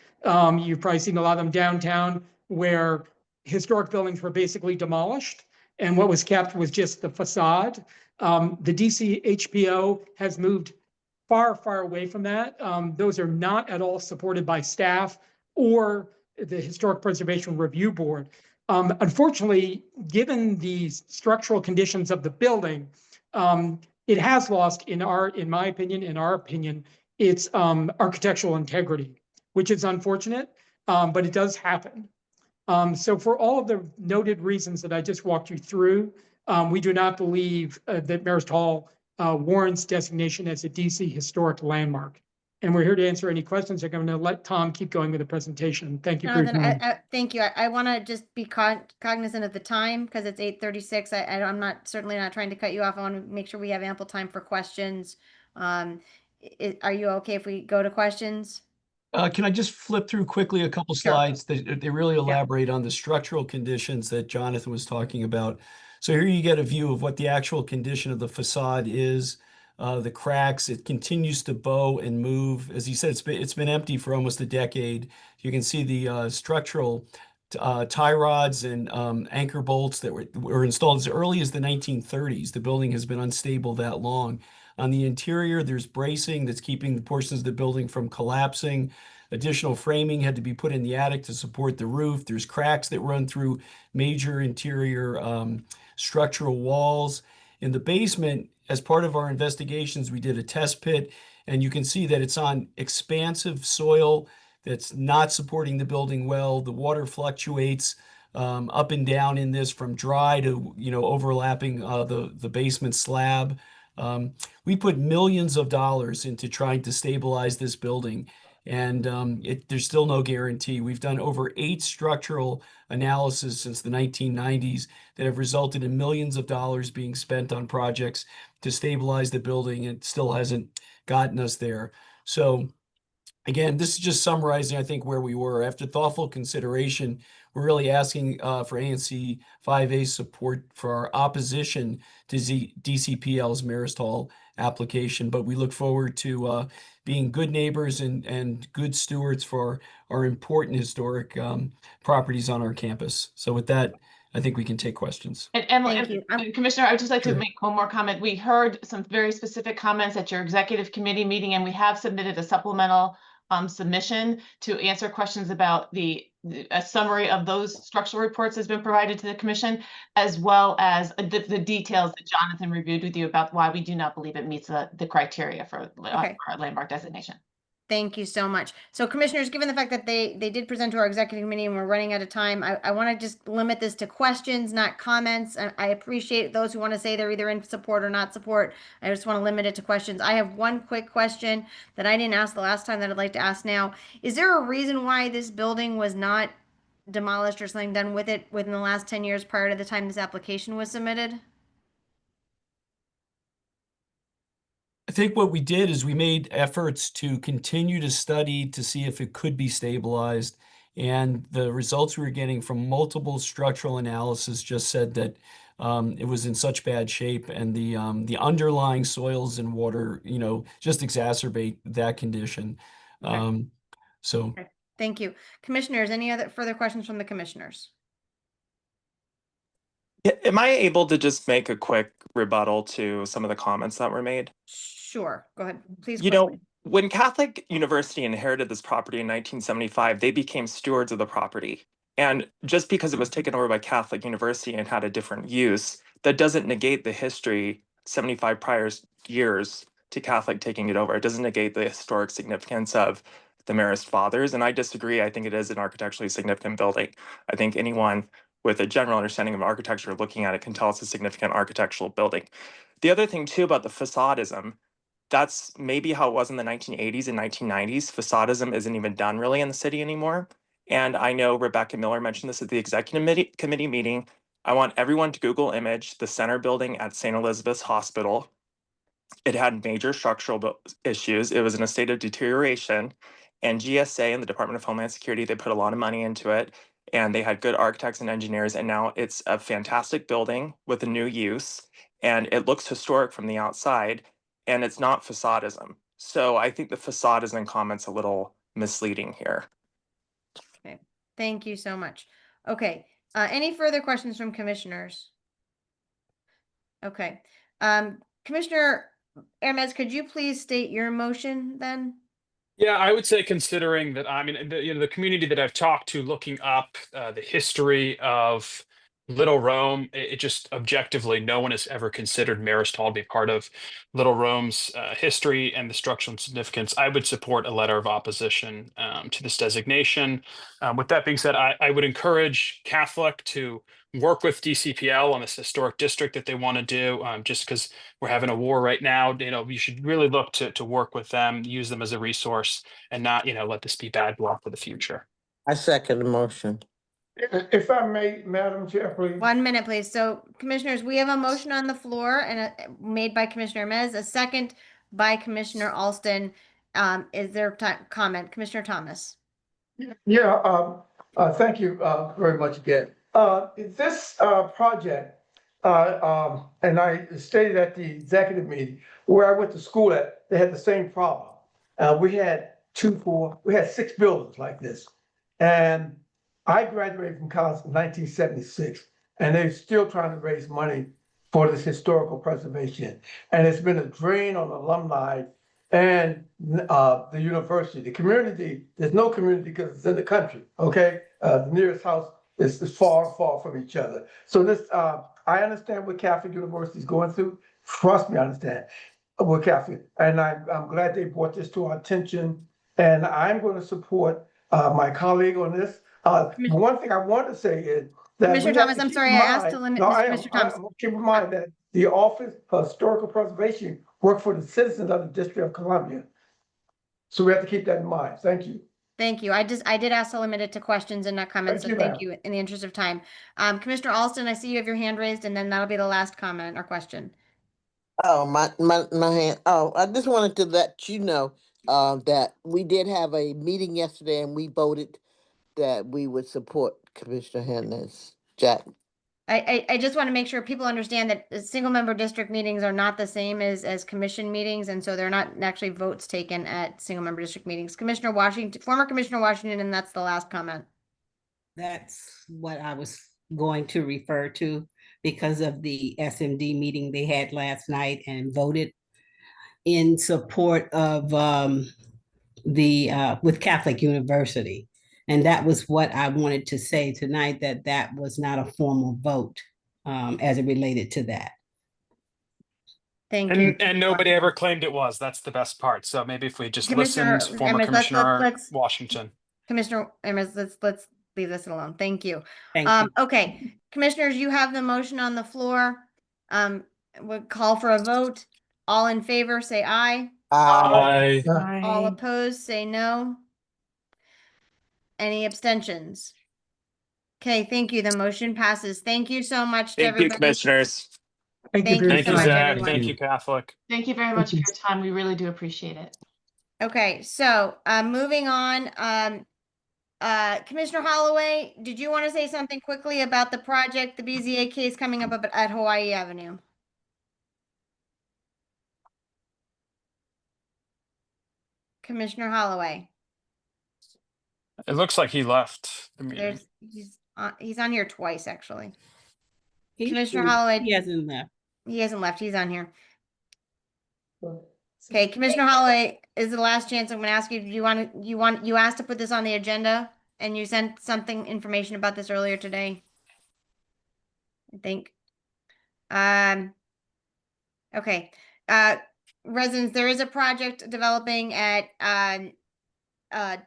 You've probably seen a lot of them downtown where historic buildings were basically demolished and what was kept was just the facade. The DC HPO has moved far, far away from that. Those are not at all supported by staff or the Historic Preservation Review Board. Unfortunately, given the structural conditions of the building, it has lost, in my opinion, its architectural integrity, which is unfortunate, but it does happen. So for all of the noted reasons that I just walked you through, we do not believe that Marist Hall warrants designation as a DC historic landmark. And we're here to answer any questions. I'm going to let Tom keep going with the presentation. Thank you for your time. Thank you. I want to just be cognizant of the time because it's 8:36. I'm certainly not trying to cut you off. I want to make sure we have ample time for questions. Are you okay if we go to questions? Can I just flip through quickly a couple slides that they really elaborate on the structural conditions that Jonathan was talking about. So here you get a view of what the actual condition of the facade is. The cracks, it continues to bow and move. As he said, it's been empty for almost a decade. You can see the structural tie rods and anchor bolts that were installed as early as the 1930s. The building has been unstable that long. On the interior, there's bracing that's keeping the portions of the building from collapsing. Additional framing had to be put in the attic to support the roof. There's cracks that run through major interior structural walls. In the basement, as part of our investigations, we did a test pit, And you can see that it's on expansive soil that's not supporting the building well. The water fluctuates up and down in this from dry to, overlapping the basement slab. We put millions of dollars into trying to stabilize this building, and there's still no guarantee. We've done over 8 structural analysis since the 1990s that have resulted in millions of dollars being spent on projects to stabilize the building. It still hasn't gotten us there. So again, this is just summarizing, I think, where we were. After thoughtful consideration, we're really asking for ANC 5A support for our opposition to DCPL's Marist Hall application, but we look forward to being good neighbors and good stewards for our important historic properties on our campus. So with that, I think we can take questions. And Commissioner, I would just like to Sure. make one more comment. We heard some very specific comments at your executive committee meeting, and we have submitted a supplemental submission to answer questions about a summary of those structural reports has been provided to the commission, as well as the details that Jonathan reviewed with you about why we do not believe it meets the criteria for our landmark designation. Thank you so much. So commissioners, given the fact that they did present to our executive committee and we're running out of time, I want to just limit this to questions, not comments. I appreciate those who want to say they're either in support or not support. I just want to limit it to questions. I have one quick question that I didn't ask the last time that I'd like to ask now. Is there a reason why this building was not demolished or something done with it within the last 10 years prior to the time this application was submitted? I think what we did is we made efforts to continue to study to see if it could be stabilized. And the results we were getting from multiple structural analysis just said that it was in such bad shape, and the underlying soils and water, just exacerbate that condition. Okay. Thank you. Commissioners, any other further questions from the commissioners? Yeah, am I able to just make a quick rebuttal to some of the comments that were made? Sure. Go ahead. Please. You know, when Catholic University inherited this property in 1975, they became stewards of the property. And just because it was taken over by Catholic University and had a different use, that doesn't negate the history 75 prior years to Catholic taking it over. It doesn't negate the historic significance of the Marist Fathers. And I disagree. I think it is an architecturally significant building. I think anyone with a general understanding of architecture looking at it can tell it's a significant architectural building. The other thing too about the facadism, that's maybe how it was in the 1980s and 1990s. Facadism isn't even done really in the city anymore. And I know Rebecca Miller mentioned this at the executive committee meeting. I want everyone to Google image the center building at St. Elizabeth's Hospital. It had major structural issues. It was in a state of deterioration. And GSA and the Department of Homeland Security, they put a lot of money into it. And they had good architects and engineers. And now it's a fantastic building with a new use. And it looks historic from the outside. And it's not facadism. So I think the facadism comment's a little misleading here. Okay, thank you so much. Okay, any further questions from commissioners? Okay, Commissioner Hermes, could you please state your motion then? Yeah, I would say considering that, I mean, the community that I've talked to, looking up the history of Little Rome, it just objectively, no one has ever considered Marist Hall to be part of Little Rome's history and the structural significance. I would support a letter of opposition to this designation. With that being said, I would encourage Catholic to work with DCPL on this historic district that they want to do, just because we're having a war right now. You should really look to work with them, use them as a resource, and not, let this be bad blood for the future. I second the motion. If I may, Madam Chair, please. 1 minute, please. So commissioners, we have a motion on the floor and made by Commissioner Hermes, a second by Commissioner Alston. Is there comment? Commissioner Thomas? Yeah, thank you very much again. This project, and I stated at the executive meeting where I went to school at, they had the same problem. We had 6 buildings like this. And I graduated from college in 1976, and they're still trying to raise money for this historical preservation. And it's been a drain on alumni and the university. The community, there's no community because it's in the country, okay? The nearest house is far from each other. So this, I understand what Catholic University is going through. Trust me, I understand. with Kathy, and I'm glad they brought this to our attention. And I'm going to support my colleague on this. One thing I want to say is that Commissioner we have Thomas, to I'm keep sorry, in I asked mind. to limit, No, I am. Mr. Thomas. I'm keep in mind that the Office of Historical Preservation work for the citizens of the District of Columbia. So we have to keep that in mind. Thank you. Thank you. I did ask to limit it to questions and not comments, so thank you in the interest of time. Commissioner Alston, I see you have your hand raised, and then that'll be the last comment or question. Oh, my hand. Oh, I just wanted to let you know that we did have a meeting yesterday and we voted that we would support Commissioner Hernandez. Jack. I just want to make sure people understand that single member district meetings are not the same as commission meetings, and so they're not actually votes taken at single member district meetings. Commissioner Washington, former Commissioner Washington, and that's the last comment. That's what I was going to refer to because of the SMD meeting they had last night and voted in support of with Catholic University. And that was what I wanted to say tonight, that was not a formal vote as it related to that. Thank you. And nobody ever claimed it was. That's the best part. So maybe if we just Commissioner listened, former Emmons, Commissioner Washington. Commissioner Emmons, let's leave this alone. Thank you. Thank you. Okay, commissioners, you have the motion on the floor. We'll call for a vote. All in favor, say aye. Aye. All opposed, say no. Any abstentions? Okay, thank you. The motion passes. Thank you so much to Thank you, everybody. commissioners. Thank you Thank so you, much, Zach. everyone. Thank you, Catholic. Thank you very much for your time. We really do appreciate it. Okay, so moving on. Commissioner Holloway, did you want to say something quickly about the project, the BZA case coming up at Hawaii Avenue? Commissioner Holloway. It looks like he left the meeting. He's on here twice, actually. Commissioner Holloway. He hasn't left. He hasn't left. He's on here. Okay, Commissioner Holloway is the last chance. I'm going to ask you. You asked to put this on the agenda, and you sent information about this earlier today, I think. Okay. Residents, there is a project developing at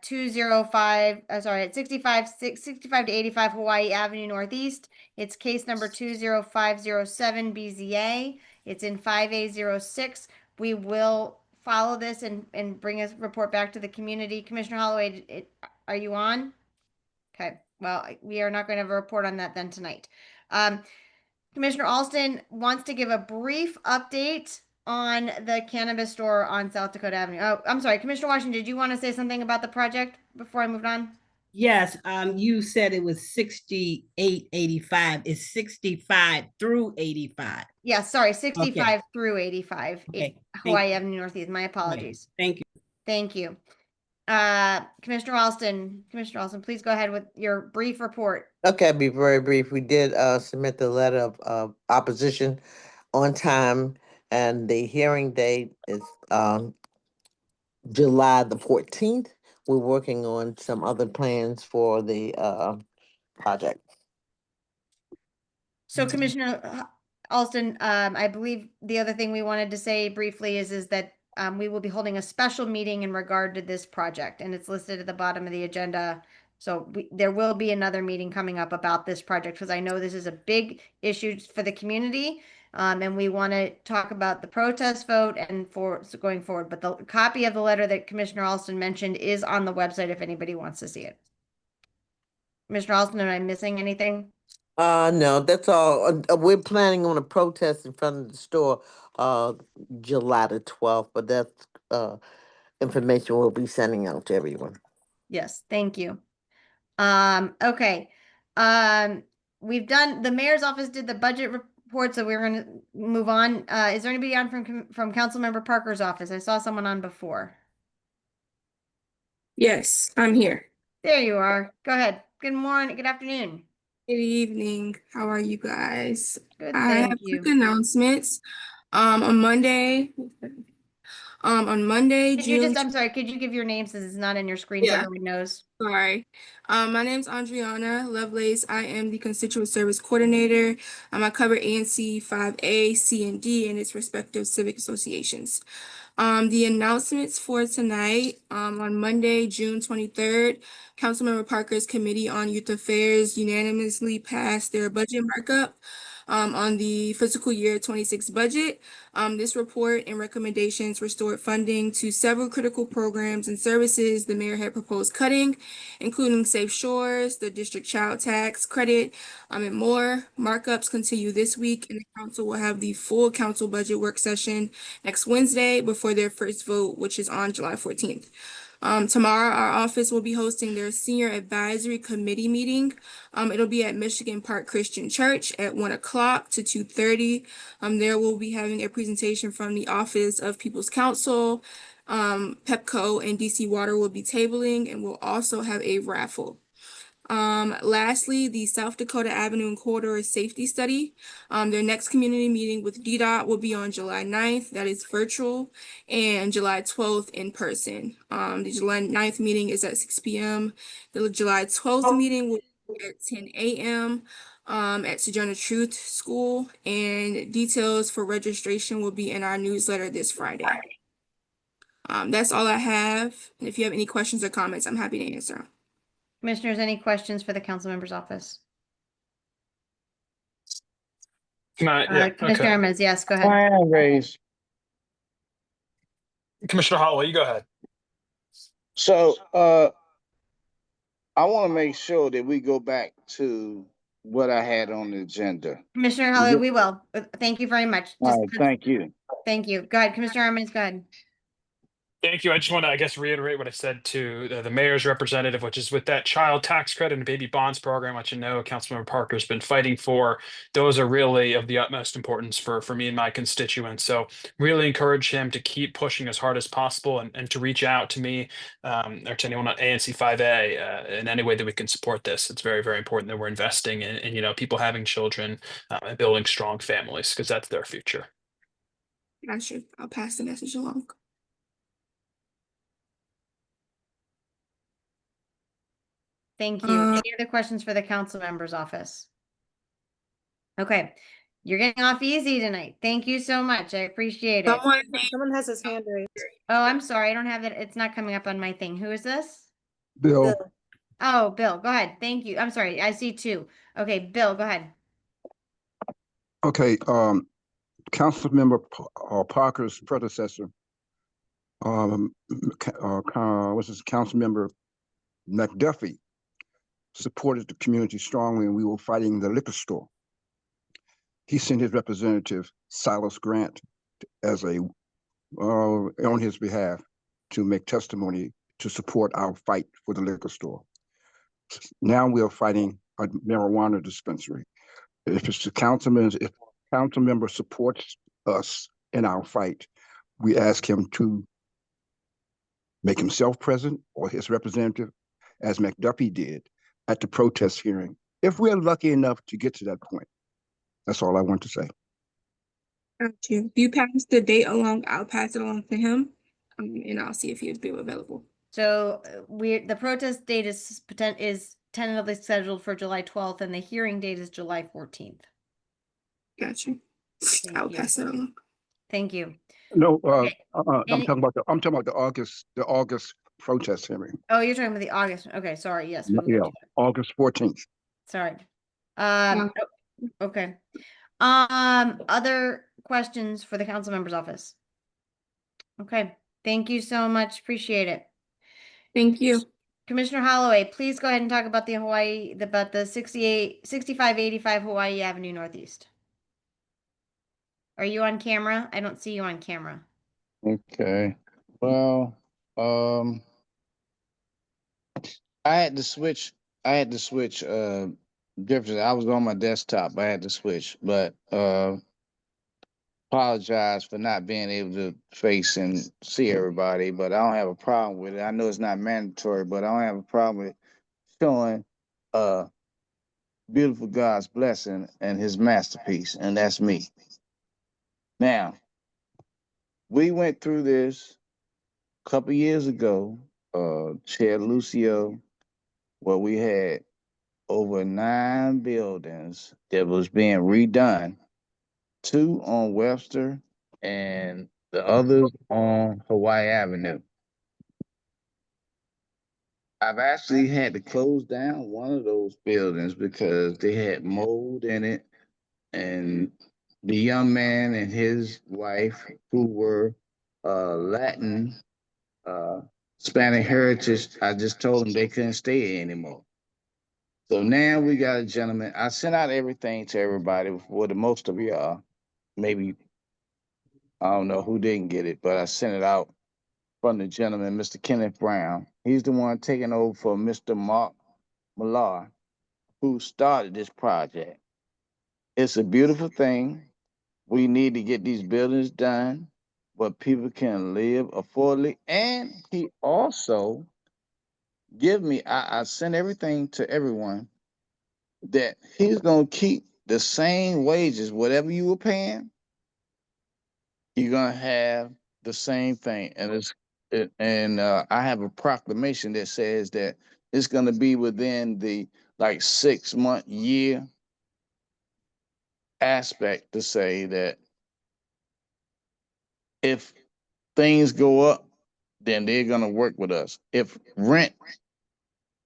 205, at 65 to 85 Hawaii Avenue Northeast. It's case number 20507 BZA. It's in 5A06. We will follow this and bring a report back to the community. Commissioner Holloway, are you on? Okay, well, we are not going to have a report on that then tonight. Commissioner Alston wants to give a brief update on the cannabis store on South Dakota Avenue. Oh, I'm sorry, Commissioner Washington, did you want to say something about the project before I moved on? Yes, you said it was 6885. It's 65 through 85. Yeah, sorry, 65 through 85. Okay. Hawaii Avenue Northeast. My apologies. Thank you. Thank you. Commissioner Alston, please go ahead with your brief report. Okay, I'll be very brief. We did submit the letter of opposition on time, and the hearing date is July the 14th. We're working on some other plans for the project. So Commissioner Alston, I believe the other thing we wanted to say briefly is that we will be holding a special meeting in regard to this project, and it's listed at the bottom of the agenda. So there will be another meeting coming up about this project, because I know this is a big issue for the community, and we want to talk about the protest vote and going forward. But the copy of the letter that Commissioner Alston mentioned is on the website if anybody wants to see it. Commissioner Alston, am I missing anything? No, that's all. We're planning on a protest in front of the store July the 12th, but that's information we'll be sending out to everyone. Yes, thank you. Okay. We've done, the mayor's office did the budget report, so we're going to move on. Is there anybody on from Councilmember Parker's office? I saw someone on before. Yes, I'm here. There you are. Go ahead. Good morning. Good afternoon. Good evening. How are you guys? Good, I have thank you. quick announcements. On Monday, On Monday, Could you June. I'm sorry, could you give your name since it's not in your screen so Yeah. everyone knows? Sorry. My name's Andriana Lovelace. I am the Constituent Service Coordinator. I cover ANC 5A, C, and D in its respective civic associations. The announcements for tonight, on Monday, June 23rd, Councilmember Parker's Committee on Youth Affairs unanimously passed their budget markup on the fiscal year 26 budget. This report and recommendations restored funding to several critical programs and services the mayor had proposed cutting, including Safe Shores, the district child tax credit, and more. Markups continue this week, and the council will have the full council budget work session next Wednesday before their first vote, which is on July 14th. Tomorrow, our office will be hosting their senior advisory committee meeting. It'll be at Michigan Park Christian Church at 1 o'clock to 2:30. There we'll be having a presentation from the Office of People's Counsel. PEPCO and DC Water will be tabling, and we'll also have a raffle. Lastly, the South Dakota Avenue and Corridor Safety Study. Their next community meeting with DDOT will be on July 9th. That is virtual, and July 12th in person. The July 9th meeting is at 6 p.m. The July 12th meeting will be at 10 a.m. At Sojourner Truth School, and details for registration will be in our newsletter this Friday. That's all I have. And if you have any questions or comments, I'm happy to answer. Commissioners, any questions for the council member's office? Yeah, Commissioner okay. Hermes, yes, go ahead. Hand raised. Commissioner Holloway, you go ahead. So, I want to make sure that we go back to what I had on the agenda. Commissioner Holloway, we will. Thank you very much. All right, thank you. Thank you. Go ahead, Commissioner Hermes, go ahead. Thank you. I just want to, I guess, reiterate what I said to the mayor's representative, which is with that child tax credit and baby bonds program, which Councilmember Parker's been fighting for. Those are really of the utmost importance for me and my constituents. So really encourage him to keep pushing as hard as possible and to reach out to me or to anyone at ANC 5A in any way that we can support this. It's very, very important that we're investing in people having children and building strong families because that's their future. Gotcha. I'll pass the message along. Thank you. Any other questions for the council member's office? Okay, you're getting off easy tonight. Thank you so much. I appreciate it. Someone has his hand raised. Oh, I'm sorry. I don't have it. It's not coming up on my thing. Who is this? Bill. Oh, Bill, go ahead. Thank you. I'm sorry. I see two. Okay, Bill, go ahead. Okay, Councilmember Parker's predecessor, what's his Councilmember McDuffie supported the community strongly, and we were fighting the liquor store. He sent his representative Silas Grant as on his behalf to make testimony to support our fight for the liquor store. Now we are fighting a marijuana dispensary. If council member supports us in our fight, we ask him to make himself present or his representative, as McDuffie did at the protest hearing, if we're lucky enough to get to that point. That's all I want to say. Got you. If you pass the date along, I'll pass it along to him, and I'll see if he'll be available. So the protest date is tentatively scheduled for July 12th, and the hearing date is July 14th. Gotcha. I'll pass it along. Thank you. No, Okay. I'm talking about the August protest hearing. Oh, you're talking about the August. Okay, sorry. Yes. Yeah, August 14th. Sorry. Okay. Other questions for the council member's office? Okay. Thank you so much. Appreciate it. Thank you. Commissioner Holloway, please go ahead and talk about the 6585 Hawaii Avenue Northeast. Are you on camera? I don't see you on camera. Okay. Well, I had to switch different. I was on my desktop. I had to switch, but apologize for not being able to face and see everybody, but I don't have a problem with it. I know it's not mandatory, but I don't have a problem with showing beautiful God's blessing and his masterpiece, and that's me. Now, we went through this a couple years ago, Chair Lucio, where we had over 9 buildings that was being redone, 2 on Webster and the others on Hawaii Avenue. I've actually had to close down one of those buildings because they had mold in it, and the young man and his wife, who were Latin, Hispanic heritage, I just told them they couldn't stay anymore. So now we got a gentleman. I sent out everything to everybody. Well, the most of y'all, maybe I don't know who didn't get it, but I sent it out from the gentleman, Mr. Kenneth Brown. He's the one taking over for Mr. Mark Millar, who started this project. It's a beautiful thing. We need to get these buildings done where people can live affordably. And he also give me, I sent everything to everyone that he's gonna keep the same wages, whatever you were paying, you're gonna have the same thing. I have a proclamation that says that it's gonna be within the like 6-month year aspect to say that if things go up, then they're gonna work with us. If rent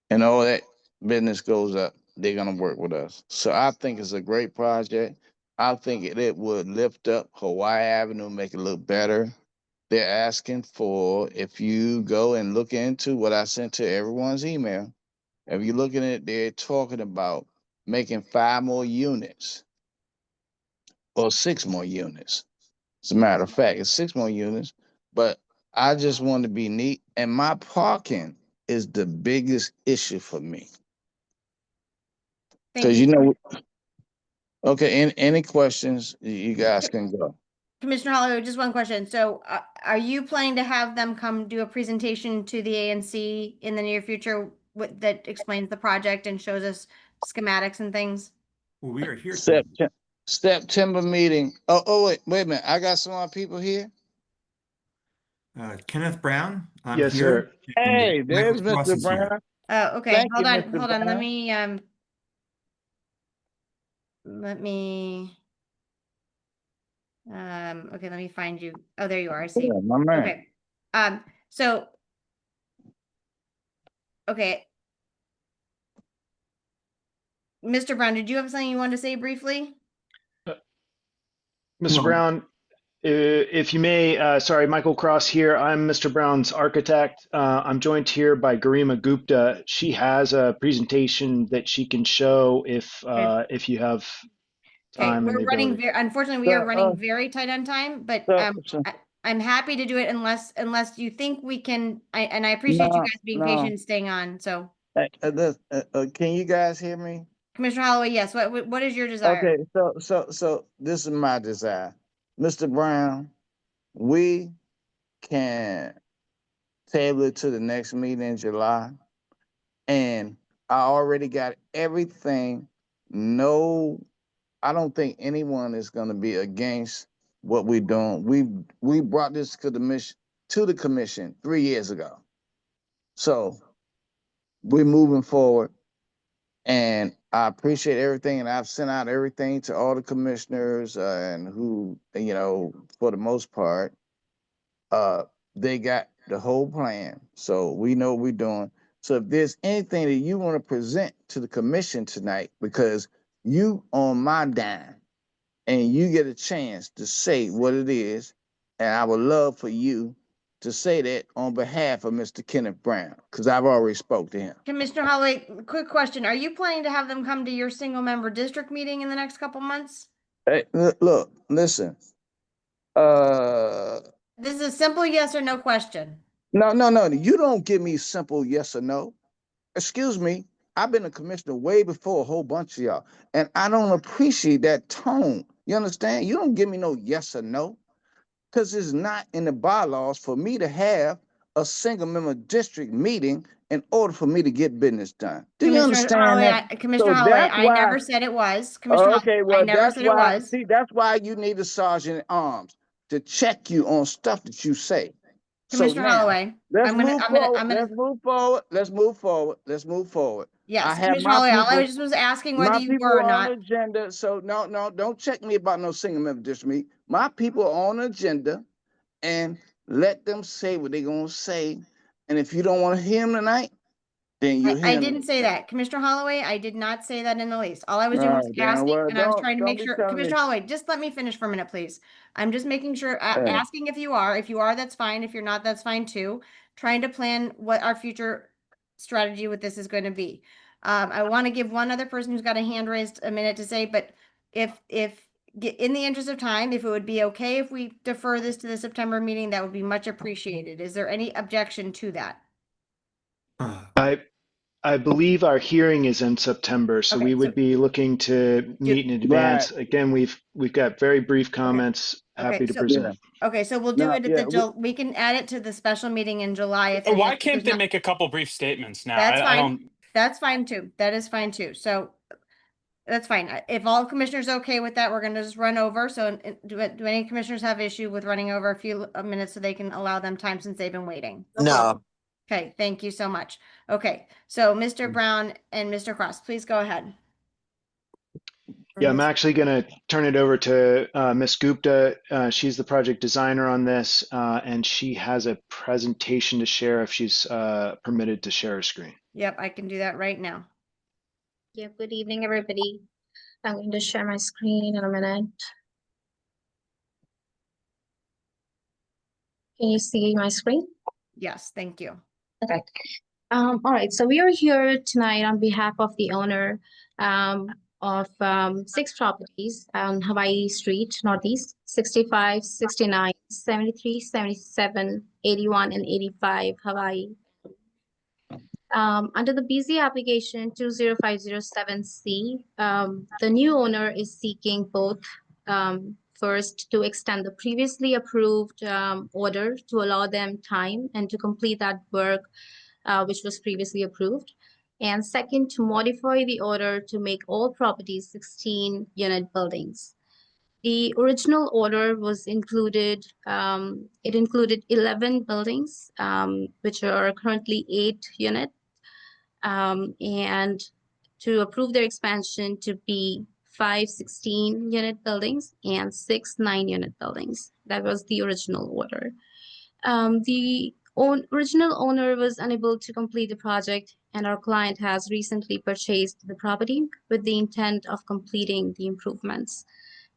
and all that business goes up, they're gonna work with us. So I think it's a great project. I think it would lift up Hawaii Avenue, make it look better. They're asking for, if you go and look into what I sent to everyone's email, if you look at it, they're talking about making 5 more units or 6 more units. As a matter of fact, it's 6 more units, but I just want to be neat. And my parking is the biggest issue for me. Thank Because you. okay, any questions, you guys can go. Commissioner Holloway, just one question. So are you planning to have them come do a presentation to the ANC in the near future that explains the project and shows us schematics and things? Well, we are here. September meeting. Wait a minute. I got some more people here. Kenneth Brown, I'm Yes, here. sir. and Hey, Michael there's Cross Mr. is here. Brown. Oh, okay. Thank Hold you, on. Mr. Hold on. Brown. Okay, let me find you. Oh, there you are. I see. Yeah, my man. Okay. So, okay. Mr. Brown, did you have something you wanted to say briefly? Mr. Brown, if you may, sorry, Michael Cross here. I'm Mr. Brown's architect. I'm joined here by Garima Gupta. She has a presentation that she can show if you have Okay, time and we're the running ability. unfortunately, we are running very tight on time, but I'm happy to do it unless you think we can, and I appreciate you guys being patient and staying on. So Can you guys hear me? Commissioner Holloway, yes. What is your desire? Okay, so this is my desire. Mr. Brown, we can table it to the next meeting in July. And I already got everything. No, I don't think anyone is gonna be against what we're doing. We brought this to the commission 3 years ago. So we're moving forward. And I appreciate everything, and I've sent out everything to all the commissioners, and who, for the most part, they got the whole plan. So we know what we're doing. So if there's anything that you want to present to the commission tonight, because you on my dime, and you get a chance to say what it is, and I would love for you to say that on behalf of Mr. Kenneth Brown, because I've already spoke to him. Commissioner Holloway, quick question. Are you planning to have them come to your single member district meeting in the next couple months? Hey, look, listen. This is a simple yes or no question. No. You don't give me simple yes or no. Excuse me. I've been a commissioner way before a whole bunch of y'all, and I don't appreciate that tone. You understand? You don't give me no yes or no, because it's not in the bylaws for me to have a single member district meeting in order for me to get business done. Do you understand that? Commissioner So Holloway, that's I why. never said it was. Commissioner Holloway, Okay, I well, never said it was. that's why you need a sergeant at arms. to check you on stuff that you say. So Commissioner now, Holloway, let's I'm gonna, move I'm gonna, forward. I'm gonna, Let's move forward. Let's move forward. Let's move forward. I yes, have Commissioner my Holloway, all I people. just was asking whether My you people were or are on not. the agenda. So no, don't check me about no single member district meeting. My people are on the agenda, and let them say what they're gonna say. And if you don't want to hear them tonight, then you hear I them. didn't say that. Commissioner Holloway, I did not say that in the least. All I was doing was Oh, damn. asking, Well, and I was trying to don't make be sure, telling me. Commissioner Holloway, just let me finish for a minute, please. I'm just making sure, Hey. asking if you are. If you are, that's fine. If you're not, that's fine too. Trying to plan what our future strategy with this is going to be. I want to give one other person who's got a hand raised a minute to say, but if in the interest of time, if it would be okay if we defer this to the September meeting, that would be much appreciated. Is there any objection to that? I believe our hearing is in September, so Okay, we so would be looking to meet in advance. Again, we've got very brief comments. Happy okay, to so present. okay, so we'll do No, it at yeah, the we can add it to the special meeting in July if Why if can't there's they not, make a couple brief statements now? that's I fine. don't. That's fine too. That is fine too. So that's fine. If all commissioners are okay with that, we're gonna just run over. So do any commissioners have issue with running over a few minutes so they can allow them time since they've been waiting? No. Okay, thank you so much. Okay, so Mr. Brown and Mr. Cross, please go ahead. Yeah, I'm actually going to turn it over to Ms. Gupta. She's the project designer on this, and she has a presentation to share if she's permitted to share her screen. Yep, I can do that right now. Yeah, good evening, everybody. I'm going to share my screen in a minute. Can you see my screen? Yes, thank you. Okay. All right, so we are here tonight on behalf of the owner of 6 properties on Hawaii Street, Northeast, 65, 69, 73, 77, 81, and 85, Hawaii. Under the BZ application 20507C, the new owner is seeking both first to extend the previously approved order to allow them time and to complete that work which was previously approved. And second, to modify the order to make all properties 16-unit buildings. The original order was included, it included 11 buildings, which are currently 8 units. And to approve their expansion to be 5 16-unit buildings and 6 9-unit buildings. That was the original order. The original owner was unable to complete the project, and our client has recently purchased the property with the intent of completing the improvements,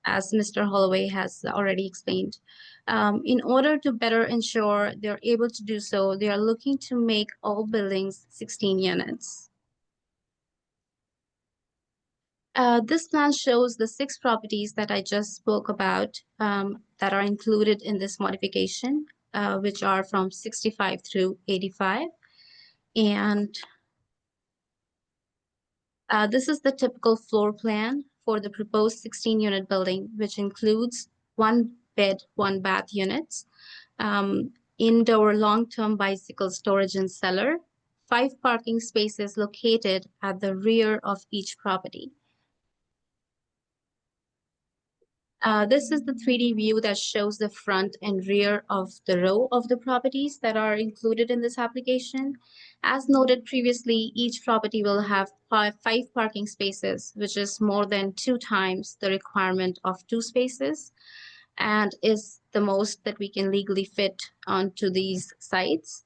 as Mr. Holloway has already explained. In order to better ensure they're able to do so, they are looking to make all buildings 16 units. This plan shows the 6 properties that I just spoke about that are included in this modification, which are from 65 through 85. And this is the typical floor plan for the proposed 16-unit building, which includes 1 bed, 1 bath units, indoor long-term bicycle storage and cellar, 5 parking spaces located at the rear of each property. This is the 3D view that shows the front and rear of the row of the properties that are included in this application. As noted previously, each property will have 5 parking spaces, which is more than 2 times the requirement of 2 spaces, and is the most that we can legally fit onto these sites.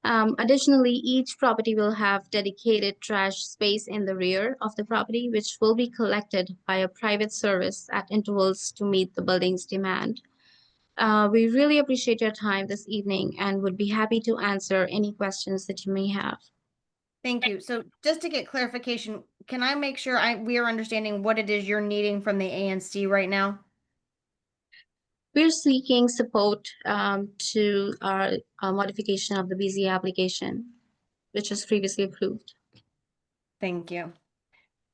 Additionally, each property will have dedicated trash space in the rear of the property, which will be collected by a private service at intervals to meet the building's demand. We really appreciate your time this evening and would be happy to answer any questions that you may have. Thank you. So just to get clarification, can I make sure we are understanding what it is you're needing from the ANC right now? We're seeking support to our modification of the BZ application, which was previously approved. Thank you.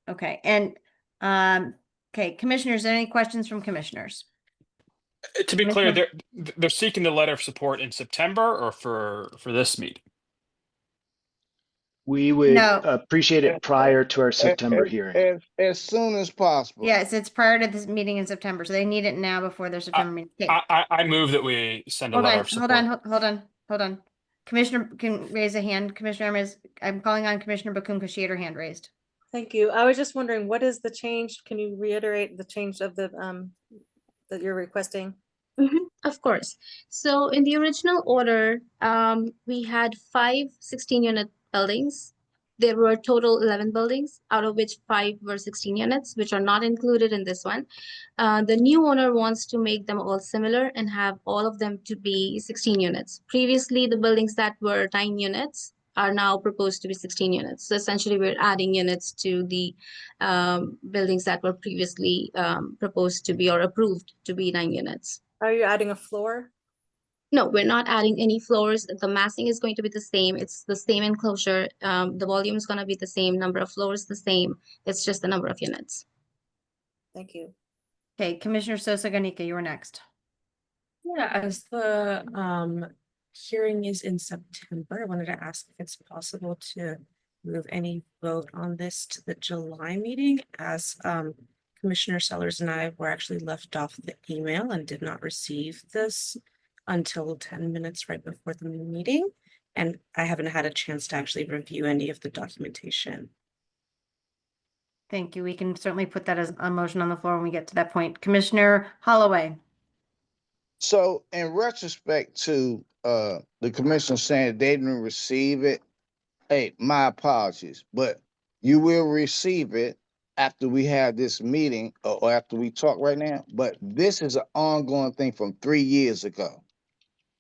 Okay, and okay, commissioners, any questions from commissioners? To be clear, they're seeking the letter of support in September or for this meeting? We would No. appreciate it prior to our September hearing. As soon as possible. Yes, it's prior to this meeting in September, so they need it now before their September meeting. Okay. I move that we send a Hold letter on, of support. hold on. Commissioner can raise a hand. Commissioner Hermes, I'm calling on Commissioner Bakunka. She had her hand raised. Thank you. I was just wondering, what is the change? Can you reiterate the change of the that you're requesting? Of course. So in the original order, we had 5 16-unit buildings. There were total 11 buildings, out of which 5 were 16 units, which are not included in this one. The new owner wants to make them all similar and have all of them to be 16 units. Previously, the buildings that were 9 units are now proposed to be 16 units. So essentially, we're adding units to the buildings that were previously proposed to be or approved to be 9 units. Are you adding a floor? No, we're not adding any floors. The massing is going to be the same. It's the same enclosure. The volume is going to be the same. Number of floors the same. It's just the number of units. Thank you. Okay, Commissioner Sosa Ganica, you're next. Yeah, as the hearing is in September, I wanted to ask if it's possible to move any vote on this to the July meeting, as Commissioner Sellers and I were actually left off the email and did not receive this until 10 minutes right before the meeting. And I haven't had a chance to actually review any of the documentation. Thank you. We can certainly put that as a motion on the floor when we get to that point. Commissioner Holloway. So in retrospect to the commissioner saying they didn't receive it, hey, my apologies, but you will receive it after we have this meeting or after we talk right now. But this is an ongoing thing from 3 years ago.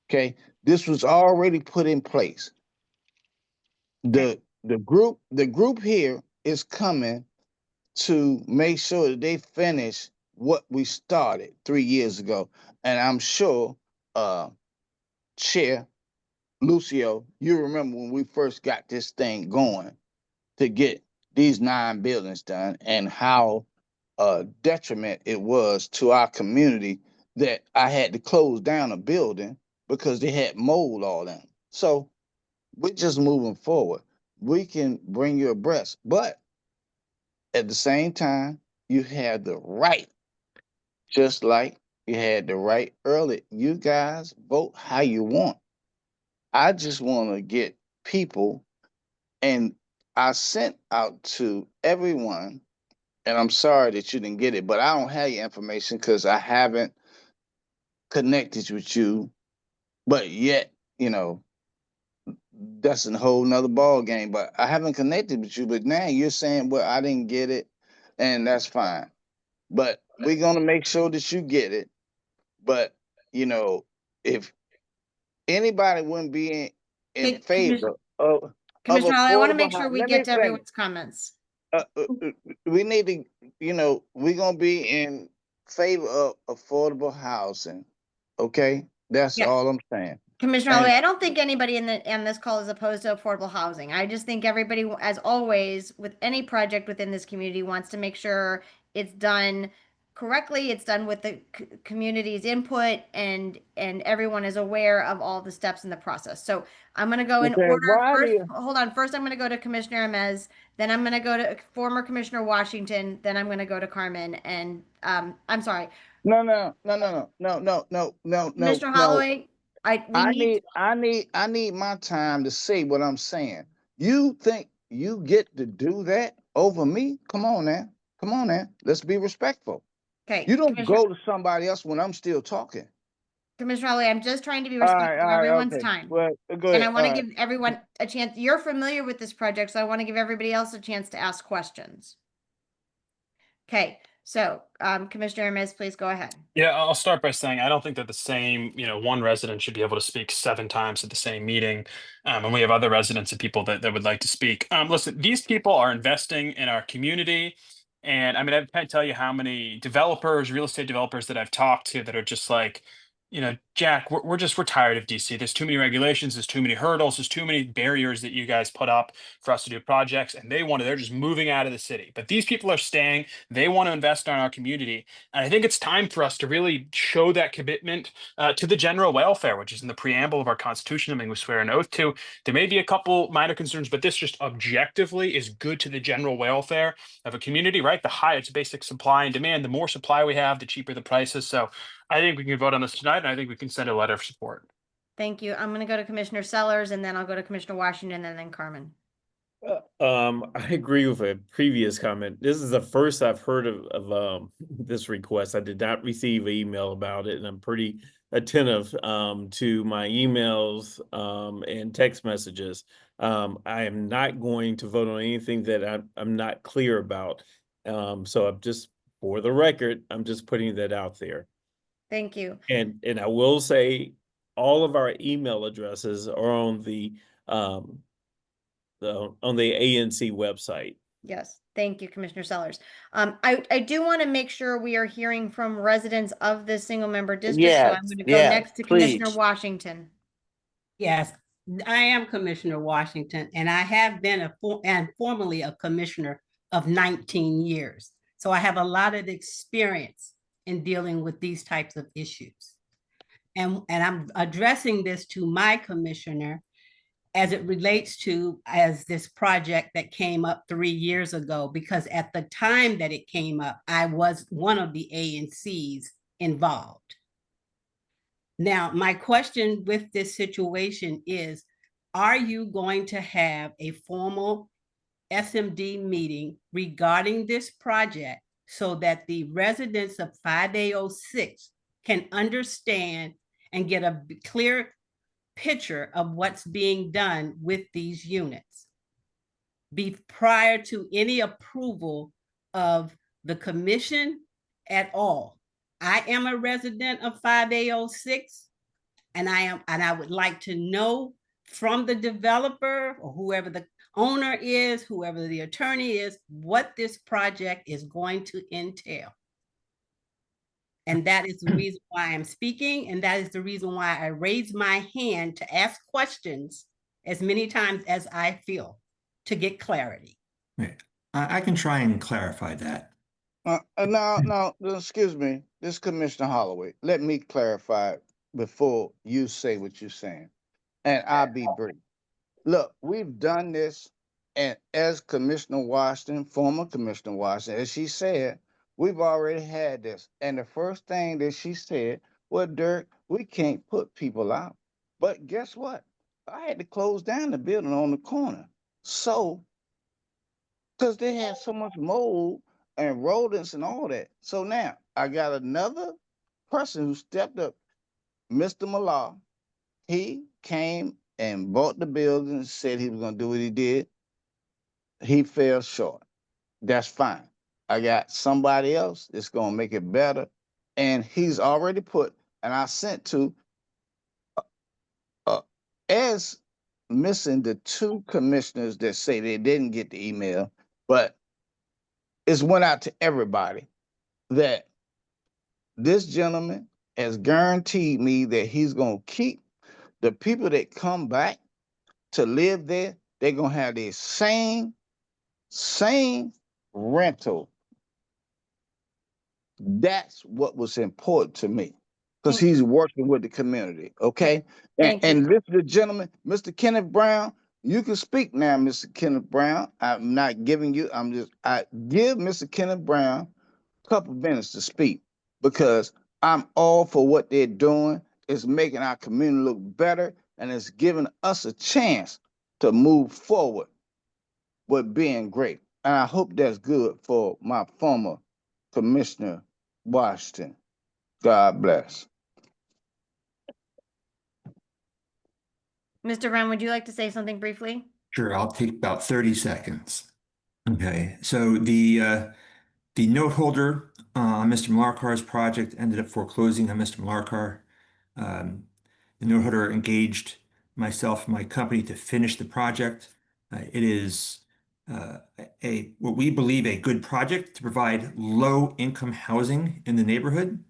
Okay, this was already put in place. The group here is coming to make sure that they finish what we started 3 years ago. And I'm sure Chair Lucio, you remember when we first got this thing going to get these 9 buildings done and how detriment it was to our community that I had to close down a building because they had mold all in them. So we're just moving forward. We can bring you abreast, but at the same time, you have the right, just like you had the right early. You guys vote how you want. I just want to get people, and I sent out to everyone, and I'm sorry that you didn't get it, but I don't have your information because I haven't connected with you. But yet, you know, that's a whole nother ball game. But I haven't connected with you. But now you're saying, well, I didn't get it, and that's fine. But we're gonna make sure that you get it. But you know, if anybody wouldn't be in Okay, favor of Commissioner Holloway, I want to affordable make sure housing, we let get me to finish. everyone's comments. We need to, you know, we're gonna be in favor of affordable housing. Okay, that's Yes. all I'm saying. Commissioner And Holloway, I don't think anybody in this call is opposed to affordable housing. I just think everybody, as always, with any project within this community, wants to make sure it's done correctly. It's done with the community's input, and everyone is aware of all the steps in the process. So I'm going to go in okay, order. why do First, you? hold on. First, I'm going to go to Commissioner Amez. Then I'm going to go to former Commissioner Washington. Then I'm going to go to Carmen. And I'm sorry, No. Commissioner Holloway. I need my time to say what I'm saying. You think you get to do that over me? Come on now. Come on now. Let's be respectful. Okay, You don't Commissioner. go to somebody else when I'm still talking. Commissioner Holloway, I'm just trying to be All respectful of right, everyone's okay. time. Well, go And I ahead. want to All right. give everyone a chance. You're familiar with this project, so I want to give everybody else a chance to ask questions. Okay, so Commissioner Hermes, please go ahead. Yeah, I'll start by saying I don't think that the same, one resident should be able to speak 7 times at the same meeting. And we have other residents and people that would like to speak. Listen, these people are investing in our community. And I mean, I can't tell you how many developers, real estate developers that I've talked to that are just like, Jack, we're tired of DC. There's too many regulations, there's too many hurdles, there's too many barriers that you guys put up for us to do projects, and they're just moving out of the city. But these people are staying, they want to invest in our community. And I think it's time for us to really show that commitment to the general welfare, which is in the preamble of our Constitution, something we swear an oath to. There may be a couple minor concerns, but this just objectively is good to the general welfare of a community, right? The higher it's basic supply and demand, the more supply we have, the cheaper the prices. So I think we can vote on this tonight, and I think we can send a letter of support. Thank you. I'm going to go to Commissioner Sellers, and then I'll go to Commissioner Washington, and then Carmen. I agree with a previous comment. This is the first I've heard of this request. I did not receive an email about it, and I'm pretty attentive to my emails and text messages. I am not going to vote on anything that I'm not clear about. So I'm just, for the record, I'm just putting that out there. Thank you. And I will say all of our email addresses are on the ANC website. Yes, thank you, Commissioner Sellers. I do want to make sure we are hearing from residents of this single member district. So I'm going to go next to Commissioner Washington. Yes, I am Commissioner Washington, and I have been formerly a commissioner of 19 years. So I have a lot of experience in dealing with these types of issues. And I'm addressing this to my commissioner as it relates to this project that came up 3 years ago, because at the time that it came up, I was one of the ANCs involved. Now, my question with this situation is, are you going to have a formal SMD meeting regarding this project so that the residents of 5806 can understand and get a clear picture of what's being done with these units prior to any approval of the commission at all? I am a resident of 5806, and I would like to know from the developer or whoever the owner is, whoever the attorney is, what this project is going to entail. And that is the reason why I'm speaking, and that is the reason why I raise my hand to ask questions as many times as I feel to get clarity. Right. I can try and clarify that. No, excuse me. This is Commissioner Holloway. Let me clarify before you say what you're saying, and I'll be brief. Look, we've done this, and as Commissioner Washington, former Commissioner Washington, as she said, we've already had this. And the first thing that she said, well, Dirk, we can't put people out. But guess what? I had to close down the building on the corner. So, because they had so much mold and rodents and all that. So now I got another person who stepped up, Mr. Mallah. He came and bought the building, said he was going to do what he did. He fell short. That's fine. I got somebody else that's going to make it better. And he's already put, and I sent to, as missing the 2 commissioners that say they didn't get the email, but it's went out to everybody that this gentleman has guaranteed me that he's going to keep the people that come back to live there. They're going to have the same rental. That's what was important to me, because he's working with the community. Okay. And this is the gentleman, Mr. Kenneth Brown. You can speak now, Mr. Kenneth Brown. I'm not giving you, I give Mr. Kenneth Brown a couple minutes to speak, because I'm all for what they're doing. It's making our community look better, and it's giving us a chance to move forward with being great. And I hope that's good for my former Commissioner Washington. God bless. Mr. Brown, would you like to say something briefly? Sure, I'll take about 30 seconds. Okay, so the note holder on Mr. Mlarkar's project ended up foreclosing on Mr. Mlarkar. The note holder engaged myself and my company to finish the project. It is what we believe a good project to provide low income housing in the neighborhood.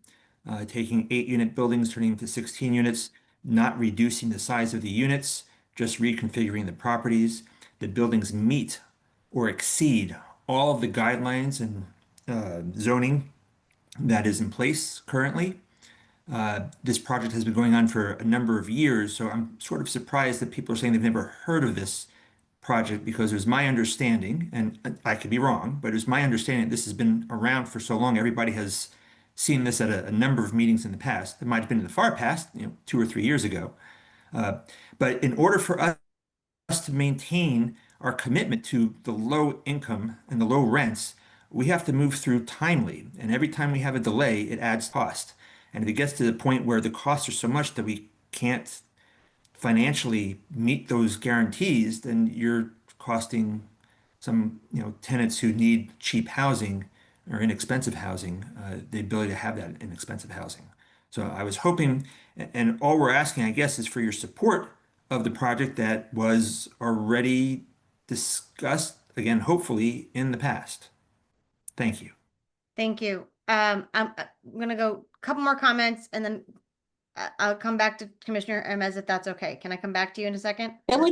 taking 8-unit buildings, turning them to 16 units, not reducing the size of the units, just reconfiguring the properties. The buildings meet or exceed all of the guidelines and zoning that is in place currently. This project has been going on for a number of years, so I'm sort of surprised that people are saying they've never heard of this project, because it was my understanding, and I could be wrong, but it was my understanding this has been around for so long. Everybody has seen this at a number of meetings in the past. It might have been in the far past, 2 or 3 years ago. But in order for us to maintain our commitment to the low income and the low rents, we have to move through timely. And every time we have a delay, it adds cost. And if it gets to the point where the costs are so much that we can't financially meet those guarantees, then you're costing some, tenants who need cheap housing or inexpensive housing, the ability to have that inexpensive housing. So I was hoping, and all we're asking, I guess, is for your support of the project that was already discussed, again, hopefully in the past. Thank you. Thank you. I'm gonna go a couple more comments and then I'll come back to Commissioner Hermes if that's okay. Can I come back to you in a second? Can we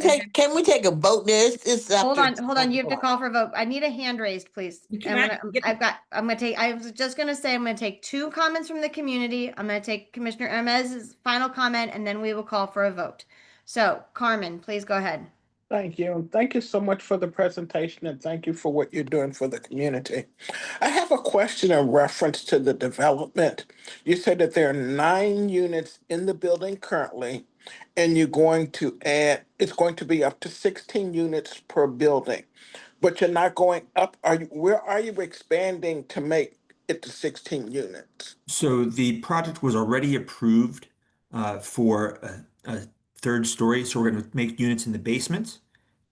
take a vote there? It's Hold after on. You have to call for a vote. I need a hand raised, please. You I'm cannot gonna, get- I was just gonna say, I'm gonna take 2 comments from the community. I'm gonna take Commissioner Hermes's final comment and then we will call for a vote. So Carmen, please go ahead. Thank you. Thank you so much for the presentation and thank you for what you're doing for the community. I have a question in reference to the development. You said that there are 9 units in the building currently, and you're going to add, it's going to be up to 16 units per building. But you're not going up, where are you expanding to make it to 16 units? So the project was already approved for a 3rd story. So we're going to make units in the basement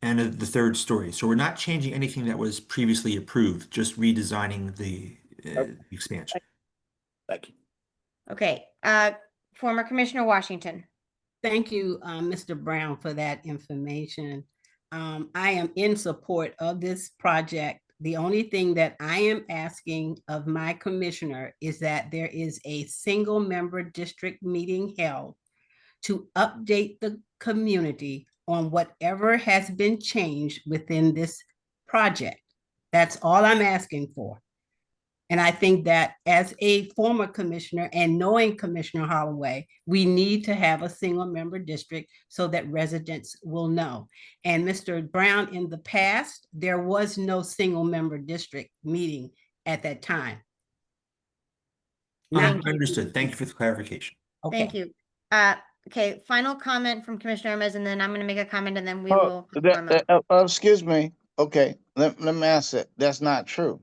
and the 3rd story. So we're not changing anything that was previously approved, just redesigning the expansion. Thank you. Okay, former Commissioner Washington. Thank you, Mr. Brown, for that information. I am in support of this project. The only thing that I am asking of my commissioner is that there is a single member district meeting held to update the community on whatever has been changed within this project. That's all I'm asking for. And I think that as a former commissioner and knowing Commissioner Holloway, we need to have a single member district so that residents will know. And Mr. Brown, in the past, there was no single member district meeting at that time. Understood. Thank you for the clarification. Okay. Thank you. Okay, final comment from Commissioner Hermes, and then I'm gonna make a comment and then we Oh, will. excuse me. Okay, let me answer it. That's not true.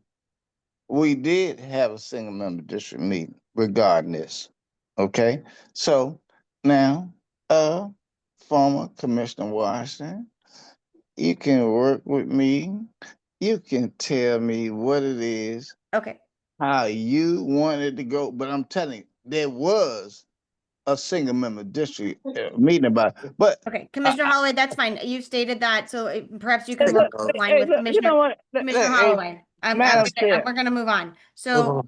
We did have a single member district meeting regarding this. Okay, so now, former Commissioner Washington, you can work with me. You can tell me what it is, Okay, how you want it to go. But I'm telling you, there was a single member district meeting about it. But okay, Commissioner Holloway, that's fine. You stated that, so perhaps you can Hey, work look, line with you Commissioner know what? Commissioner Hey, Holloway. Madam Chair. We're gonna move on. So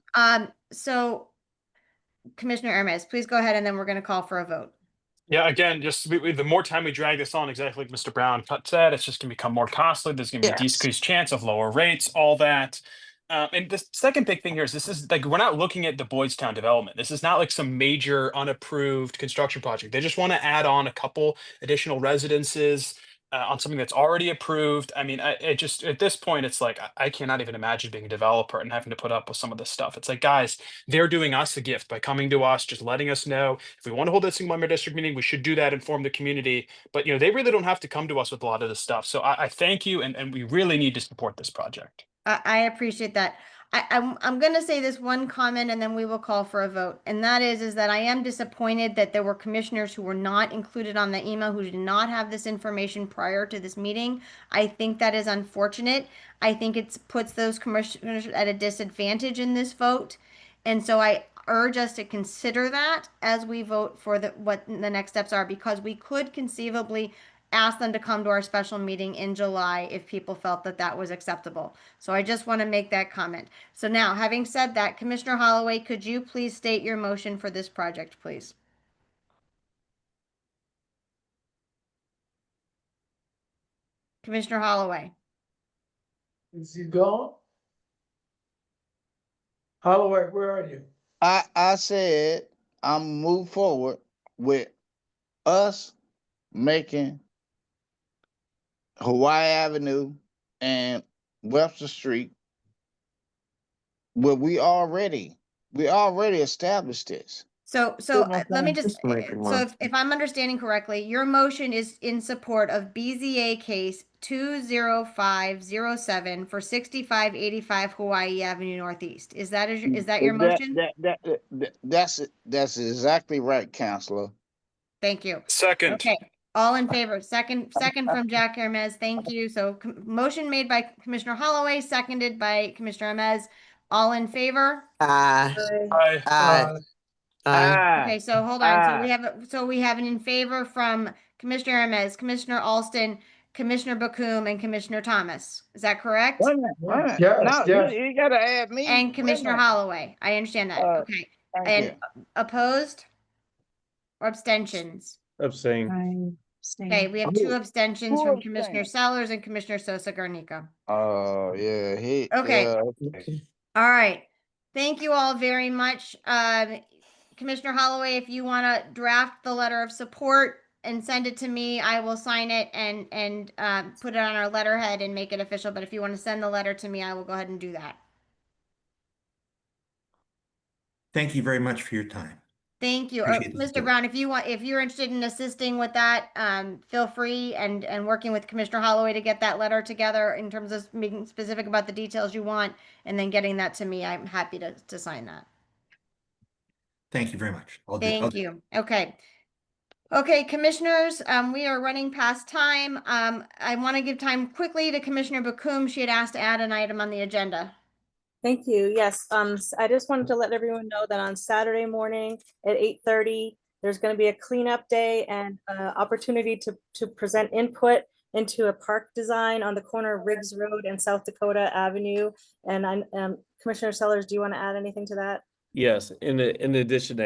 Commissioner Hermes, please go ahead and then we're gonna call for a vote. Yeah, again, just the more time we drag this on, exactly like Mr. Brown said, it's just going to become more costly. There's going to be a decreased chance of lower rates, all that. And the second big thing here is this is like, we're not looking at the Boydstown development. This is not like some major unapproved construction project. They just want to add on a couple additional residences on something that's already approved. I mean, it just, at this point, it's like, I cannot even imagine being a developer and having to put up with some of this stuff. It's like, guys, they're doing us a gift by coming to us, just letting us know if we want to hold a single member district meeting, we should do that, inform the community. But they really don't have to come to us with a lot of this stuff. So I thank you, and we really need to support this project. I appreciate that. I'm gonna say this one comment and then we will call for a vote. And that is that I am disappointed that there were commissioners who were not included on the email who did not have this information prior to this meeting. I think that is unfortunate. I think it puts those commissioners at a disadvantage in this vote. And so I urge us to consider that as we vote for what the next steps are, because we could conceivably ask them to come to our special meeting in July if people felt that that was acceptable. So I just want to make that comment. So now, having said that, Commissioner Holloway, could you please state your motion for this project, please? Commissioner Holloway. Is he gone? Holloway, where are you? I said I'm move forward with us making Hawaii Avenue and Webster Street where we already established this. So let me just, so if I'm understanding correctly, your motion is in support of BZA case 20507 for 6585 Hawaii Avenue Northeast. Is that your motion? That's exactly right, Counselor. Thank you. Second. Okay, all in favor. Second from Jack Hermes. Thank you. So motion made by Commissioner Holloway, seconded by Commissioner Hermes. All in favor? Aye. Aye. Aye. Aye. Okay, so hold on. So we have an in favor from Commissioner Hermes, Commissioner Alston, Commissioner Bakum, and Commissioner Thomas. Is that correct? Wait a minute, wait a minute. Yes, No, yes. you gotta add me. And Wait a Commissioner minute. Holloway. I understand that. Okay. Thank And you. opposed or abstentions? Abstain. Okay, we have Who- 2 abstentions who from Commissioner abstained? Sellers and Commissioner Sosa Garnica. Oh, yeah, Okay. yeah. All right. Thank you all very much. Commissioner Holloway, if you want to draft the letter of support and send it to me, I will sign it and put it on our letterhead and make it official. But if you want to send the letter to me, I will go ahead and do that. Thank you very much for your time. Thank you. Appreciate the Mr. support. Brown, if you're interested in assisting with that, feel free and working with Commissioner Holloway to get that letter together in terms of being specific about the details you want and then getting that to me. I'm happy to sign that. Thank you very much. I'll do. Thank you. Okay. Okay, commissioners, we are running past time. I want to give time quickly to Commissioner Bakum. She had asked to add an item on the agenda. Thank you. Yes, I just wanted to let everyone know that on Saturday morning at 8:30, there's going to be a cleanup day and opportunity to present input into a park design on the corner of Riggs Road and South Dakota Avenue. And Commissioner Sellers, do you want to add anything to that? Yes, in addition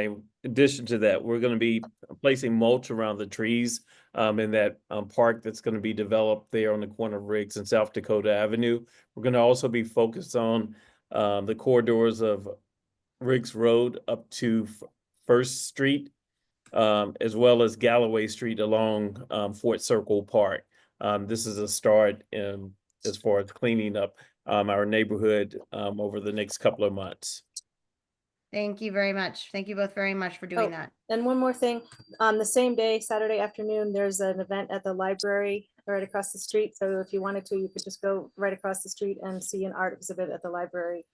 to that, we're going to be placing mulch around the trees in that park that's going to be developed there on the corner of Riggs and South Dakota Avenue. We're going to also be focused on the corridors of Riggs Road up to First Street, as well as Galloway Street along Fort Circle Park. This is a start as far as cleaning up our neighborhood over the next couple of months. Thank you very much. Thank you both very much for doing that. And one more thing, on the same day, Saturday afternoon, there's an event at the library right across the street. So if you wanted to, you could just go right across the street and see an art exhibit at the library,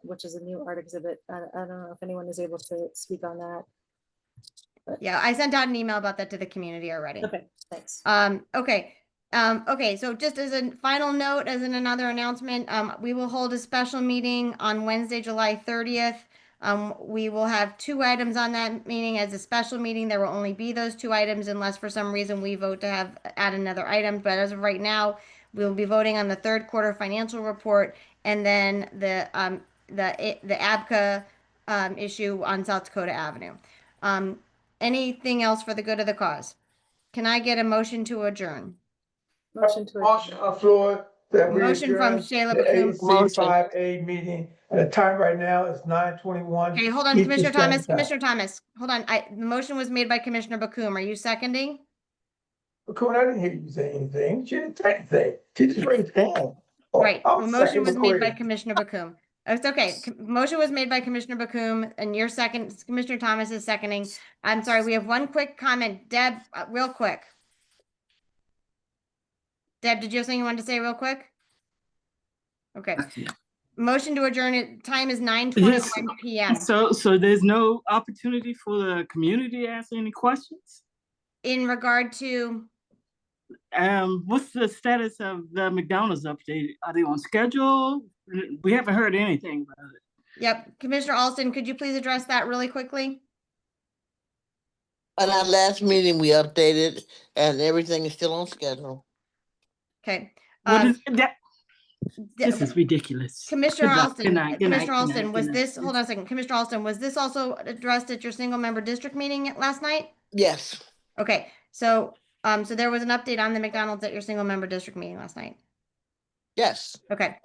which is a new art exhibit. I don't know if anyone is able to speak on that. Yeah, I sent out an email about that to the community already. Okay, thanks. Okay. Okay, so just as a final note, as in another announcement, we will hold a special meeting on Wednesday, July 30th. We will have 2 items on that meeting as a special meeting. There will only be those 2 items unless for some reason we vote to add another item. But as of right now, we'll be voting on the 3rd quarter financial report and then the ABCA issue on South Dakota Avenue. Anything else for the good of the cause? Can I get a motion to adjourn? Motion to Motion on the floor that we Motion from adjourn Shayla the Bakum. ANC 5A meeting. The time right now is 9:21. Okay, hold on, Eastern Commissioner Standard Thomas. Time. Commissioner Thomas, hold on. The motion was made by Commissioner Bakum. Are you seconding? Bakum, I didn't hear you say anything. She didn't say anything. She just raised her hand. Oh, Right. I'll The motion second was the made by quiz. Commissioner Bakum. It's okay. Motion was made by Commissioner Bakum, and your second, Commissioner Thomas is seconding. I'm sorry. We have one quick comment, Deb. Real quick. Deb, did you have something you wanted to say real quick? Okay. Motion to adjourn. Time is 9:21 p.m. So there's no opportunity for the community to ask any questions? In regard to? What's the status of the McDonald's update? Are they on schedule? We haven't heard anything about it. Yep. Commissioner Alston, could you please address that really quickly? At our last meeting, we updated and everything is still on schedule. Okay. What Um, is that? This is ridiculous. Commissioner Good night, Alston, good night, good Commissioner night, good Alston, night, was good this, night. hold on a second, Commissioner Alston, was this also addressed at your single member district meeting last night? Yes, Okay, so, so there was an update on the McDonald's at your single member district meeting last night. yes. Okay,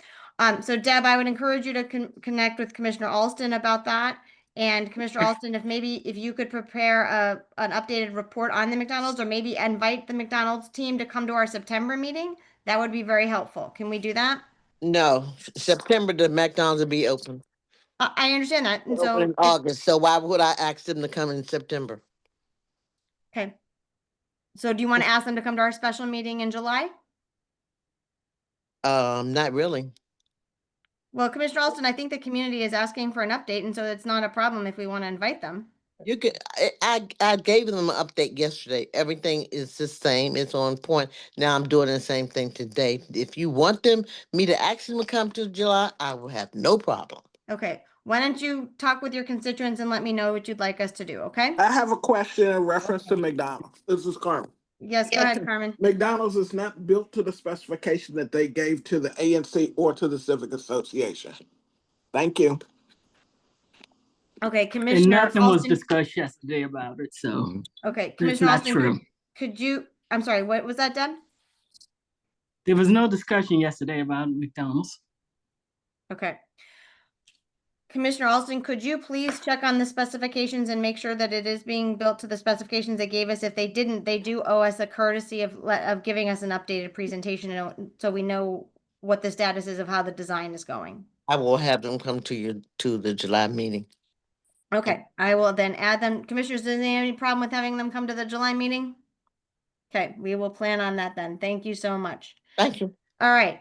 so Deb, I would encourage you to connect with Commissioner Alston about that. And Commissioner Alston, if you could prepare an updated report on the McDonald's, or maybe invite the McDonald's team to come to our September meeting, that would be very helpful. Can we do that? No, September, the McDonald's will be open. I understand that, and Open so, in August, so why would I ask them to come in September? okay. So do you want to ask them to come to our special meeting in July? Not really. Well, Commissioner Alston, I think the community is asking for an update, and so it's not a problem if we want to invite them. You can, I gave them an update yesterday. Everything is the same. It's on point. Now I'm doing the same thing today. If you want me to ask them to come to July, I will have no problem. Okay, why don't you talk with your constituents and let me know what you'd like us to do, okay? I have a question in reference to McDonald's. This is Carmen. Yes, go ahead, Carmen. McDonald's is not built to the specification that they gave to the ANC or to the Civic Association. Thank you. Okay, And Commissioner nothing was Alston. discussed yesterday about it, so Okay, it's Commissioner not Alston, true. could you, I'm sorry, what was that, Deb? There was no discussion yesterday about McDonald's. Okay. Commissioner Alston, could you please check on the specifications and make sure that it is being built to the specifications they gave us? If they didn't, they do owe us a courtesy of giving us an updated presentation, so we know what the status is of how the design is going. I will have them come to the July meeting. Okay, I will then add them. Commissioners, does anyone have any problem with having them come to the July meeting? Okay, we will plan on that then. Thank you so much. Thank you. All right.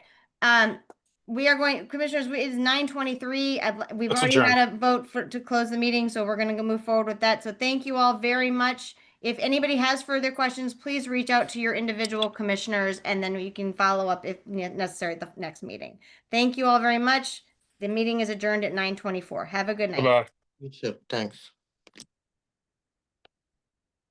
We are going, Commissioners, it's 9:23. We've Let's already adjourn. had a vote to close the meeting, so we're gonna go move forward with that. So thank you all very much. If anybody has further questions, please reach out to your individual commissioners, and then you can follow up if necessary at the next meeting. Thank you all very much. The meeting is adjourned at 9:24. Have a good night. Bye-bye. You too. Thanks.